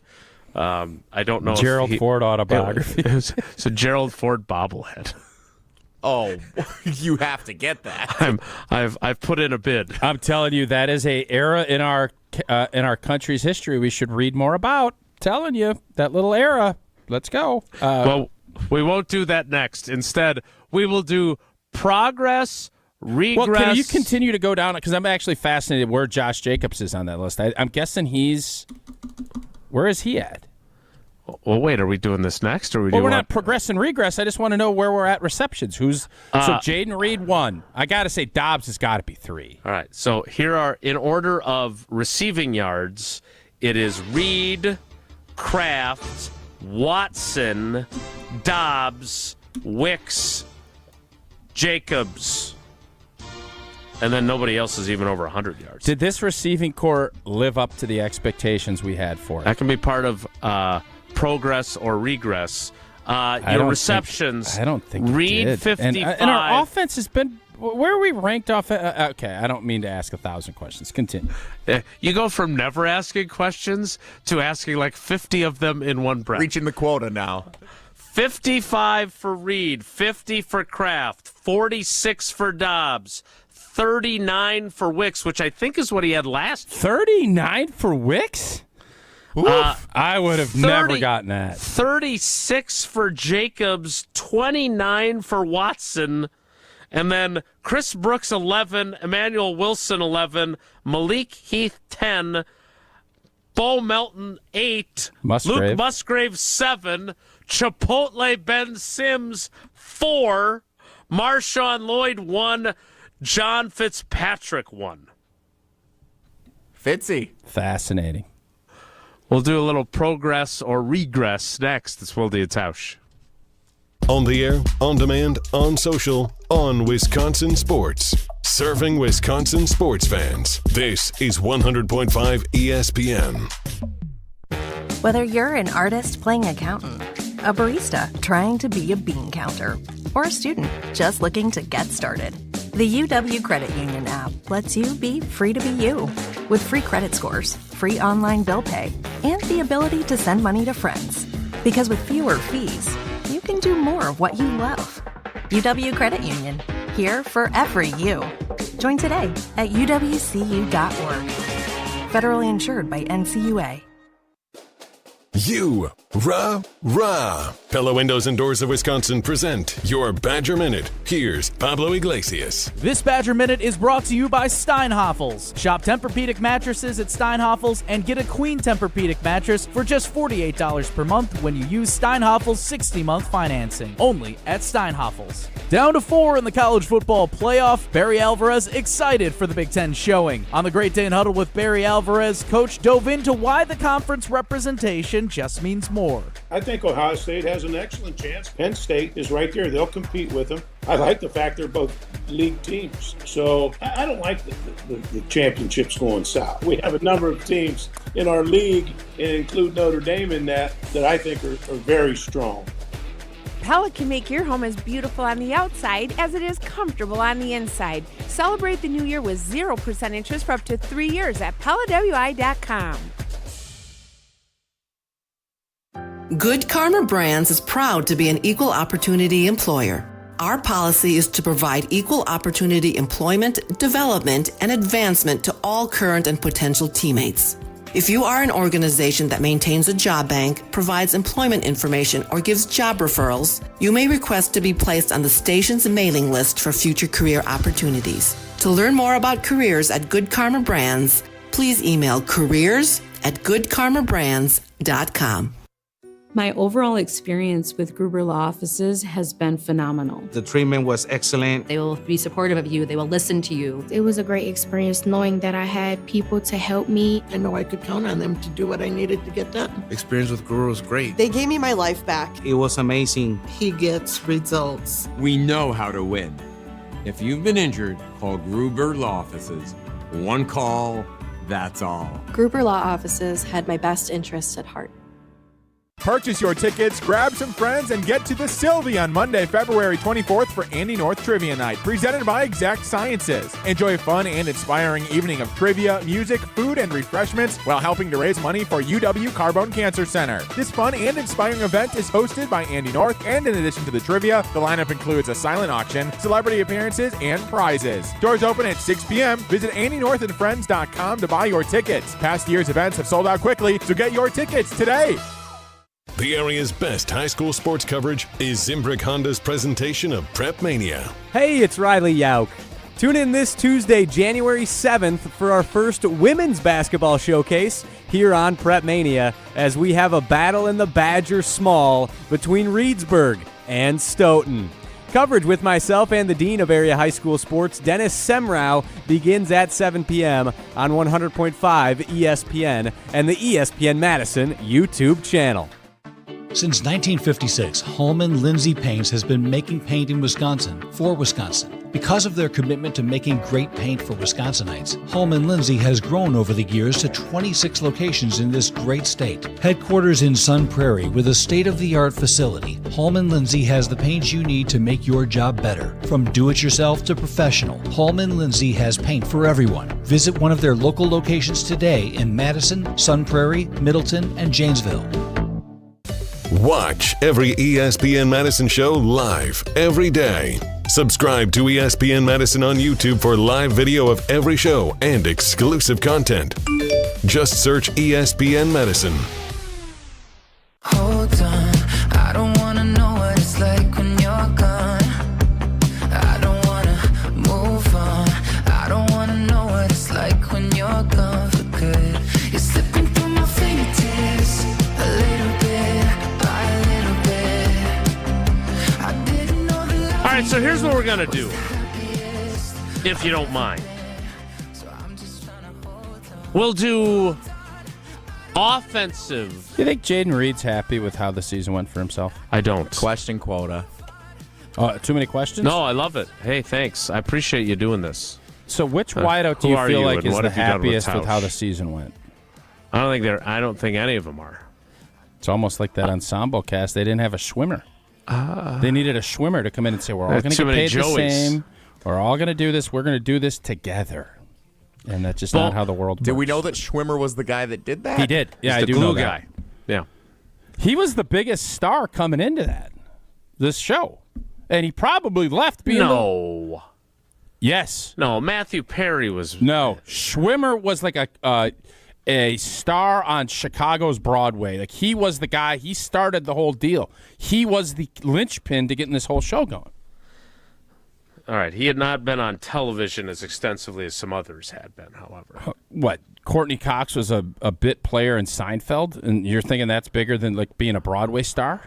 I don't know
Gerald Ford autobiography.
It's a Gerald Ford bobblehead.
Oh, you have to get that.
I've put in a bid.
I'm telling you, that is a era in our country's history we should read more about. Telling you, that little era. Let's go.
Well, we won't do that next. Instead, we will do progress, regress.
Well, can you continue to go down? Because I'm actually fascinated where Josh Jacobs is on that list. I'm guessing where is he at?
Well, wait, are we doing this next? Or
we're not progress and regress. I just want to know where we're at receptions. So Jaden Reed 1. I got to say Dobbs has got to be 3.
All right. So here are, in order of receiving yards, it is Reed, Kraft, Watson, Dobbs, Wicks, Jacobs, and then nobody else is even over 100 yards.
Did this receiving core live up to the expectations we had for it?
That can be part of progress or regress. Your receptions.
I don't think
Reed
it did.
55.
And our offense has been. Where are we ranked off? Okay, I don't mean to ask 1,000 questions. Continue.
You go from never asking questions to asking like 50 of them in one breath.
Reaching the quota now.
55 for Reed, 50 for Kraft, 46 for Dobbs, 39 for Wicks, which I think is what he had last year.
39 for Wicks? I would have never gotten that.
36 for Jacobs, 29 for Watson, and then Chris Brooks 11, Emmanuel Wilson 11, Malik Heath 10, Bo Melton 8, Luke Musgrave 7, Chipotle Ben Sims 4, Marshawn Lloyd 1, John Fitzpatrick 1.
Fitzy.
Fascinating.
We'll do a little progress or regress next. It's Wilde and Tausch.
On the air, on demand, on social, on Wisconsin Sports. Serving Wisconsin sports fans. This is 100.5 ESPN.
Whether you're an artist playing accountant, a barista trying to be a bean counter, or a student just looking to get started, the UW Credit Union app lets you be free to be you. With free credit scores, free online bill pay, and the ability to send money to friends. Because with fewer fees, you can do more of what you love. UW Credit Union, here for every you. Join today at uwcu.org. Federally insured by NCUA.
Rah. Pella Windows and Doors of Wisconsin present your Badger Minute. Here's Pablo Iglesias.
This Badger Minute is brought to you by Steinhoffels. Shop Tempur-Pedic mattresses at Steinhoffels and get a Queen Tempur-Pedic mattress for just $48 per month when you use Steinhoffels 60-month financing. Only at Steinhoffels. Down to 4 in the college football playoff. Barry Alvarez excited for the Big Ten showing. On the Great Dane Huddle with Barry Alvarez, Coach dove into why the conference representation just means more.
I think Ohio State has an excellent chance. Penn State is right there. They'll compete with them. I like the fact they're both league teams. So I don't like the championships going south. We have a number of teams in our league, and include Notre Dame in that I think are very strong.
Pella can make your home as beautiful on the outside as it is comfortable on the inside. Celebrate the new year with 0% interest for up to 3 years at PellaWI.com.
Good Karma Brands is proud to be an equal opportunity employer. Our policy is to provide equal opportunity employment, development, and advancement to all current and potential teammates. If you are an organization that maintains a job bank, provides employment information, or gives job referrals, you may request to be placed on the station's mailing list for future career opportunities. To learn more about careers at Good Karma Brands, please email careers@goodkarmabrands.com.
My overall experience with Gruber Law Offices has been phenomenal.
The treatment was excellent.
They will be supportive of you. They will listen to you.
It was a great experience knowing that I had people to help me. I know I could count on them to do what I needed to get done.
Experience with Gruber was great.
They gave me my life back.
It was amazing.
He gets results.
We know how to win.
If you've been injured, call Gruber Law Offices. One call, that's all.
Gruber Law Offices had my best interests at heart.
Purchase your tickets, grab some friends, and get to the Sylvie on Monday, February 24th for Andy North Trivia Night, presented by Exact Sciences. Enjoy a fun and inspiring evening of trivia, music, food, and refreshments while helping to raise money for UW Carbone Cancer Center. This fun and inspiring event is hosted by Andy North, and in addition to the trivia, the lineup includes a silent auction, celebrity appearances, and prizes. Doors open at 6 p.m. Visit AndyNorthAndFriends.com to buy your tickets. Past year's events have sold out quickly, so get your tickets today.
The area's best high school sports coverage is Zimbrick Honda's presentation of Prep Mania.
Hey, it's Riley Yauk. Tune in this Tuesday, January 7th, for our first women's basketball showcase here on Prep Mania, as we have a battle in the Badger Small between Reedsburg and Stoughton. Coverage with myself and the Dean of Area High School Sports, Dennis Semrau, begins at 7 p.m. on 100.5 ESPN and the ESPN Madison YouTube channel.
Since 1956, Holman Lindsay Paints has been making paint in Wisconsin for Wisconsin. Because of their commitment to making great paint for Wisconsinites, Holman Lindsay has grown over the years to 26 locations in this great state. Headquarters in Sun Prairie with a state-of-the-art facility, Holman Lindsay has the paint you need to make your job better. From do-it-yourself to professional, Holman Lindsay has paint for everyone. Visit one of their local locations today in Madison, Sun Prairie, Middleton, and Janesville.
Watch every ESPN Madison show live every day. Subscribe to ESPN Madison on YouTube for live video of every show and exclusive content. Just search ESPN Madison.
Hold on, I don't wanna know what it's like when you're gone. I don't wanna move on. I don't wanna know what it's like when you're gone for good. You're slipping through my fingertips a little bit.
All right, so here's what we're going to do, if you don't mind. We'll do offensive.
You think Jaden Reed's happy with how the season went for himself?
I don't.
Question quota.
Too many questions?
No, I love it. Hey, thanks. I appreciate you doing this.
So which wideout do you feel like is the happiest with how the
Tausch?
season went?
I don't think any of them are.
It's almost like that ensemble cast. They didn't have a swimmer. They needed a swimmer to come in and say, we're all going to get paid the same. We're all going to do this. We're going to do this together. And that's just not how the world works.
Did we know that Schwimmer was the guy that did that?
He did. Yeah, I do know that.
Yeah.
He was the biggest star coming into this show. And he probably left being
No.
Yes.
No, Matthew Perry was...
No. Schwimmer was like a star on Chicago's Broadway. Like, he was the guy. He started the whole deal. He was the linchpin to getting this whole show going.
All right. He had not been on television as extensively as some others had been, however.
What? Courtney Cox was a bit player in Seinfeld, and you're thinking that's bigger than like being a Broadway star?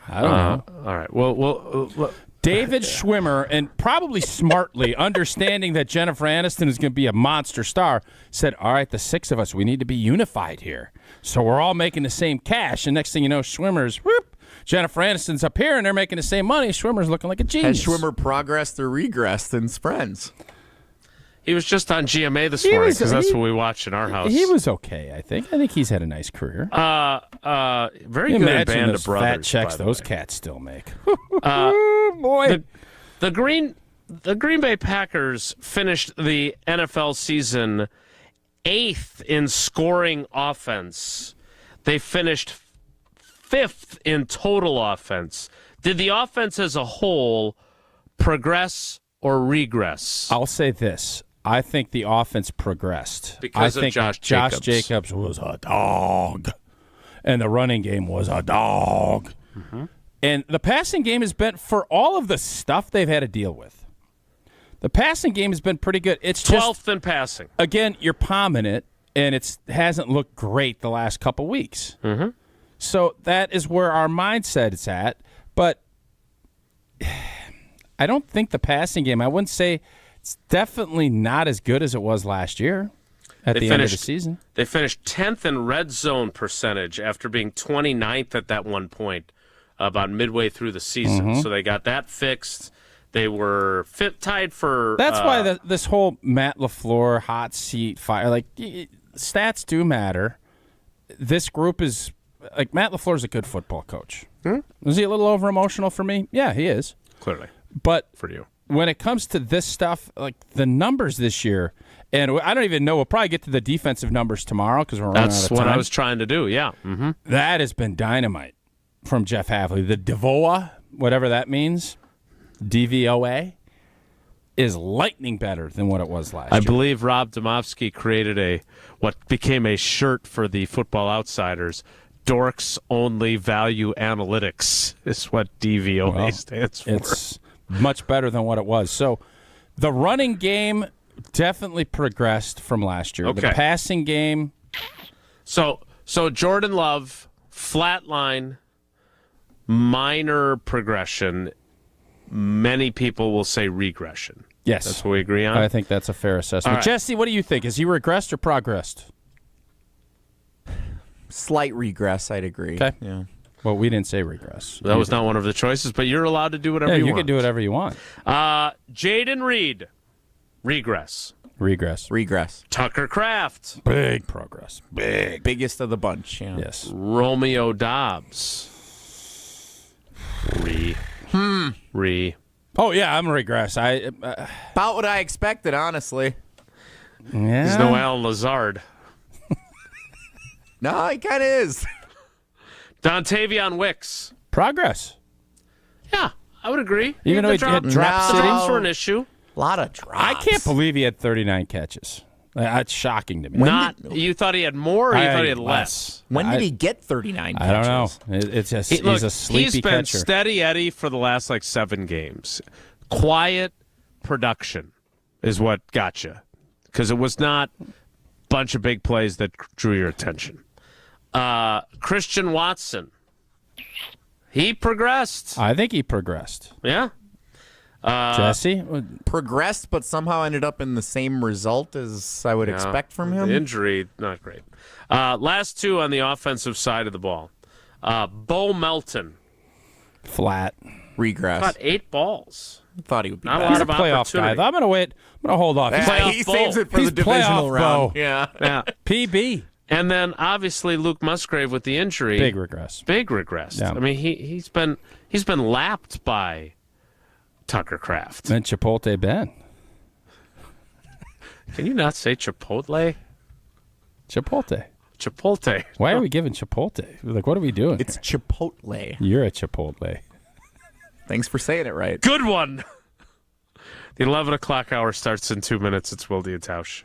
I don't know.
All right. Well,
David Schwimmer, and probably smartly, understanding that Jennifer Aniston is going to be a monster star, said, all right, the six of us, we need to be unified here. So we're all making the same cash. And next thing you know, Schwimmer's, whoop, Jennifer Aniston's up here, and they're making the same money. Schwimmer's looking like a genius.
Has Schwimmer progressed or regressed since Friends?
He was just on GMA this morning because that's what we watched in our house.
He was okay, I think. I think he's had a nice career.
Very good at Band of Brothers.
Fat checks those cats still make.
Boy, the Green Bay Packers finished the NFL season 8th in scoring offense. They finished 5th in total offense. Did the offense as a whole progress or regress?
I'll say this. I think the offense progressed.
Because of Josh Jacobs.
Josh Jacobs was a dog. And the running game was a dog.
Mm-hmm.
And the passing game has been, for all of the stuff they've had to deal with, the passing game has been pretty good. It's
12th in passing.
Again, you're palming it, and it hasn't looked great the last couple weeks.
Mm-hmm.
So that is where our mindset is at. But I don't think the passing game, I wouldn't say it's definitely not as good as it was last year at the end of the season.
They finished 10th in red zone percentage after being 29th at that one point about midway through the season.
Mm-hmm.
So they got that fixed. They were tied for.
That's why this whole Matt LaFleur hot seat fire, like stats do matter. This group is like Matt LaFleur's a good football coach. Is he a little over emotional for me? Yeah, he is.
Clearly,
but
for you,
when it comes to this stuff, like the numbers this year, and I don't even know. We'll probably get to the defensive numbers tomorrow because we're running out of time.
That's what I was trying to do. Yeah,
that has been dynamite from Jeff Hafley. The DVOA, whatever that means. DVOA is lightning better than what it was last year.
I believe Rob Domofsky created what became a shirt for the Football Outsiders. Dorks Only Value Analytics is what DVOA stands for.
It's much better than what it was. So the running game definitely progressed from last year.
Okay.
The passing game.
So Jordan Love, flatline, minor progression. Many people will say regression.
Yes.
That's what we agree on?
I think that's a fair assessment.
Right.
Jesse, what do you think? Has he regressed or progressed?
Slight regress, I'd agree.
Okay.
Yeah.
Well, we didn't say regress.
That was not one of the choices, but you're allowed to do whatever you want.
You can do whatever you want.
Jaden Reed, regress.
Regress.
Tucker Kraft.
Big progress.
Biggest of the bunch. Yeah.
Yes.
Romeo Dobbs. Re.
Oh, yeah, I'm a regress.
About what I expected, honestly.
Yeah.
He's no Alan Lazard.
No, he kind of is.
Dontavion Wicks.
Progress.
Yeah, I would agree.
Even though he had drop
the drops were an issue.
A lot of drops.
I can't believe he had 39 catches. That's shocking to me.
You thought he had more or you thought he had less?
When did he get 39 catches?
I don't know. It's just, he's a sleepy
He's been
catcher.
steady Eddie for the last 7 games. Quiet production is what got you. Because it was not a bunch of big plays that drew your attention. Christian Watson. He progressed.
I think he progressed.
Yeah.
Jesse?
Progressed, but somehow ended up in the same result as I would expect from him.
The injury, not great. Last 2 on the offensive side of the ball. Bo Melton.
Flat.
Regress.
Caught 8 balls.
Thought he would be
not
better.
a lot
He's a
of
playoff
opportunity.
guy. I'm going to wait. I'm going to hold off.
He saves it for the divisional round.
Yeah.
PB.
And then obviously Luke Musgrave with the injury.
Big regress.
Yeah. I mean, he's been lapped by Tucker Kraft.
And Chipotle Ben.
Can you not say Chipotle?
Chipotle. Why are we giving Chipotle? Like, what are we doing?
It's Chipotle.
You're a Chipotle.
Thanks for saying it right.
Good one. The 11 o'clock hour starts in 2 minutes. It's Wilde and Tausch.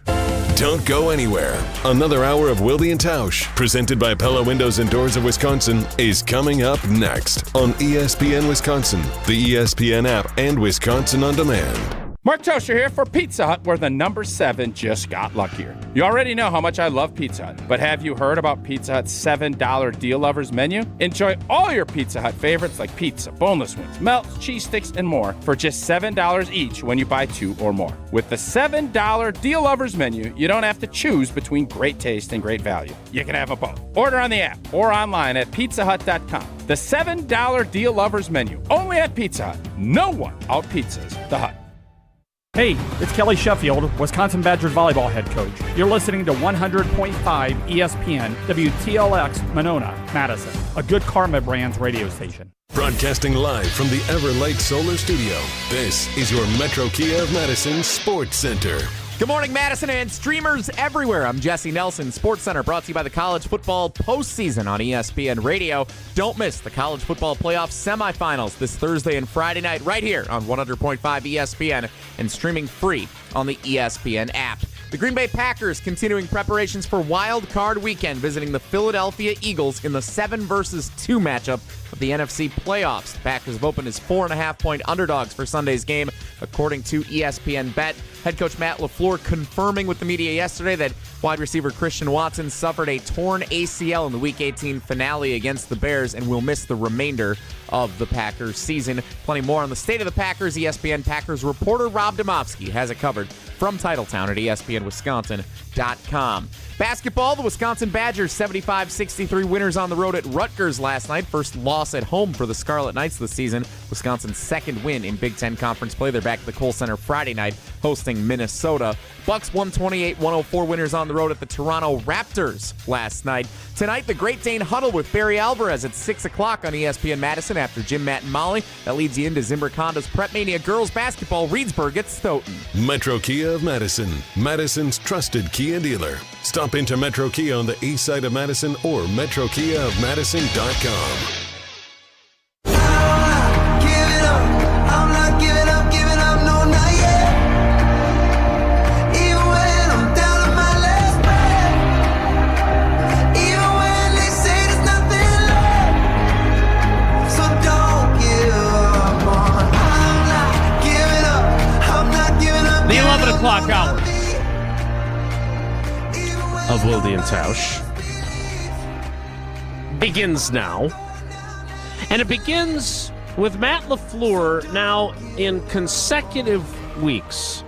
Don't go anywhere. Another hour of Wilde and Tausch, presented by Pella Windows and Doors of Wisconsin, is coming up next on ESPN Wisconsin, the ESPN app, and Wisconsin On Demand.
Mark Toscher here for Pizza Hut, where the number 7 just got luckier. You already know how much I love Pizza Hut, but have you heard about Pizza Hut's $7 Deal Lovers menu? Enjoy all your Pizza Hut favorites like pizza, boneless wings, melts, cheese sticks, and more for just $7 each when you buy 2 or more. With the $7 Deal Lovers menu, you don't have to choose between great taste and great value. You can have them both. Order on the app or online at pizzahut.com. The $7 Deal Lovers menu, only at Pizza Hut. No one out-pizzas the Hut.
Hey, it's Kelly Sheffield, Wisconsin Badgers volleyball head coach. You're listening to 100.5 ESPN, WTLX, Monona, Madison, a Good Karma Brands radio station.
Broadcasting live from the Everlake Solar Studio, this is your Metro Kia of Madison Sports Center.
Good morning, Madison and streamers everywhere. I'm Jesse Nelson, Sports Center, brought to you by the college football postseason on ESPN Radio. Don't miss the college football playoff semifinals this Thursday and Friday night right here on 100.5 ESPN and streaming free on the ESPN app. The Green Bay Packers continuing preparations for Wild Card Weekend, visiting the Philadelphia Eagles in the 7-2 matchup of the NFC playoffs. The Packers have opened as 4.5-point underdogs for Sunday's game, according to ESPN Bet. Head coach Matt LaFleur confirming with the media yesterday that Wide receiver Christian Watson suffered a torn ACL in the Week 18 finale against the Bears and will miss the remainder of the Packers season. Plenty more on the state of the Packers. ESPN Packers reporter Rob Domofsky has it covered from Titletown at ESPNWisconsin.com. Basketball, the Wisconsin Badgers 75-63 winners on the road at Rutgers last night. First loss at home for the Scarlet Knights this season. Wisconsin's second win in Big Ten Conference play. They're back at the Kohl Center Friday night hosting Minnesota. Bucks 128-104 winners on the road at the Toronto Raptors last night. Tonight, the Great Dane Huddle with Barry Alvarez at 6 o'clock on ESPN Madison after Jim, Matt, and Molly. That leads you into Zimbrick Honda's Prep Mania Girls Basketball, Reedsburg at Stoughton.
Metro Kia of Madison, Madison's trusted Kia dealer. Stop into Metro Kia on the east side of Madison or metrokiaofmadison.com.
The 11 o'clock hour of Wilde and Tausch begins now. And it begins with Matt LaFleur now in consecutive weeks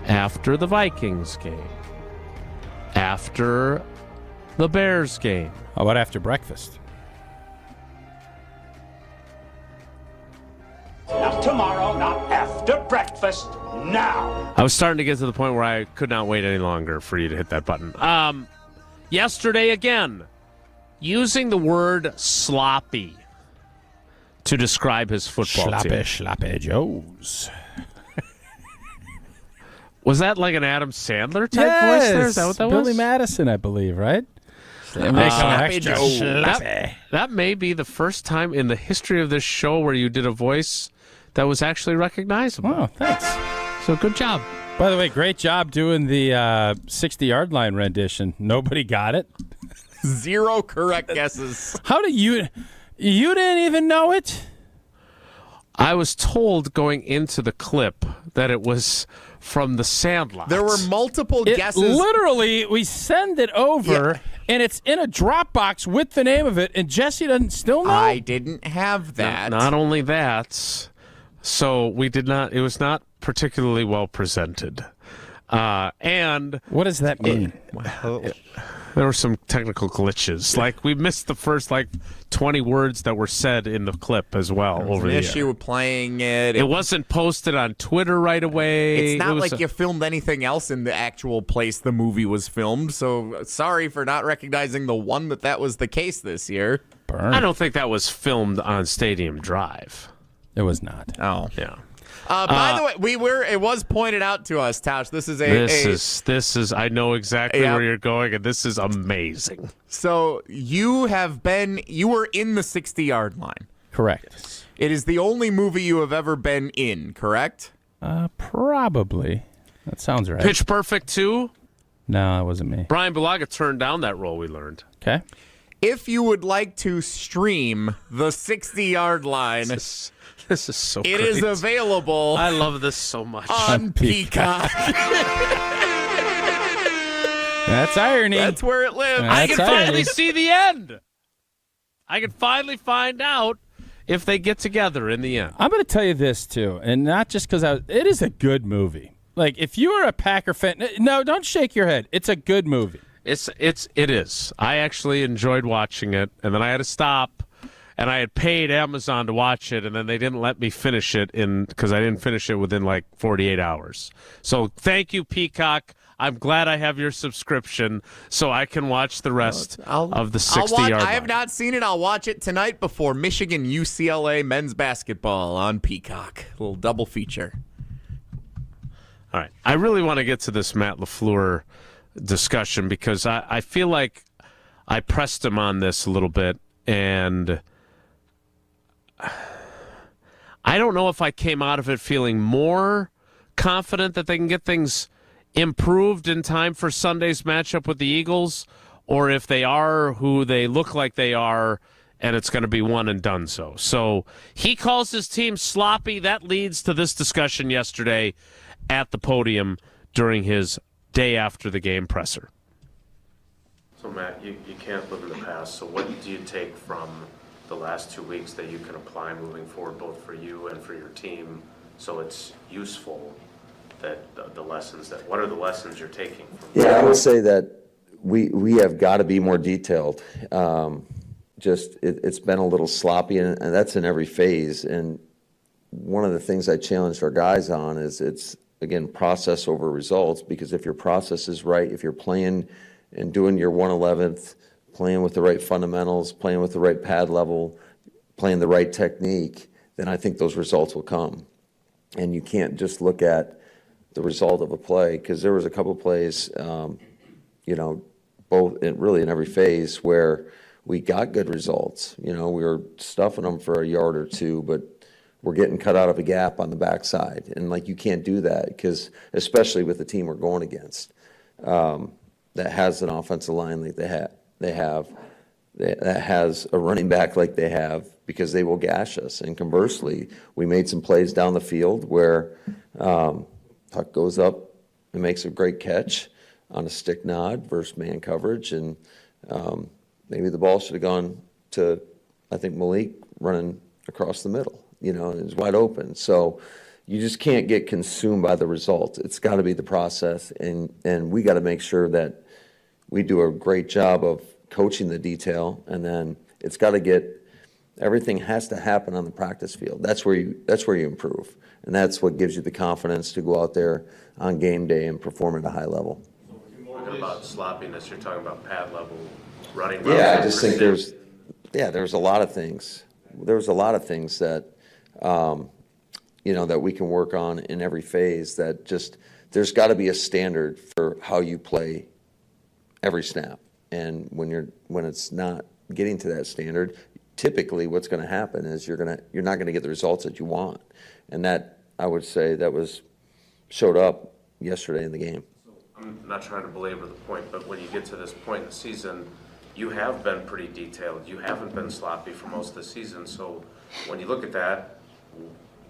after the Vikings game, after the Bears game.
How about after breakfast?
Not tomorrow, not after breakfast, now.
I was starting to get to the point where I could not wait any longer for you to hit that button. Yesterday again, using the word sloppy to describe his football team.
Sloppy Joes.
Was that like an Adam Sandler type voice there? Is that what that was?
Billy Madison, I believe, right?
That may be the first time in the history of this show where you did a voice that was actually recognizable.
Oh, thanks.
So good job.
By the way, great job doing the 60-yard line rendition. Nobody got it.
0 correct guesses.
How did you didn't even know it?
I was told going into the clip that it was from the Sandlot.
There were multiple guesses.
Literally, we send it over, and it's in a Dropbox with the name of it, and Jesse doesn't still know?
I didn't have that.
Not only that, so we did not, it was not particularly well presented. And
what does that mean?
There were some technical glitches. Like, we missed the first, 20 words that were said in the clip as well over the
issue with playing it.
It wasn't posted on Twitter right away.
It's not like you filmed anything else in the actual place the movie was filmed, so sorry for not recognizing the one that was the case this year.
I don't think that was filmed on Stadium Drive.
It was not.
Oh.
Yeah.
By the way, it was pointed out to us, Tausch. This is
this is I know exactly where you're going, and this is amazing.
So you were in the 60-yard line.
Correct.
It is the only movie you have ever been in, correct?
Probably. That sounds right.
Pitch Perfect 2?
No, that wasn't me.
Brian Bulaga turned down that role, we learned.
Okay.
If you would like to stream the 60-yard line,
this is so
it
great.
is available.
I love this so much.
On Peacock.
That's irony.
That's where it lives.
I can finally see the end. I can finally find out if they get together in the end.
I'm going to tell you this, too, and not just because it is a good movie. Like, if you are a Packer fan, no, don't shake your head. It's a good movie.
It is. I actually enjoyed watching it, and then I had to stop, and I had paid Amazon to watch it, and then they didn't let me finish it because I didn't finish it within 48 hours. So thank you, Peacock. I'm glad I have your subscription so I can watch the rest of the 60-yard line.
I have not seen it. I'll watch it tonight before Michigan UCLA men's basketball on Peacock. A little double feature.
All right. I really want to get to this Matt LaFleur discussion because I feel like I pressed him on this a little bit, and I don't know if I came out of it feeling more confident that they can get things improved in time for Sunday's matchup with the Eagles, or if they are who they look like they are, and it's going to be one and done so. So he calls his team sloppy. That leads to this discussion yesterday at the podium during his day after the game presser. So, Matt, you can't live in the past. So what do you take from the last 2 weeks that you can apply moving forward, both for you and for your team, so it's useful, that the lessons, that what are the lessons you're taking from
I would say that we have got to be more detailed. It's been a little sloppy, and that's in every phase. And one of the things I challenged our guys on is it's, again, process over results, because if your process is right, if you're playing and doing your 1/11th, playing with the right fundamentals, playing with the right pad level, playing the right technique, then I think those results will come. And you can't just look at the result of a play, because there was a couple plays, really in every phase where we got good results. We were stuffing them for a yard or two, but we're getting cut out of a gap on the backside. And, you can't do that, because especially with the team we're going against that has an offensive line like they have, that has a running back like they have, because they will gash us. And conversely, we made some plays down the field where Tuck goes up and makes a great catch on a stick nod versus man coverage, and maybe the ball should have gone to, I think, Malik running across the middle. It was wide open. So you just can't get consumed by the results. It's got to be the process, and we got to make sure that we do a great job of coaching the detail, and then it's got to get, everything has to happen on the practice field. That's where you improve, and that's what gives you the confidence to go out there on game day and perform at a high level.
Talking about sloppiness, you're talking about pad level running.
I just think there's a lot of things. There's a lot of things that that we can work on in every phase. That just, there's got to be a standard for how you play every snap. And when it's not getting to that standard, typically what's going to happen is you're not going to get the results that you want. And that, I would say, showed up yesterday in the game.
I'm not trying to belabor the point, but when you get to this point in the season, you have been pretty detailed. You haven't been sloppy for most of the season. So when you look at that,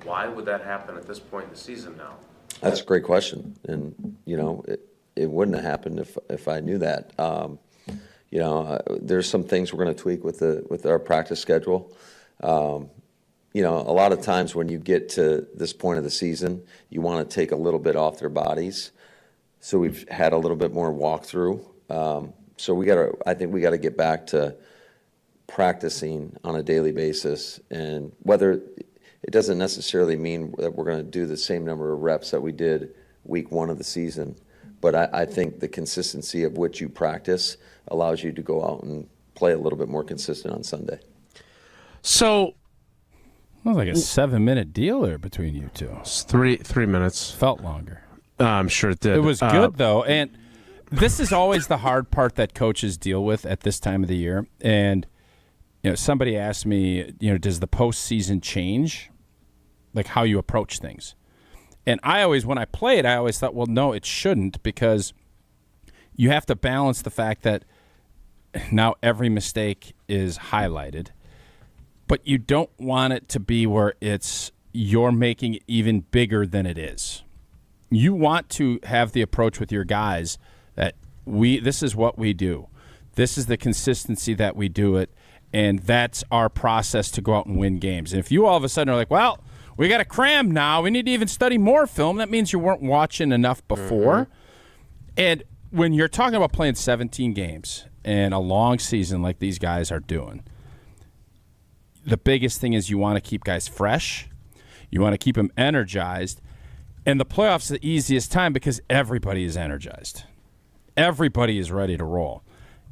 why would that happen at this point in the season now?
That's a great question. And, it wouldn't have happened if I knew that. There's some things we're going to tweak with our practice schedule. A lot of times when you get to this point of the season, you want to take a little bit off their bodies. So we've had a little bit more walkthrough. So I think we got to get back to practicing on a daily basis, and whether it doesn't necessarily mean that we're going to do the same number of reps that we did week 1 of the season. But I think the consistency of which you practice allows you to go out and play a little bit more consistent on Sunday.
So,
it was like a 7-minute deal there between you two.
It's 3 minutes.
Felt longer.
I'm sure it did.
It was good, though. And this is always the hard part that coaches deal with at this time of the year. And, somebody asked me, does the postseason change, like how you approach things? And when I played, I always thought, well, no, it shouldn't, because you have to balance the fact that now every mistake is highlighted, but you don't want it to be where you're making it even bigger than it is. You want to have the approach with your guys that this is what we do. This is the consistency that we do it, and that's our process to go out and win games. And if you all of a sudden are like, well, we got to cram now, we need to even study more film, that means you weren't watching enough before. Mm-hmm. And when you're talking about playing 17 games and a long season like these guys are doing, the biggest thing is you want to keep guys fresh. You want to keep them energized. And the playoffs are the easiest time because everybody is energized. Everybody is ready to roll.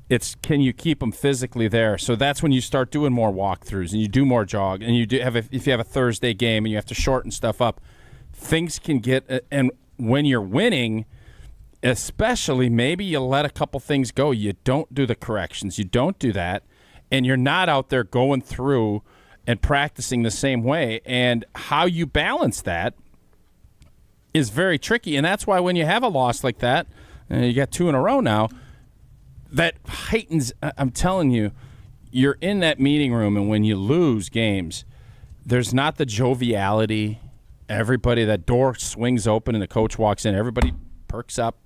It's, can you keep them physically there? So that's when you start doing more walkthroughs and you do more jog, and if you have a Thursday game and you have to shorten stuff up, things can get, and when you're winning, especially, maybe you let a couple things go. You don't do the corrections. You don't do that, and you're not out there going through and practicing the same way. And how you balance that is very tricky, and that's why when you have a loss like that, and you got 2 in a row now, that heightens. I'm telling you, you're in that meeting room, and when you lose games, there's not the joviality. Everybody, that door swings open and the coach walks in, everybody perks up.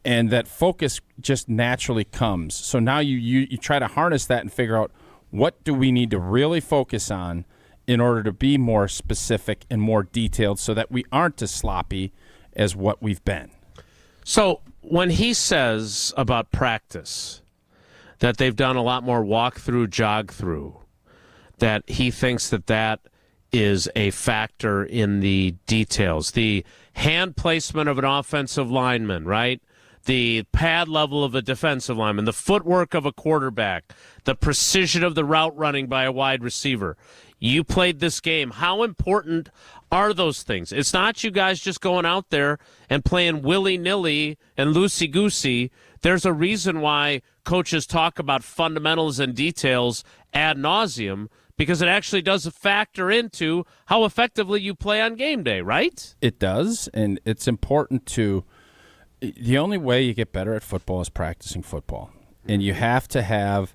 And that focus just naturally comes. So now you try to harness that and figure out what do we need to really focus on in order to be more specific and more detailed so that we aren't as sloppy as what we've been.
So when he says about practice that they've done a lot more walk-through, jog-through, that he thinks that is a factor in the details, the hand placement of an offensive lineman, right? The pad level of a defensive lineman, the footwork of a quarterback, the precision of the route running by a wide receiver. You played this game. How important are those things? It's not you guys just going out there and playing willy-nilly and loosey-goosey. There's a reason why coaches talk about fundamentals and details ad nauseum, because it actually does factor into how effectively you play on game day, right?
It does, and it's important to – the only way you get better at football is practicing football. And you have to have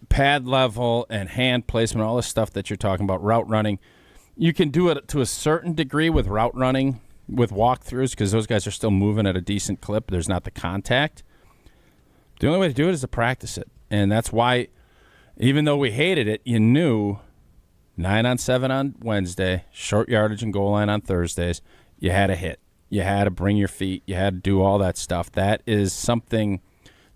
pad level and hand placement, all this stuff that you're talking about, route running. You can do it to a certain degree with route running, with walkthroughs, because those guys are still moving at a decent clip. There's not the contact. The only way to do it is to practice it. And that's why, even though we hated it, you knew 9-on-7 on Wednesday, short yardage and goal line on Thursdays, you had a hit. You had to bring your feet. You had to do all that stuff. That is something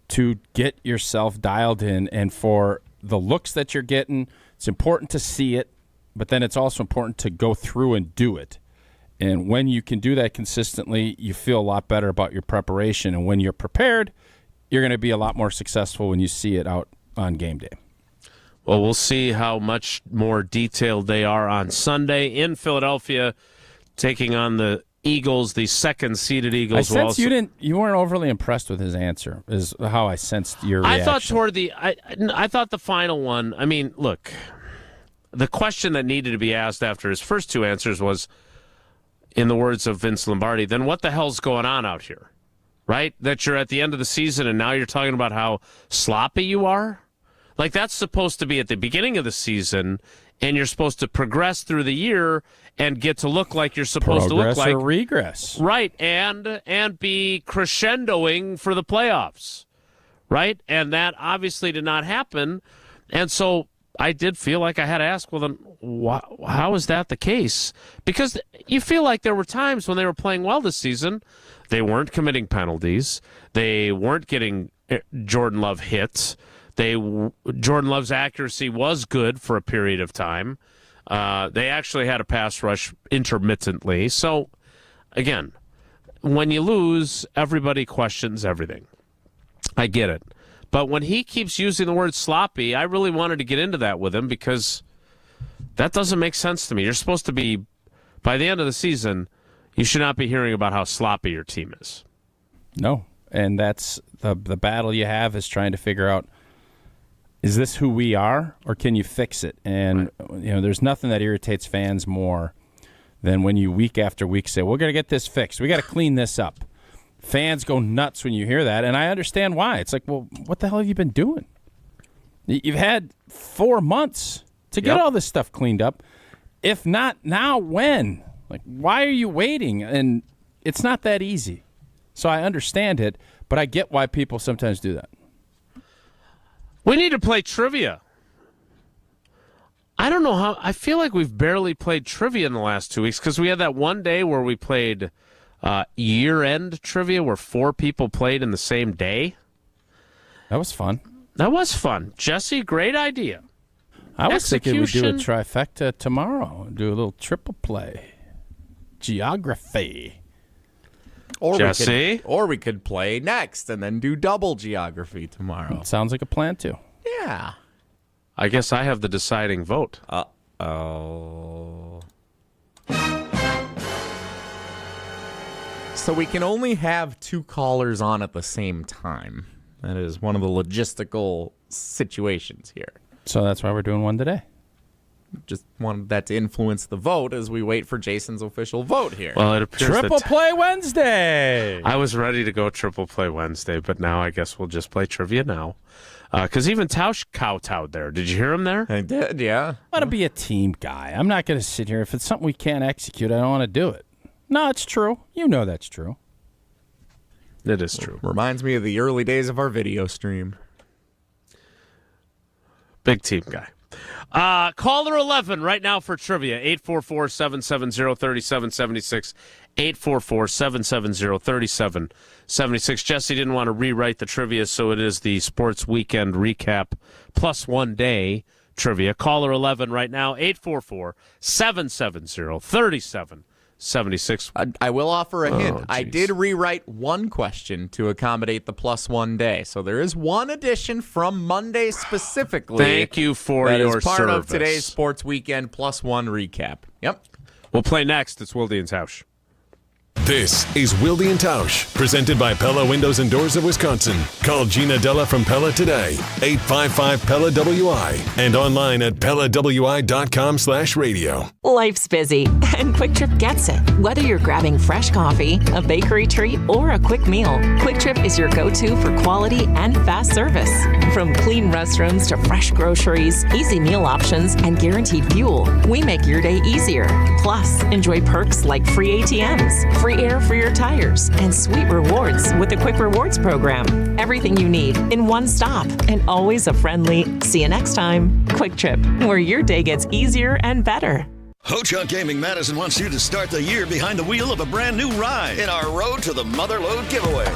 to get yourself dialed in. And for the looks that you're getting, it's important to see it, but then it's also important to go through and do it. And when you can do that consistently, you feel a lot better about your preparation. And when you're prepared, you're going to be a lot more successful when you see it out on game day.
Well, we'll see how much more detailed they are on Sunday in Philadelphia, taking on the Eagles, the second-seeded Eagles.
I sense you weren't overly impressed with his answer, is how I sensed your reaction.
I thought the final one, I mean, look, the question that needed to be asked after his first two answers was, in the words of Vince Lombardi, then what the hell's going on out here, right? That you're at the end of the season and now you're talking about how sloppy you are? Like, that's supposed to be at the beginning of the season, and you're supposed to progress through the year and get to look like you're supposed to look like.
Progress or regress.
Right, and be crescendoing for the playoffs, right? And that obviously did not happen. And so I did feel like I had to ask, well, then how is that the case? Because you feel like there were times when they were playing well this season, they weren't committing penalties, they weren't getting Jordan Love hits, Jordan Love's accuracy was good for a period of time. They actually had a pass rush intermittently. So, again, when you lose, everybody questions everything. I get it. But when he keeps using the word sloppy, I really wanted to get into that with him because that doesn't make sense to me. You're supposed to be, by the end of the season, you should not be hearing about how sloppy your team is.
No, and that's the battle you have is trying to figure out, is this who we are, or can you fix it? And there's nothing that irritates fans more than when you week after week say, we're going to get this fixed. We got to clean this up. Fans go nuts when you hear that, and I understand why. It's like, well, what the hell have you been doing? You've had 4 months to get all this stuff cleaned up. If not now, when? Like, why are you waiting? And it's not that easy. So I understand it, but I get why people sometimes do that.
We need to play trivia. I don't know how. I feel like we've barely played trivia in the last 2 weeks because we had that one day where we played year-end trivia where 4 people played in the same day.
That was fun.
Jesse, great idea.
I was thinking we'd do a trifecta tomorrow. Do a little triple play. Geography.
Jesse?
Or we could play next and then do double geography tomorrow.
Sounds like a plan, too.
Yeah.
I guess I have the deciding vote.
Uh-oh. So we can only have 2 callers on at the same time. That is one of the logistical situations here.
So that's why we're doing one today.
Just wanted that to influence the vote as we wait for Jason's official vote here.
Well, it appears
Triple Play Wednesday.
I was ready to go Triple Play Wednesday, but now I guess we'll just play trivia now. Because even Tausch kowtowed there. Did you hear him there?
I did, yeah.
I want to be a team guy. I'm not going to sit here. If it's something we can't execute, I don't want to do it. No, it's true. You know that's true.
It is true.
Reminds me of the early days of our video stream.
Big team guy. Caller 11 right now for trivia. 844-770-3776. 844-770-3776. Jesse didn't want to rewrite the trivia, so it is the Sports Weekend Recap plus 1 day trivia. Caller 11 right now. 844-770-3776.
I will offer a hint. I did rewrite one question to accommodate the plus 1 day. So there is one addition from Monday specifically.
Thank you for
that
your
is part
service.
of today's Sports Weekend plus 1 recap. Yep.
We'll play next. It's Wilde and Tausch.
This is Wilde and Tausch, presented by Pella Windows and Doors of Wisconsin. Call Gina Della from Pella today, 855-PELLA-WI, and online at PellaWI.com/radio.
Life's busy, and Quick Trip gets it. Whether you're grabbing fresh coffee, a bakery treat, or a quick meal, Quick Trip is your go-to for quality and fast service. From clean restrooms to fresh groceries, easy meal options, and guaranteed fuel, we make your day easier. Plus, enjoy perks like free ATMs, free air for your tires, and sweet rewards with the Quick Rewards program. Everything you need in one stop, and always a friendly, see you next time, Quick Trip, where your day gets easier and better.
Ho-Chunk Gaming Madison wants you to start the year behind the wheel of a brand new ride in our Road to the Motherlode giveaway.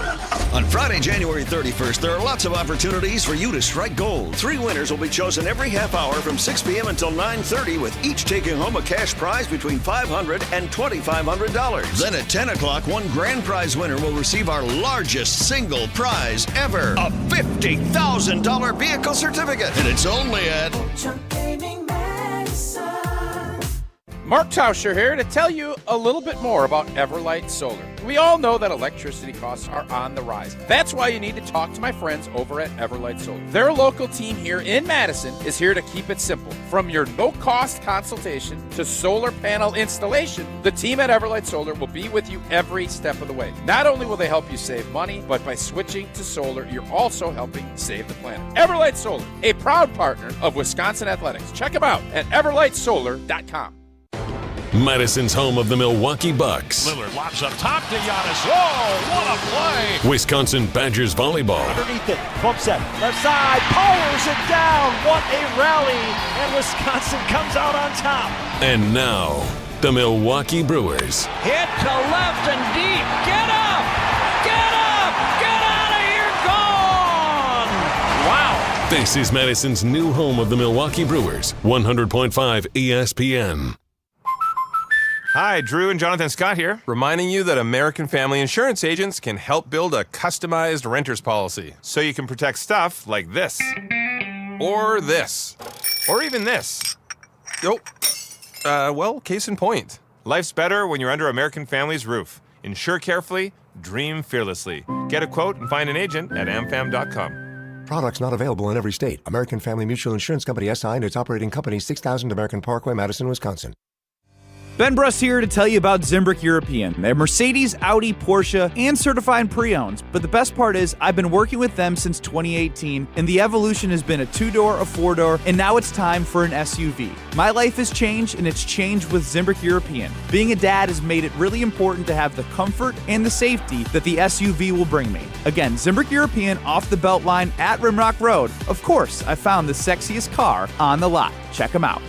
On Friday, January 31st, there are lots of opportunities for you to strike gold. 3 winners will be chosen every half hour from 6 p.m. until 9:30, with each taking home a cash prize between $500 and $2,500. Then at 10 o'clock, one grand prize winner will receive our largest single prize ever, a $50,000 vehicle certificate. And it's only at
Ho-Chunk Gaming Madison.
Mark Tauscher here to tell you a little bit more about Everlight Solar. We all know that electricity costs are on the rise. That's why you need to talk to my friends over at Everlight Solar. Their local team here in Madison is here to keep it simple. From your no-cost consultation to solar panel installation, the team at Everlight Solar will be with you every step of the way. Not only will they help you save money, but by switching to solar, you're also helping save the planet. Everlight Solar, a proud partner of Wisconsin Athletics. Check them out at everlightsolar.com.
Madison's home of the Milwaukee Bucks.
Lillard lobs up top to Giannis. Whoa, what a play!
Wisconsin Badgers volleyball.
Underneath it, pump set, left side, powers it down. What a rally! And Wisconsin comes out on top.
And now, the Milwaukee Brewers.
Hit to left and deep. Get up! Get up! Get out of here! Gone! Wow!
This is Madison's new home of the Milwaukee Brewers. 100.5 ESPN.
Hi, Drew and Jonathan Scott here, reminding you that American Family Insurance agents can help build a customized renter's policy so you can protect stuff like this, or this, or even this. Oh, well, case in point. Life's better when you're under American Family's roof. Insure carefully, dream fearlessly. Get a quote and find an agent at amfam.com.
Products not available in every state. American Family Mutual Insurance Company SI and its operating company, 6000 American Parkway, Madison, Wisconsin.
Ben Bruss here to tell you about Zimbrick European. They're Mercedes, Audi, Porsche, and certified pre-owned. But the best part is I've been working with them since 2018, and the evolution has been a 2-door, a 4-door, and now it's time for an SUV. My life has changed, and it's changed with Zimbrick European. Being a dad has made it really important to have the comfort and the safety that the SUV will bring me. Again, Zimbrick European off the belt line at Rimrock Road. Of course, I found the sexiest car on the lot. Check them out.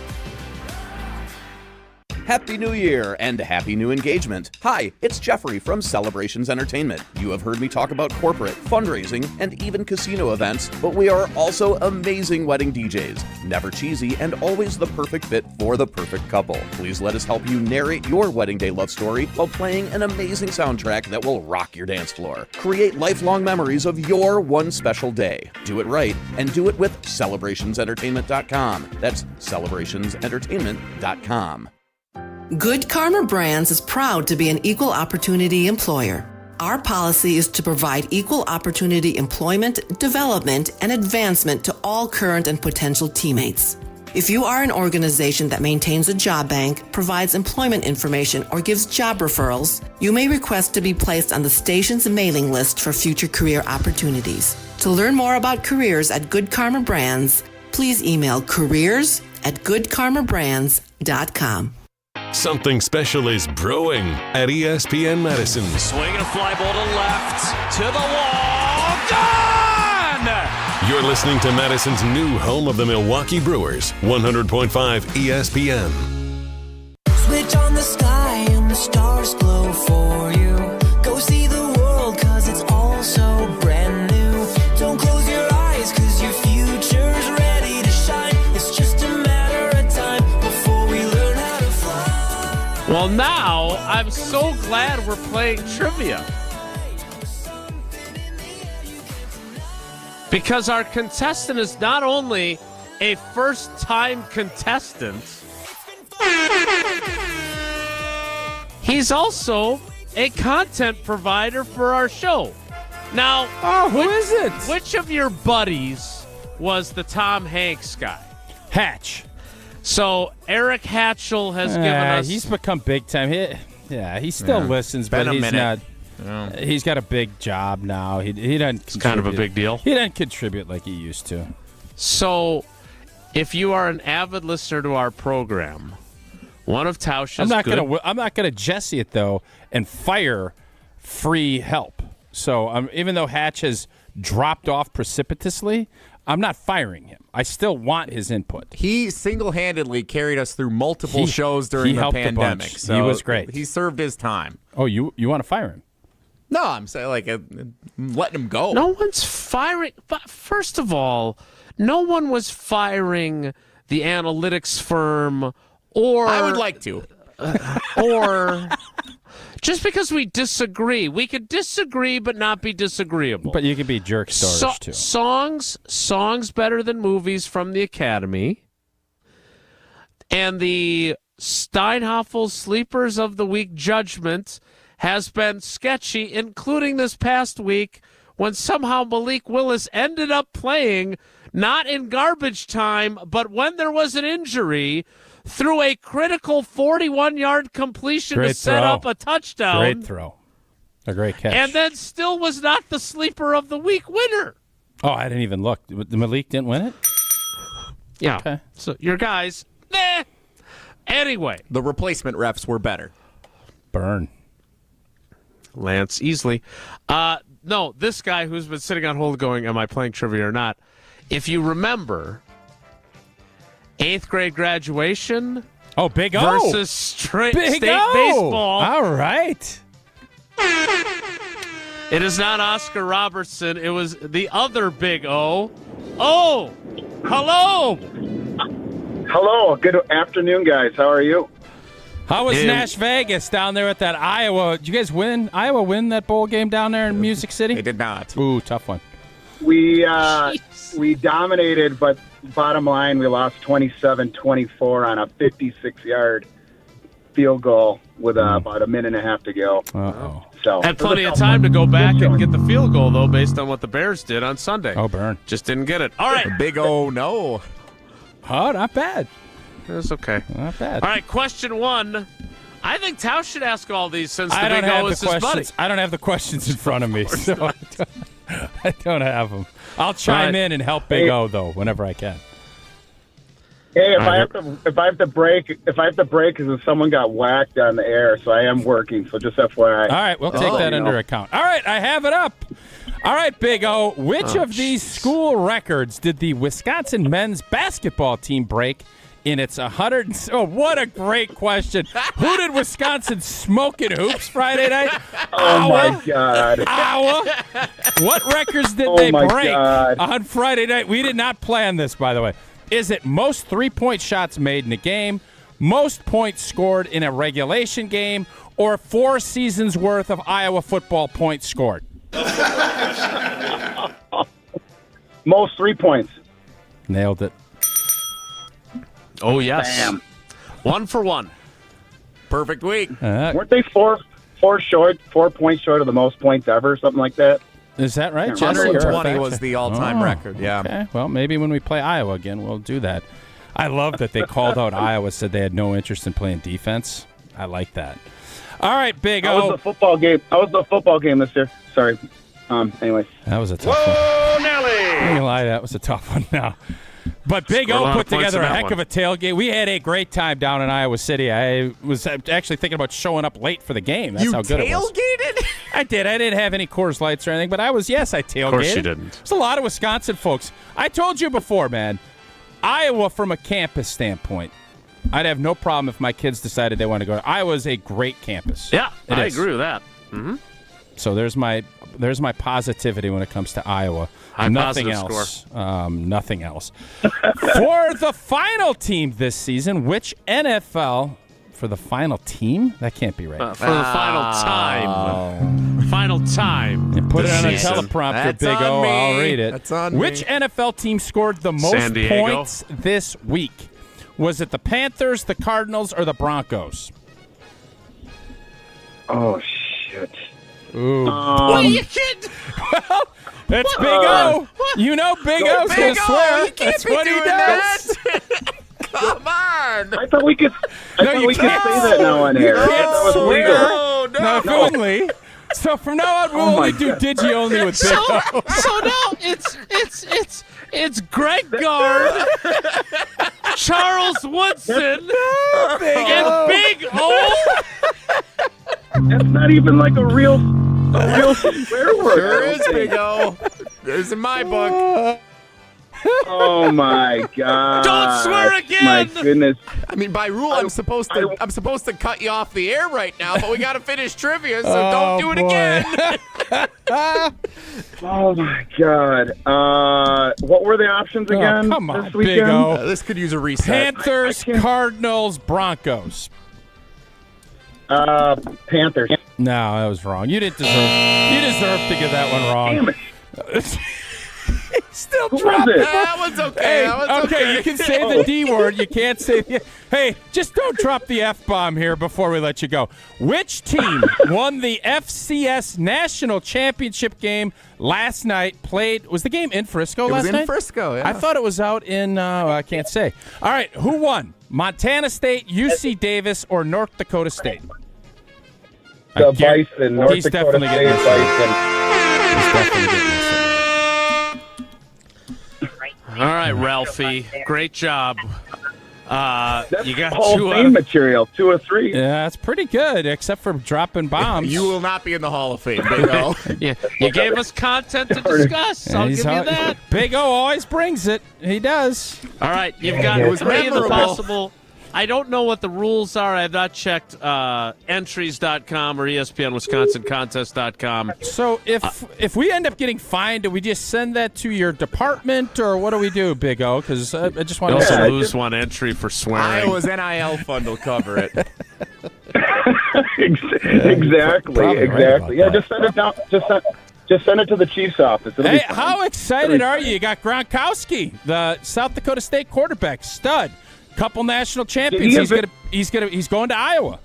Happy New Year and happy new engagement. Hi, it's Jeffrey from Celebrations Entertainment. You have heard me talk about corporate, fundraising, and even casino events, but we are also amazing wedding DJs. Never cheesy and always the perfect fit for the perfect couple. Please let us help you narrate your wedding day love story while playing an amazing soundtrack that will rock your dance floor. Create lifelong memories of your one special day. Do it right and do it with celebrationsentertainment.com. That's celebrationsentertainment.com.
Good Karma Brands is proud to be an equal opportunity employer. Our policy is to provide equal opportunity employment, development, and advancement to all current and potential teammates. If you are an organization that maintains a job bank, provides employment information, or gives job referrals, you may request to be placed on the station's mailing list for future career opportunities. To learn more about careers at Good Karma Brands, please email careers@goodkarmabrands.com.
Something special is brewing at ESPN Madison.
Swinging a fly ball to left, to the wall, gone!
You're listening to Madison's new home of the Milwaukee Brewers, 100.5 ESPN.
Switch on the sky and the stars glow for you. Go see the world 'cause it's all so brand new. Don't close your eyes 'cause your future's ready to shine. It's just a matter of time before we learn how to fly.
Well, now I'm so glad we're playing trivia. Because our contestant is not only a first-time contestant, he's also a content provider for our show. Now,
who is it?
Which of your buddies was the Tom Hanks guy?
Hatch.
So Eric Hatchell has given us.
He's become big time. He still listens, but he's not. He's got a big job now. He doesn't.
It's kind of a big deal.
He doesn't contribute like he used to.
So, if you are an avid listener to our program, one of Tausch's
I'm not gonna Jesse it though and fire free help. So even though Hatch has dropped off precipitously, I'm not firing him. I still want his input.
He single-handedly carried us through multiple shows during the pandemic. So
he was great.
He served his time.
Oh, you want to fire him?
No, I'm saying letting him go.
No one's firing. But first of all, no one was firing the analytics firm, or
I would like to,
or just because we disagree. We could disagree, but not be disagreeable.
But you could be jerk stars too.
Songs better than movies from the Academy, and the Steinhoffel Sleepers of the Week judgment has been sketchy, including this past week when somehow Malik Willis ended up playing not in garbage time, but when there was an injury, threw a critical 41-yard completion to set up a touchdown.
Great throw. A great catch.
And then still was not the Sleeper of the Week winner.
Oh, I didn't even look. Malik didn't win it?
Yeah.
Okay.
So your guys, Anyway.
The replacement refs were better.
Burn.
Lance Easley. No, this guy who's been sitting on hold going, am I playing trivia or not? If you remember, 8th grade graduation.
Oh, Big O.
Versus state baseball.
All right.
It is not Oscar Robertson. It was the other Big O. Oh, hello.
Hello. Good afternoon, guys. How are you?
How was Nash Vegas down there at that Iowa? Did you guys win? Iowa win that bowl game down there in Music City?
They did not.
Ooh, tough one.
We dominated, but bottom line, we lost 27-24 on a 56-yard field goal with about a minute and a half to go.
Uh-oh.
So
had plenty of time to go back and get the field goal, though, based on what the Bears did on Sunday.
Oh, burn.
Just didn't get it. All right.
Big O, no.
Oh, not bad.
It's okay.
Not bad.
All right, question 1. I think Tausch should ask all these since the
I don't
Big O
have
is
the
his buddy.
questions. I don't have the questions in front of me, so I don't have them. I'll chime in and help Big O though whenever I can.
Hey, if I have to break because someone got whacked on the air, so I am working. So just FYI.
All right, we'll take that under account. All right, I have it up. All right, Big O. Which of these school records did the Wisconsin men's basketball team break in its 100? Oh, what a great question! Who did Wisconsin smoke in hoops Friday night?
Oh my God!
Iowa. What records did they break on Friday night? We did not plan this, by the way. Is it most three-point shots made in a game, most points scored in a regulation game, or 4 seasons worth of Iowa football points scored?
Most 3 points.
Nailed it.
Oh, yes.
Bam.
1 for 1.
Perfect week.
Weren't they 4 points short of the most points ever, something like that?
Is that right?
120 was the all-time record, yeah.
Okay. Well, maybe when we play Iowa again, we'll do that. I love that they called out Iowa, said they had no interest in playing defense. I like that. All right, Big O.
I was the football game this year. Sorry. Anyways.
That was a tough one.
Whoa, Nelly!
I'm gonna lie, that was a tough one now. But Big O put together a heck
one.
of a tailgate. We had a great time down in Iowa City. I was actually thinking about showing up late for the game. That's how good it was.
You tailgated?
I did. I didn't have any Coors Lights or anything, but I tailgated.
Of course you didn't.
There's a lot of Wisconsin folks. I told you before, man, Iowa from a campus standpoint, I'd have no problem if my kids decided they want to go. Iowa's a great campus.
Yeah,
It
I
is.
agree with that. Mm-hmm.
So there's my positivity when it comes to Iowa. Nothing else. Nothing else. For the final team this season, which NFL for the final team? That can't be right.
For the final time. Final time.
And put it on a
season.
teleprompter,
That's
Big
on
O.
me.
I'll read it.
That's on
Which
me.
NFL team scored the most
San Diego.
points this week? Was it the Panthers, the Cardinals, or the Broncos?
Oh, shit.
Ooh.
What are you kidding?
Well, it's Big O. You know Big O's going to swear.
You can't
That's
be
what he
doing
does.
that. Come on.
I thought we could. I
No,
thought
you
we
can't.
could say that now on air.
You
I
can't
thought that was
swear.
illegal.
Not only. So from now on, we'll only do Digi only with Big O.
So now it's Greg Gard, Charles Woodson, and Big O.
That's not even like a real swear word.
Sure is, Big O. There's in my book.
Oh my God!
Don't swear again!
My goodness!
I mean, by rule, I'm supposed to cut you off the air right now, but we got to finish trivia, so don't do it again.
Oh my God! What were the options again?
come on,
this
Big
weekend?
O.
This could use a reset.
Panthers, Cardinals, Broncos.
Panthers.
No, that was wrong. You didn't deserve. You deserve to get that one wrong.
Damn it!
Still
Who
dropped
was it?
it.
That one's okay.
Hey,
That one's okay.
you can say the D word. You can't say the. Hey, just don't drop the F-bomb here before we let you go. Which team won the FCS National Championship game last night? Was the game in Frisco
It
last
was
night?
in Frisco, yeah.
I thought it was out in, I can't say. All right, who won? Montana State, UC Davis, or North Dakota State?
The Bison. North
He's
Dakota
definitely
State
getting this.
Bison.
He's definitely getting this.
All right, Ralphie. Great job.
That's
You got
Hall
two
of Fame material. 2 or 3.
Yeah, that's pretty good, except for dropping bombs.
You will not be in the Hall of Fame, Big O.
You gave us content to discuss. I'll give you that.
Big O always brings it. He does.
All right, you've got
It was
3 in the
memorable.
possible. I don't know what the rules are. I have not checked entries.com or ESPNWisconsinContest.com.
So if we end up getting fined, do we just send that to your department, or what do we do, Big O? Because I just want
You
to
also lose one entry for swearing.
Iowa's NIL fund will cover it.
Exactly.
Probably right
Exactly.
about
Yeah, just send it down. Just send it to the Chiefs office. It'll
Hey,
be fine.
how excited are you? You got Gronkowski, the South Dakota State quarterback, stud, couple national champions. He's going to Iowa.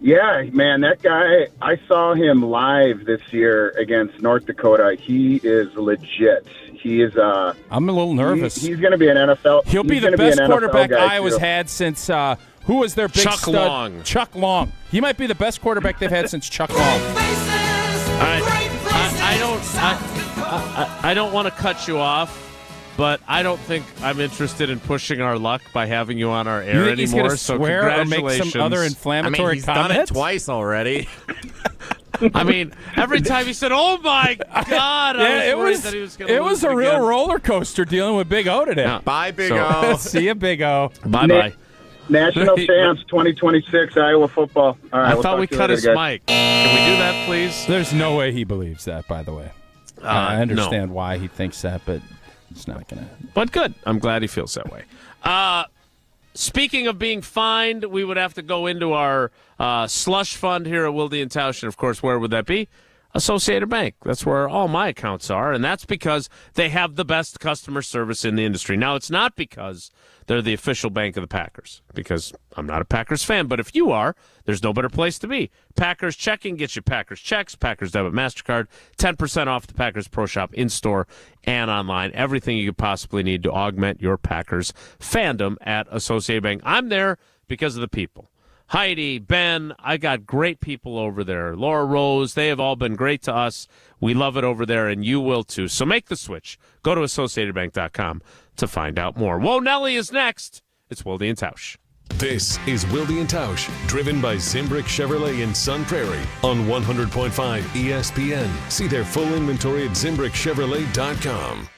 Yeah, man, that guy, I saw him live this year against North Dakota. He is legit. He is
I'm a little nervous.
He's going to be an NFL.
He'll be
he's
the
gonna
best
an NFL
quarterback
guy,
Iowa's
too.
had since who was their big
Chuck
stud?
Long.
Chuck Long. He might be the best quarterback they've had since Chuck Long.
I don't want to cut you off, but I don't think I'm interested in pushing our luck by having you on our air
You think he's
anymore.
gonna
So
swear or make
congratulations.
some other inflammatory
he's
comments?
done it twice already.
I mean, every time he said, "Oh my God," I was worried that he was going to
It was a real roller coaster dealing with Big O today.
Yeah.
Bye, Big O.
See you, Big O.
Bye-bye.
National champs 2026 Iowa football. All right,
I
we'll
thought
talk
we
to you
cut
later,
his
guys.
mic. Can we do that, please?
There's no way he believes that, by the way. I understand why he thinks that, but it's not going to.
But good. I'm glad he feels that way. Speaking of being fined, we would have to go into our slush fund here at Wilde and Tausch. And, of course, where would that be? Associated Bank. That's where all my accounts are, and that's because they have the best customer service in the industry. Now, it's not because they're the official bank of the Packers, because I'm not a Packers fan, but if you are, there's no better place to be. Packers checking gets you Packers checks, Packers debit MasterCard, 10% off the Packers Pro Shop in-store and online. Everything you could possibly need to augment your Packers fandom at Associated Bank. I'm there because of the people. Heidi, Ben, I got great people over there. Laura Rose, they have all been great to us. We love it over there, and you will too. So make the switch. Go to AssociatedBank.com. to find out more. Whoa, Nelly is next. It's Wilde and Tausch.
This is Wilde and Tausch, driven by Zimbrick Chevrolet in Sun Prairie on 100.5 ESPN. See their full inventory at ZimbrickChevrolet.com.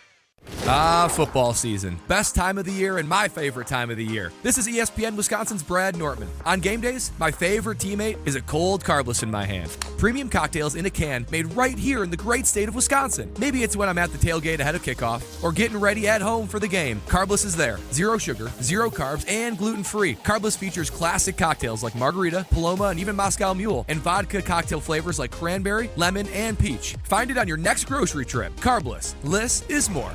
Football season. Best time of the year and my favorite time of the year. This is ESPN Wisconsin's Brad Nortman. On game days, my favorite teammate is a cold carbless in my hand. Premium cocktails in a can made right here in the great state of Wisconsin. Maybe it's when I'm at the tailgate ahead of kickoff or getting ready at home for the game. Carbless is there. Zero sugar, zero carbs, and gluten-free. Carbless features classic cocktails like margarita, Paloma, and even Moscow Mule, and vodka cocktail flavors like cranberry, lemon, and peach. Find it on your next grocery trip. Carbless. Less is more.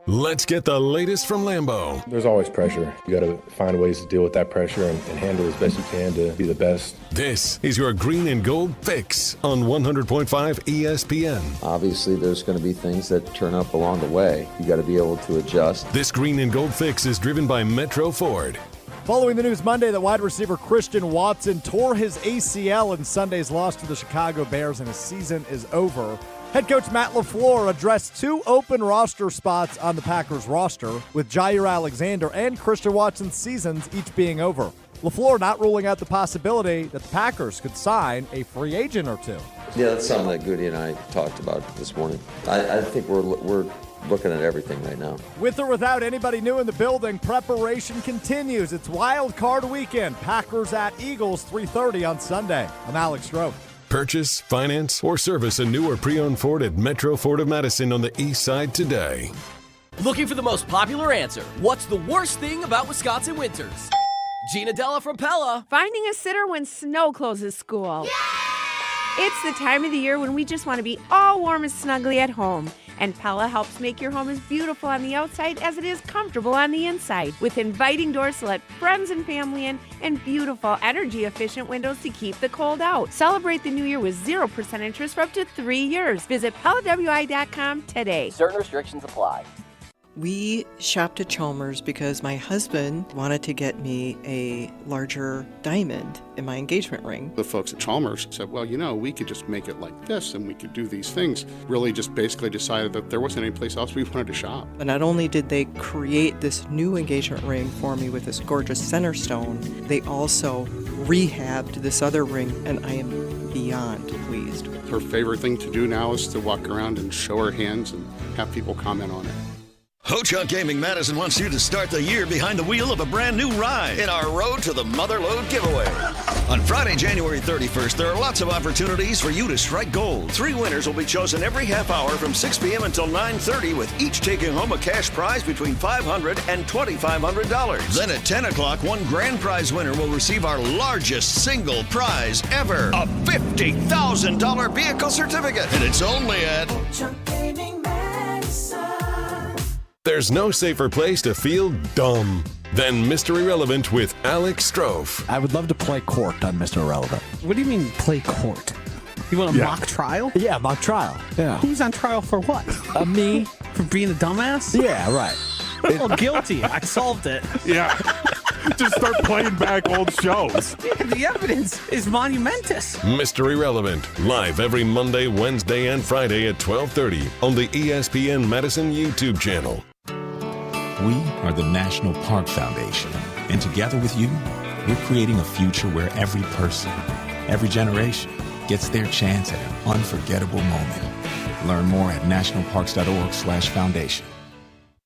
Let's get the latest from Lambeau.
There's always pressure. You got to find ways to deal with that pressure and handle it as best you can to be the best.
This is your green and gold fix on 100.5 ESPN.
Obviously, there's going to be things that turn up along the way. You got to be able to adjust.
This green and gold fix is driven by Metro Ford.
Following the news Monday that wide receiver Christian Watson tore his ACL in Sunday's loss to the Chicago Bears and his season is over, head coach Matt LaFleur addressed 2 open roster spots on the Packers roster, with Jair Alexander and Christian Watson's seasons each being over. LaFleur not ruling out the possibility that the Packers could sign a free agent or two.
Yeah, that's something that Goody and I talked about this morning. I think we're looking at everything right now.
With or without anybody new in the building, preparation continues. It's Wild Card Weekend. Packers at Eagles, 3:30 on Sunday. I'm Alex Stroh.
Purchase, finance, or service a new or pre-owned Ford at Metro Ford of Madison on the east side today.
Looking for the most popular answer. What's the worst thing about Wisconsin winters? Gina Della from Pella.
Finding a sitter when snow closes school. Yay! It's the time of the year when we just want to be all warm and snuggly at home. And Pella helps make your home as beautiful on the outside as it is comfortable on the inside, with inviting doors to let friends and family in and beautiful, energy-efficient windows to keep the cold out. Celebrate the new year with 0% interest for up to 3 years. Visit PellaWI.com today.
Certain restrictions apply.
We shopped at Chalmers because my husband wanted to get me a larger diamond in my engagement ring.
The folks at Chalmers said, well, we could just make it like this and we could do these things. Really just basically decided that there wasn't any place else we wanted to shop.
But not only did they create this new engagement ring for me with this gorgeous center stone, they also rehabbed this other ring, and I am beyond pleased.
Her favorite thing to do now is to walk around and show her hands and have people comment on it.
Ho-Chunk Gaming Madison wants you to start the year behind the wheel of a brand new ride in our Road to the Mother Lode giveaway. On Friday, January 31st, there are lots of opportunities for you to strike gold. 3 winners will be chosen every half hour from 6 p.m. until 9:30, with each taking home a cash prize between $500 and $2,500. Then at 10 o'clock, one grand prize winner will receive our largest single prize ever, a $50,000 vehicle certificate. And it's only at
Ho-Chunk Gaming Madison.
There's no safer place to feel dumb than Mr. Irrelevant with Alex Stroh.
I would love to play court on Mr. Irrelevant.
What do you mean play court? You want a mock trial?
Yeah, mock trial. Yeah.
Who's on trial for what?
Me.
For being a dumbass?
Yeah, right.
Well, guilty. I solved it.
Yeah. Just start playing back old shows.
Yeah, the evidence is monumentous.
Mr. Irrelevant, live every Monday, Wednesday, and Friday at 12:30 on the ESPN Madison YouTube channel.
We are the National Park Foundation, and together with you, we're creating a future where every person, every generation, gets their chance at an unforgettable moment. Learn more at nationalparks.org/foundation.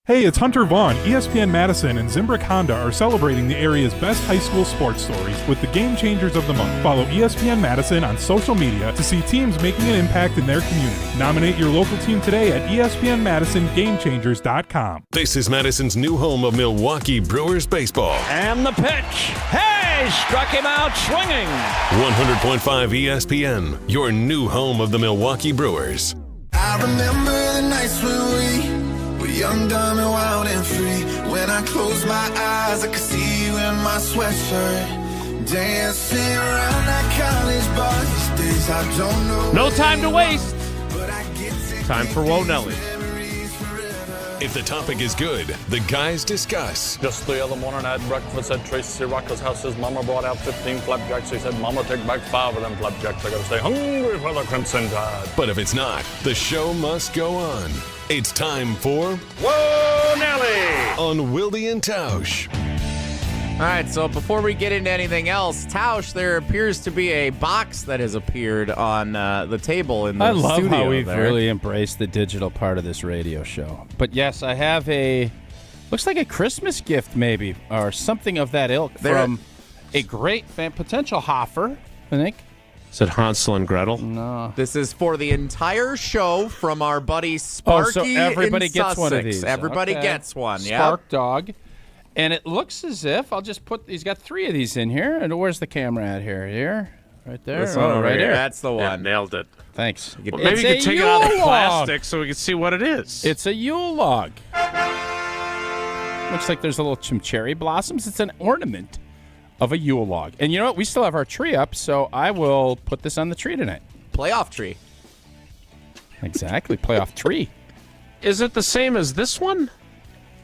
Hey, it's Hunter Vaughn. ESPN Madison and Zimbrick Honda are celebrating the area's best high school sports stories with the Game Changers of the Month. Follow ESPN Madison on social media to see teams making an impact in their community. Nominate your local team today at ESPNMadisonGameChangers.com.
This is Madison's new home of Milwaukee Brewers baseball.
And the pitch. Hey, struck him out swinging.
100.5 ESPN, your new home of the Milwaukee Brewers.
I remember the nights when we were young, dumb, and wild and free. When I close my eyes, I could see you in my sweatshirt, dancing around that college bar. These days I don't know.
No time to waste. Time for Whoa Nelly.
If the topic is good, the guys discuss.
Just the other morning I had breakfast at Tracy Rocker's house. His mama brought out 15 flapjacks. He said, Mama, take back 5 of them flapjacks. I gotta stay hungry for the Crimson Tide.
But if it's not, the show must go on. It's time for
Whoa, Nelly!
on Wilde and Tausch.
All right, so before we get into anything else, Tausch, there appears to be a box that has appeared on the table in the studio.
I love how we've
there.
really embraced the digital part of this radio show. But yes, I have looks like a Christmas gift maybe, or something of that ilk from a great potential Hoffer, I think.
Is it Hansel and Gretel?
No.
This is for the entire show from our buddy Sparky
so everybody
in
gets
Sussex.
one of these.
Everybody
Okay.
gets one, yeah.
Spark Dog. And it looks as if, he's got 3 of these in here. And where's the camera at here? Here? Right there?
This one
right
here.
there.
That's the one.
Yeah, nailed it.
Thanks.
Well, maybe you could take it out of the plastic so we can see what it is.
It's a Yule log. Looks like there's a little some cherry blossoms. It's an ornament of a Yule log. And you know what? We still have our tree up, so I will put this on the tree tonight.
Playoff tree.
Exactly. Playoff tree.
Is it the same as this one?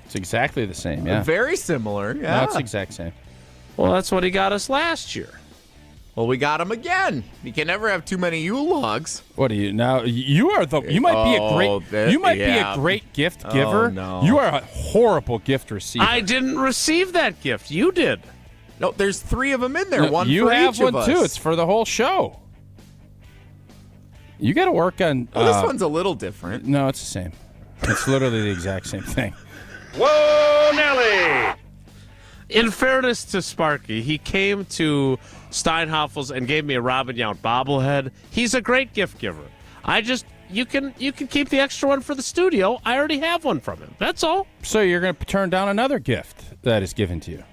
It's exactly the same, yeah.
Very similar, yeah.
No, it's the exact same.
Well, that's what he got us last year.
Well, we got him again. You can never have too many Yule logs.
What are you now? You are the. You might be a great gift giver.
Oh, no.
You are a horrible gift receiver.
I didn't receive that gift. You did.
No, there's 3 of them in there.
No,
one
you
for
have
each of
one
us.
too. It's for the whole show. You got to work on.
Well, this one's a little different.
No, it's the same. It's literally the exact same thing.
Whoa, Nelly!
In fairness to Sparky, he came to Steinhoffel's and gave me a Robin Yount bobblehead. He's a great gift giver. You can keep the extra one for the studio. I already have one from him. That's all.
So you're going to turn down another gift that is given to you.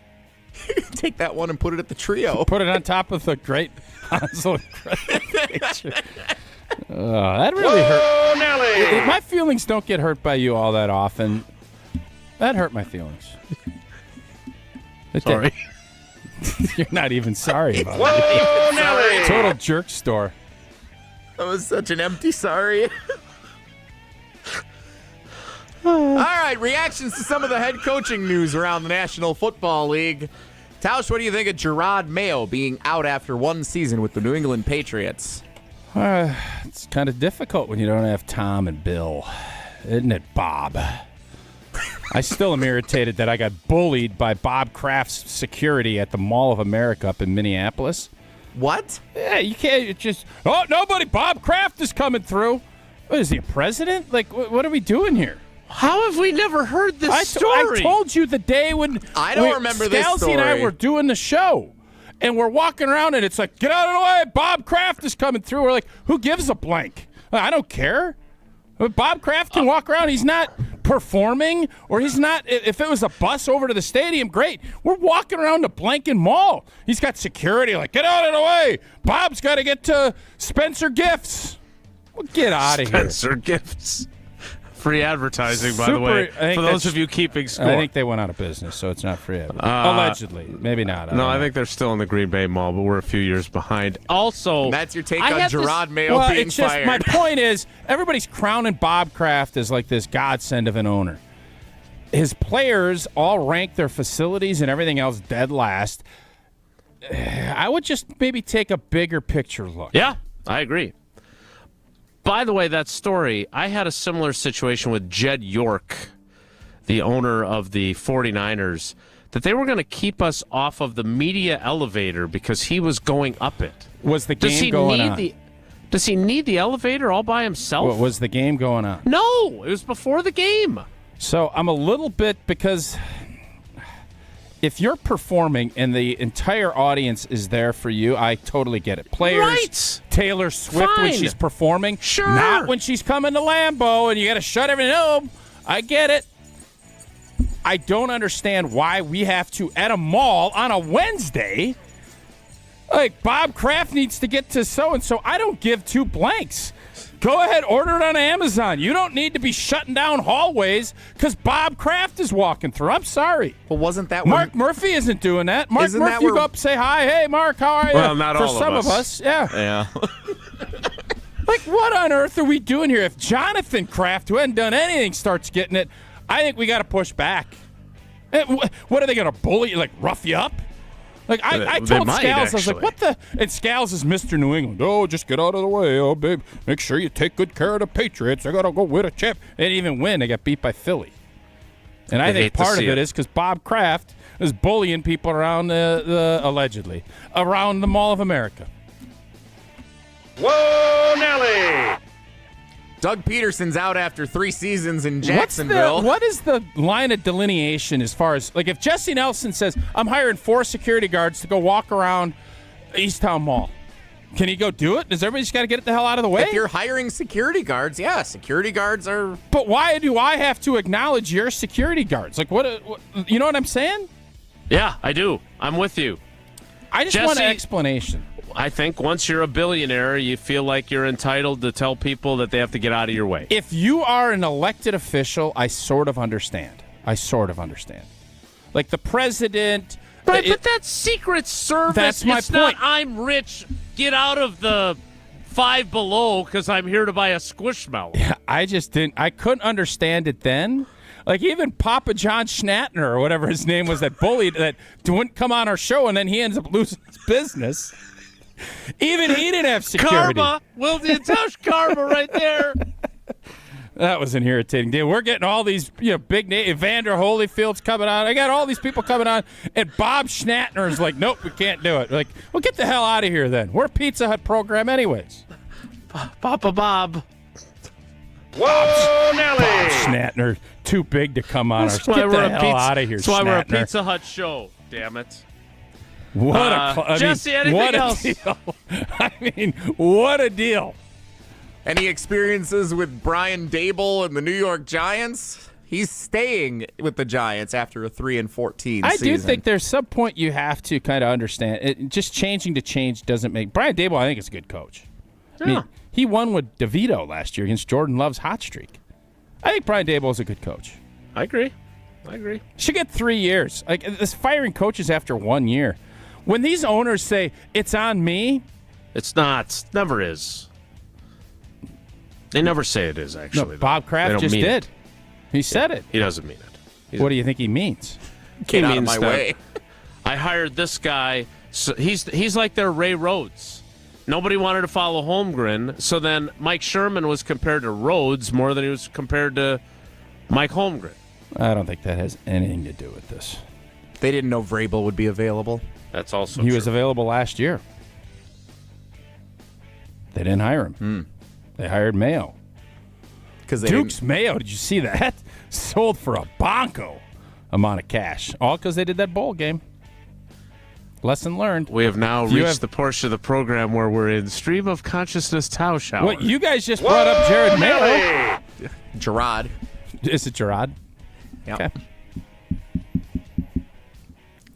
Take that one and put it at the trio.
Put it on top of the great Hansel and Gretel picture. That really hurt.
Nelly!
My feelings don't get hurt by you all that often. That hurt my feelings.
Sorry.
You're not even sorry about
Whoa, Nelly!
it. Total jerk store.
That was such an empty sorry. All right, reactions to some of the head coaching news around the National Football League. Tausch, what do you think of Gerard Mayo being out after 1 season with the New England Patriots?
It's kind of difficult when you don't have Tom and Bill. Isn't it, Bob? I still am irritated that I got bullied by Bob Kraft's security at the Mall of America up in Minneapolis.
What?
Yeah, you can't just, nobody, Bob Kraft is coming through. What, is he a president? Like, what are we doing here?
How have we never heard this story?
I told you the day when
I don't remember this
Scalzi
story.
and I were doing the show, and we're walking around, and it's like, get out of the way, Bob Kraft is coming through. We're like, who gives a blank? I don't care. Bob Kraft can walk around. He's not performing, or he's not. If it was a bus over to the stadium, great. We're walking around the Blanken Mall. He's got security. Like, get out of the way. Bob's got to get to Spencer Gifts. Well, get out of here.
Spencer Gifts. Free advertising, by the way, for those of you keeping score.
I think they went out of business, so it's not free advertising. Allegedly. Maybe not.
I think they're still in the Green Bay Mall, but we're a few years behind. Also,
And that's your take on Gerard Mayo being
it's just,
fired.
my point is, everybody's crowning Bob Kraft as like this godsend of an owner. His players all rank their facilities and everything else dead last. I would just maybe take a bigger picture look.
Yeah, I agree. By the way, that story, I had a similar situation with Jed York, the owner of the 49ers, that they were going to keep us off of the media elevator because he was going up it.
Was the game going on?
Does he need the elevator all by himself?
What, was the game going on?
No, it was before the game.
So I'm a little bit, because if you're performing and the entire audience is there for you, I totally get it. Players,
right.
Taylor Swift when she's performing,
sure.
Not when she's coming to Lambeau and you got to shut everything up. I get it. I don't understand why we have to, at a mall on a Wednesday, like Bob Kraft needs to get to so-and-so. I don't give 2 blanks. Go ahead, order it on Amazon. You don't need to be shutting down hallways because Bob Kraft is walking through. I'm sorry.
Well, wasn't that
Mark Murphy isn't doing that. Mark Murphy, you go up and say hi. Hey, Mark, how are you?
Well, not
For
all
some
of us.
Yeah.
Yeah.
Like, what on earth are we doing here? If Jonathan Kraft, who hadn't done anything, starts getting it, I think we got to push back. What are they going to bully you, like rough you up? Like, I told Scales, I was like, what the? And Scales is Mr. New England. Oh, just get out of the way. Oh, babe, make sure you take good care of the Patriots. They got to go win a chip. They didn't even win. They got beat by Philly. And I think part of it is because Bob Kraft is bullying people around allegedly, around the Mall of America.
Whoa, Nelly!
Doug Peterson's out after 3 seasons in Jacksonville.
What is the line of delineation as far as, like, if Jesse Nelson says, I'm hiring 4 security guards to go walk around Easttown Mall, can he go do it? Does everybody just got to get it the hell out of the way?
If you're hiring security guards, yeah, security guards are...
But why do I have to acknowledge your security guards? Like, what you know what I'm saying?
Yeah, I do. I'm with you.
I just want an explanation.
I think once you're a billionaire, you feel like you're entitled to tell people that they have to get out of your way.
If you are an elected official, I sort of understand. Like the president.
Right, but that's Secret Service.
That's my
it's
point.
Not, I'm rich. Get out of the Five Below because I'm here to buy a Squishmallow.
Yeah, I couldn't understand it then. Like even Papa John Schnattner or whatever his name was that bullied that wouldn't come on our show and then he ends up losing his business. Even he didn't have security.
Karma. Wilde and Tausch karma right there.
That was an irritating deal. We're getting all these big names. Evander Holyfield's coming on. I got all these people coming on. And Bob Schnattner is like, nope, we can't do it. Like, well, get the hell out of here then. We're a Pizza Hut program anyways.
Papa Bob.
Whoa, Nelly!
Bob Schnattner, too big to come on.
That's
Get the hell out of here,
That's why we're a
Schnattner.
Pizza Hut show, damn it.
Jesse,
anything else?
Deal. I mean, what a deal.
Any experiences with Brian Dable and the New York Giants? He's staying with the Giants after a 3-14 season.
I do think there's some point you have to kind of understand. Just changing to change doesn't make... Brian Dable, I think, is a good coach.
Yeah.
I mean, he won with DeVito last year against Jordan Love's hot streak. I think Brian Dable is a good coach.
I agree.
Should get 3 years. Like, this firing coaches after 1 year. When these owners say, it's on me...
It's not. Never is. They never say it is, actually.
No, Bob Kraft just did. He said it.
He doesn't mean it.
What do you think he means?
Get out of my way.
I hired this guy. So he's like their Ray Rhodes. Nobody wanted to follow Holmgren, so then Mike Sherman was compared to Rhodes more than he was compared to Mike Holmgren.
I don't think that has anything to do with this.
They didn't know Vrabel would be available.
That's also
He
true.
was available last year. They didn't hire him. They hired Mayo. Duke's Mayo, did you see that? Sold for a bonko amount of cash. All because they did that bowl game. Lesson learned.
We have now reached the portion of the program where we're in stream of consciousness Tausch hour.
What, you guys just brought up Jared Mayo.
Gerard.
Is it Gerard?
Yep.
Okay.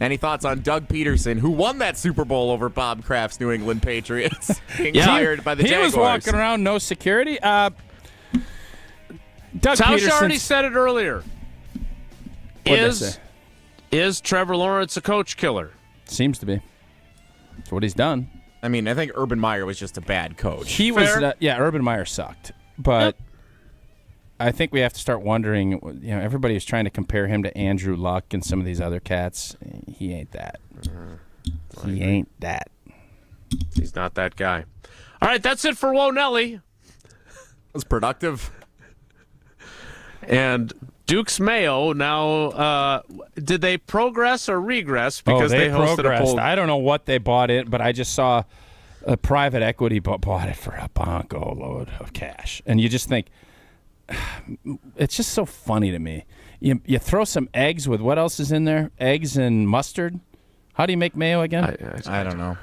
Any thoughts on Doug Peterson, who won that Super Bowl over Bob Kraft's New England Patriots, being hired by the Jaguars?
He was walking around, no security. Doug
Tausch
Peterson
already said it earlier. Is Trevor Lawrence a coach killer?
Seems to be. That's what he's done.
I mean, I think Urban Meyer was just a bad coach.
He was, Urban Meyer sucked. But I think we have to start wondering, everybody is trying to compare him to Andrew Luck and some of these other cats. He ain't that. He ain't that.
He's not that guy. All right, that's it for Whoa Nelly.
It was productive.
And Duke's Mayo now, did they progress or regress because they hosted
progressed.
a poll?
I don't know what they bought it, but I just saw a private equity bought it for a bonko load of cash. And you just think, it's just so funny to me. You throw some eggs with what else is in there? Eggs and mustard? How do you make mayo again?
I don't know.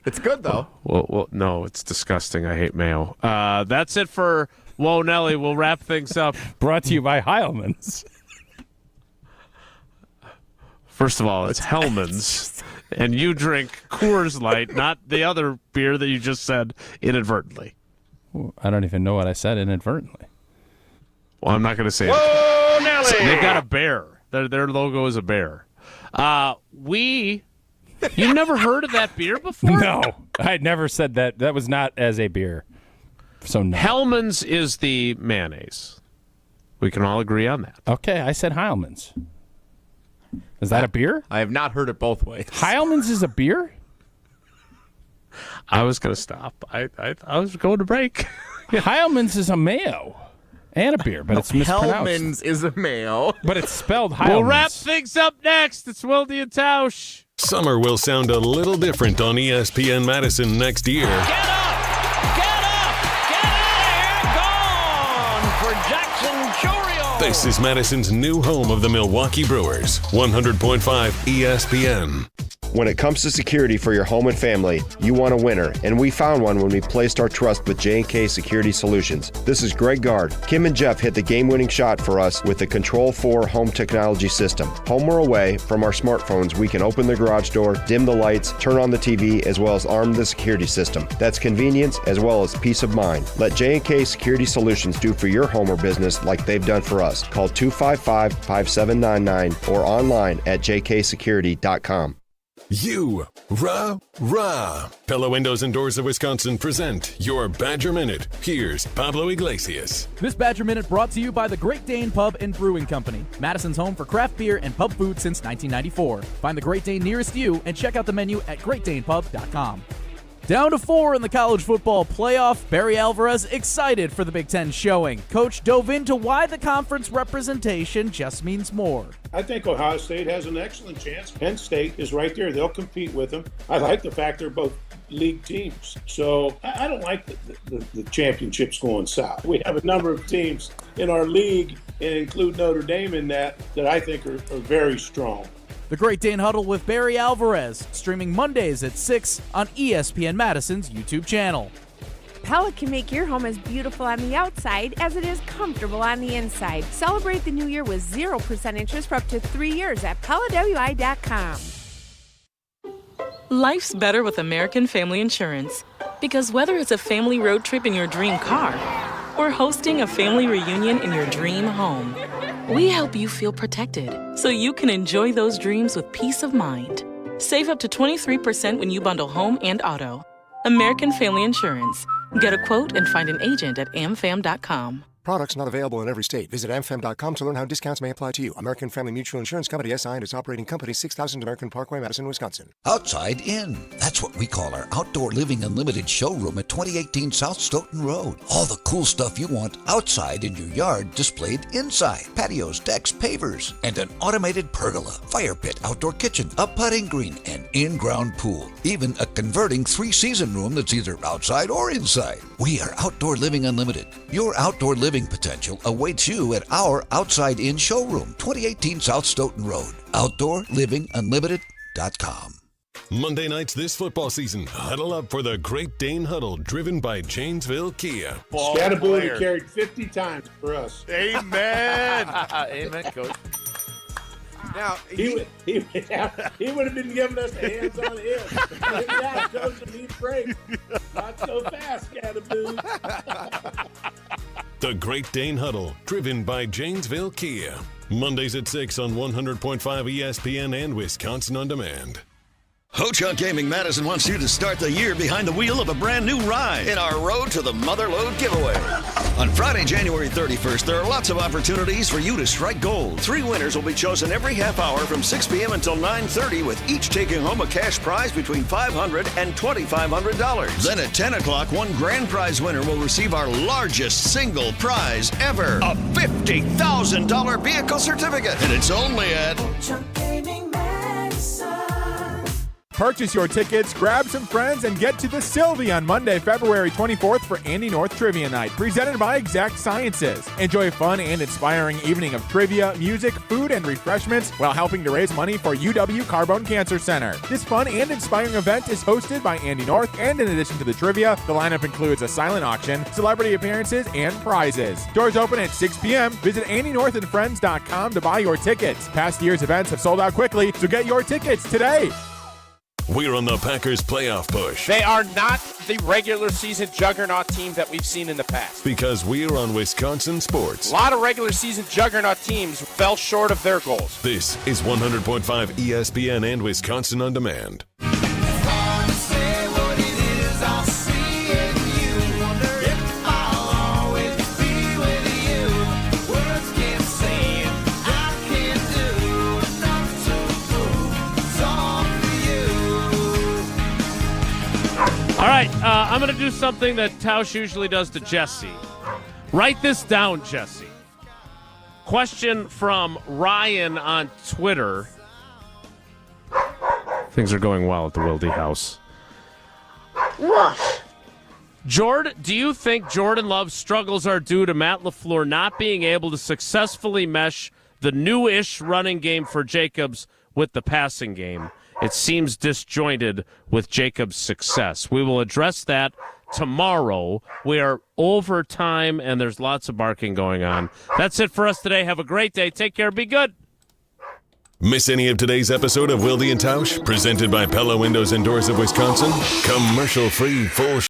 It's good, though.
Well, no, it's disgusting. I hate mayo. That's it for Whoa Nelly. We'll wrap things up.
Brought to you by Heilman's.
First of all, it's Hellman's, and you drink Coors Light, not the other beer that you just said inadvertently.
I don't even know what I said inadvertently.
Well, I'm not going to say
Whoa, Nelly!
They've got a bear. Their logo is a bear. You've never heard of that beer before?
No, I never said that. That was not as a beer. So no.
Hellman's is the mayonnaise. We can all agree on that.
Okay, I said Heilman's. Is that a beer?
I have not heard it both ways.
Heilmann's is a beer?
I was going to stop. I was going to break.
Heilmann's is a mayo and a beer, but it's mispronounced.
Hellman's is a mayo.
But it's spelled Heilmann's.
We'll wrap things up next. It's Wilde and Tausch.
Summer will sound a little different on ESPN Madison next year.
Get out of here! Gone for Jackson Chorio!
This is Madison's new home of the Milwaukee Brewers, 100.5 ESPN.
When it comes to security for your home and family, you want a winner, and we found one when we placed our trust with J&K Security Solutions. This is Greg Gard. Kim and Jeff hit the game-winning shot for us with the Control 4 home technology system. Home or away, from our smartphones, we can open the garage door, dim the lights, turn on the TV, as well as arm the security system. That's convenience as well as peace of mind. Let J&K Security Solutions do for your home or business like they've done for us. Call 255-5799 or online at jksecurity.com.
Pella Windows and Doors of Wisconsin present your Badger Minute. Here's Pablo Iglesias.
This Badger Minute brought to you by the Great Dane Pub and Brewing Company, Madison's home for craft beer and pub food since 1994. Find the Great Dane nearest you and check out the menu at greatdanepub.com. Down to 4 in the college football playoff. Barry Alvarez excited for the Big Ten showing. Coach dove into why the conference representation just means more.
I think Ohio State has an excellent chance. Penn State is right there. They'll compete with them. I like the fact they're both league teams. So I don't like the championships going south. We have a number of teams in our league, and include Notre Dame in that I think are very strong.
The Great Dane Huddle with Barry Alvarez, streaming Mondays at 6 on ESPN Madison's YouTube channel.
Pella can make your home as beautiful on the outside as it is comfortable on the inside. Celebrate the new year with 0% interest for up to 3 years at PellaWI.com.
Life's better with American Family Insurance. Because whether it's a family road trip in your dream car or hosting a family reunion in your dream home, we help you feel protected so you can enjoy those dreams with peace of mind. Save up to 23% when you bundle home and auto. American Family Insurance. Get a quote and find an agent at amfam.com.
Products not available in every state. Visit amfam.com to learn how discounts may apply to you. American Family Mutual Insurance Company, SI, and its operating company, 6000 American Parkway, Madison, Wisconsin.
Outside In. That's what we call our Outdoor Living Unlimited showroom at 2018 South Stoughton Road. All the cool stuff you want outside in your yard displayed inside. Patios, decks, pavers, and an automated pergola, fire pit, outdoor kitchen, a putting green, and in-ground pool. Even a converting 3-season room that's either outside or inside. We are Outdoor Living Unlimited. Your outdoor living potential awaits you at our Outside In showroom, 2018 South Stoughton Road. OutdoorLivingUnlimited.com.
Monday nights this football season, huddle up for the Great Dane Huddle, driven by Janesville Kia.
Scatterboot carried 50 times for us.
Amen. Amen, Coach. Now
he would have been giving us the hands on him. Yeah, Coach, need break. Not so fast, Scatterboot.
The Great Dane Huddle, driven by Janesville Kia. Mondays at 6 on 100.5 ESPN and Wisconsin On Demand.
Ho-Chunk Gaming Madison wants you to start the year behind the wheel of a brand new ride in our Road to the Mother Lode giveaway. On Friday, January 31st, there are lots of opportunities for you to strike gold. 3 winners will be chosen every half hour from 6 p.m. until 9:30, with each taking home a cash prize between $500 and $2,500. Then at 10 o'clock, one grand prize winner will receive our largest single prize ever, a $50,000 vehicle certificate. And it's only at
Ho-Chunk Gaming Madison.
Purchase your tickets, grab some friends, and get to the Sylvie on Monday, February 24th for Andy North Trivia Night, presented by Exact Sciences. Enjoy a fun and inspiring evening of trivia, music, food, and refreshments while helping to raise money for UW Carbone Cancer Center. This fun and inspiring event is hosted by Andy North, and in addition to the trivia, the lineup includes a silent auction, celebrity appearances, and prizes. Doors open at 6 p.m. Visit AndyNorthAndFriends.com to buy your tickets. Past year's events have sold out quickly, so get your tickets today.
We're on the Packers playoff push.
They are not the regular season juggernaut team that we've seen in the past.
Because we're on Wisconsin Sports.
A lot of regular season juggernaut teams fell short of their goals.
This is 100.5 ESPN and Wisconsin On Demand.
right, I'm going to do something that Tausch usually does to Jesse. Write this down, Jesse. Question from Ryan on Twitter. Things are going well at the Wilde house. Jordan, do you think Jordan Love's struggles are due to Matt LaFleur not being able to successfully mesh the new-ish running game for Jacobs with the passing game? It seems disjointed with Jacobs' success. We will address that tomorrow. We are over time, and there's lots of barking going on. That's it for us today. Have a great day. Take care. Be good.
Miss any of today's episode of Wilde and Tausch? Presented by Pella Windows and Doors of Wisconsin? Commercial-free, full